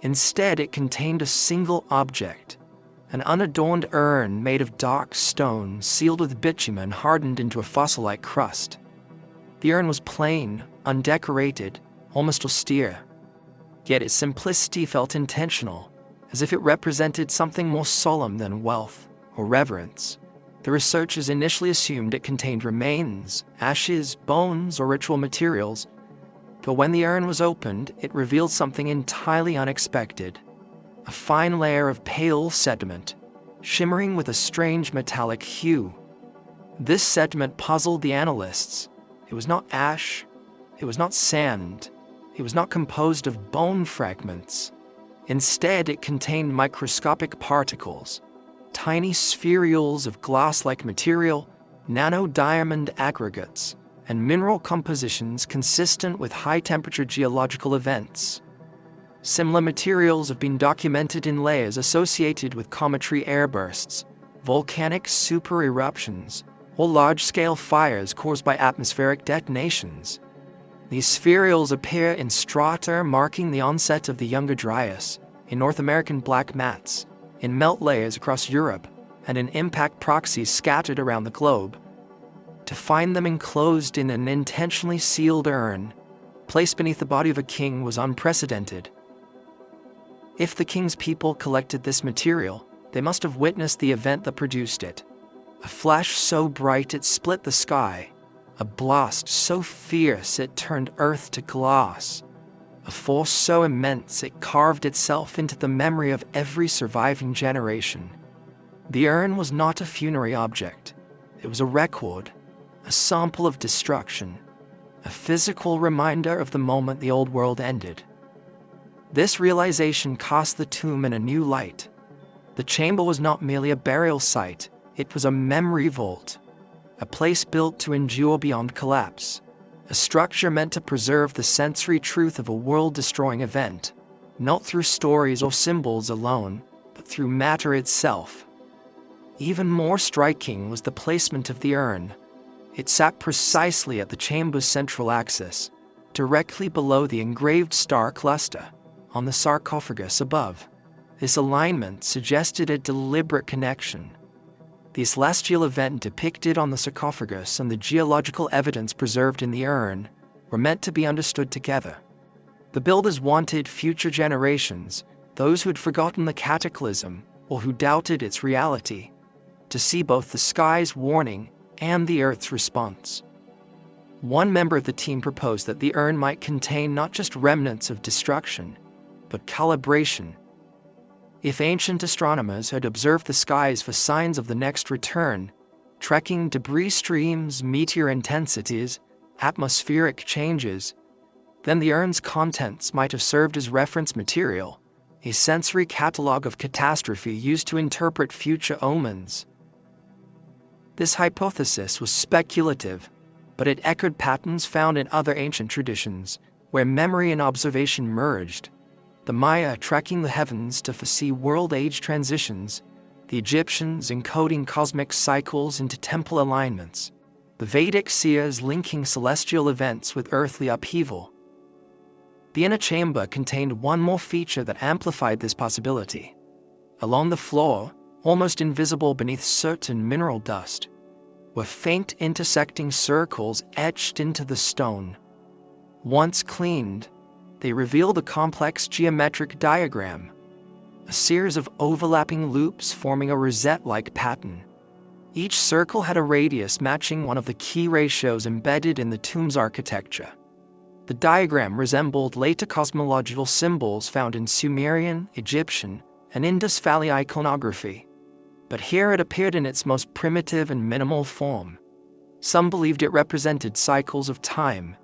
Instead, it contained a single object, an unadorned urn made of dark stone, sealed with bitumen hardened into a fossil-like crust. The urn was plain, undecorated, almost austere. Yet its simplicity felt intentional, as if it represented something more solemn than wealth or reverence. The researchers initially assumed it contained remains, ashes, bones, or ritual materials, but when the urn was opened, it revealed something entirely unexpected: a fine layer of pale sediment, shimmering with a strange metallic hue. This sediment puzzled the analysts. It was not ash, it was not sand, it was not composed of bone fragments. Instead, it contained microscopic particles, tiny spherules of glass-like material, nano-diamond aggregates, and mineral compositions consistent with high-temperature geological events. Similar materials have been documented in layers associated with cometary airbursts, volcanic super-eruptions, or large-scale fires caused by atmospheric detonations. These spherules appear in strata marking the onset of the Younger Dryas, in North American black mats, in melt layers across Europe, and in impact proxies scattered around the globe. To find them enclosed in an intentionally sealed urn, placed beneath the body of a king, was unprecedented. If the king's people collected this material, they must have witnessed the event that produced it. A flash so bright it split the sky. A blast so fierce it turned earth to glass. A force so immense it carved itself into the memory of every surviving generation. The urn was not a funerary object. It was a record, a sample of destruction, a physical reminder of the moment the old world ended. This realization cast the tomb in a new light. The chamber was not merely a burial site, it was a memory vault, a place built to endure beyond collapse, a structure meant to preserve the sensory truth of a world-destroying event, not through stories or symbols alone, but through matter itself. Even more striking was the placement of the urn. It sat precisely at the chamber's central axis, directly below the engraved star cluster on the sarcophagus above. This alignment suggested a deliberate connection. The celestial event depicted on the sarcophagus and the geological evidence preserved in the urn were meant to be understood together. The builders wanted future generations, those who had forgotten the cataclysm or who doubted its reality, to see both the sky's warning and the earth's response. One member of the team proposed that the urn might contain not just remnants of destruction, but calibration. If ancient astronomers had observed the skies for signs of the next return, tracking debris streams, meteor intensities, atmospheric changes, then the urn's contents might have served as reference material, a sensory catalog of catastrophe used to interpret future omens. This hypothesis was speculative, but it echoed patterns found in other ancient traditions, where memory and observation merged. The Maya tracking the heavens to foresee world-age transitions, the Egyptians encoding cosmic cycles into temple alignments, the Vedic seers linking celestial events with earthly upheaval. The inner chamber contained one more feature that amplified this possibility. Along the floor, almost invisible beneath soot and mineral dust, were faint intersecting circles etched into the stone. Once cleaned, they revealed a complex geometric diagram, a series of overlapping loops forming a rosette-like pattern. Each circle had a radius matching one of the key ratios embedded in the tomb's architecture. The diagram resembled later cosmological symbols found in Sumerian, Egyptian, and Indus Valley iconography. But here it appeared in its most primitive and minimal form. Some believed it represented cycles of time.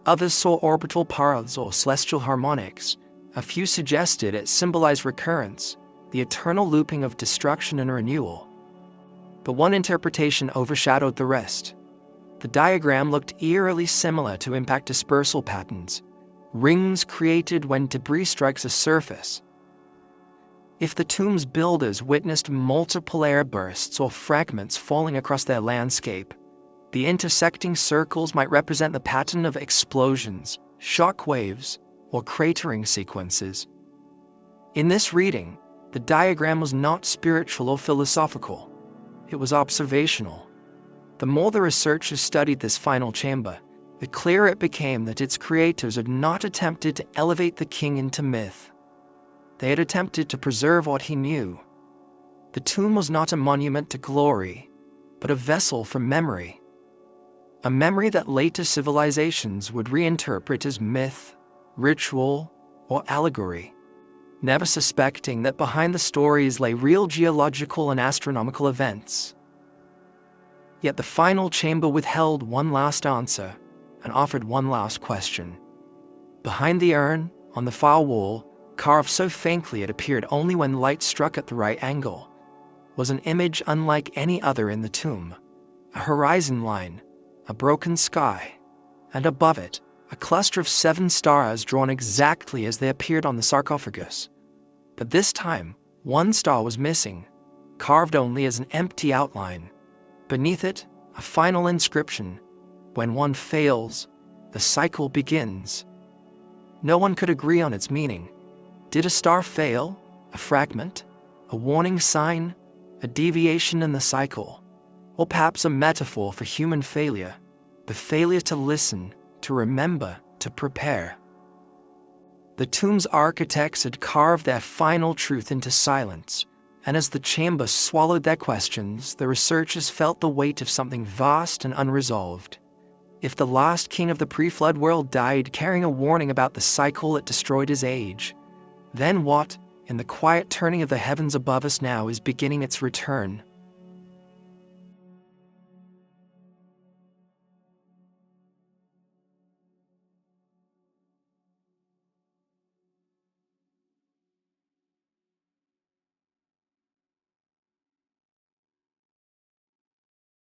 Others saw orbital paths or celestial harmonics. A few suggested it symbolized recurrence, the eternal looping of destruction and renewal. But one interpretation overshadowed the rest. The diagram looked eerily similar to impact dispersal patterns, rings created when debris strikes a surface. If the tomb's builders witnessed multiple airbursts or fragments falling across their landscape, the intersecting circles might represent the pattern of explosions, shock waves, or cratering sequences. In this reading, the diagram was not spiritual or philosophical. It was observational. The more the researchers studied this final chamber, the clearer it became that its creators had not attempted to elevate the king into myth. They had attempted to preserve what he knew. The tomb was not a monument to glory, but a vessel for memory. A memory that later civilizations would reinterpret as myth, ritual, or allegory, never suspecting that behind the stories lay real geological and astronomical events. Yet the final chamber withheld one last answer and offered one last question. Behind the urn, on the far wall, carved so faintly it appeared only when light struck at the right angle, was an image unlike any other in the tomb. A horizon line, a broken sky, and above it, a cluster of 7 stars drawn exactly as they appeared on the sarcophagus. But this time, one star was missing, carved only as an empty outline. Beneath it, a final inscription: "When one fails, the cycle begins." No one could agree on its meaning. Did a star fail? A fragment? A warning sign? A deviation in the cycle? Or perhaps a metaphor for human failure? The failure to listen, to remember, to prepare. The tomb's architects had carved their final truth into silence, and as the chamber swallowed their questions, the researchers felt the weight of something vast and unresolved. If the last king of the pre-flood world died carrying a warning about the cycle that destroyed his age, then what, in the quiet turning of the heavens above us now, is beginning its return?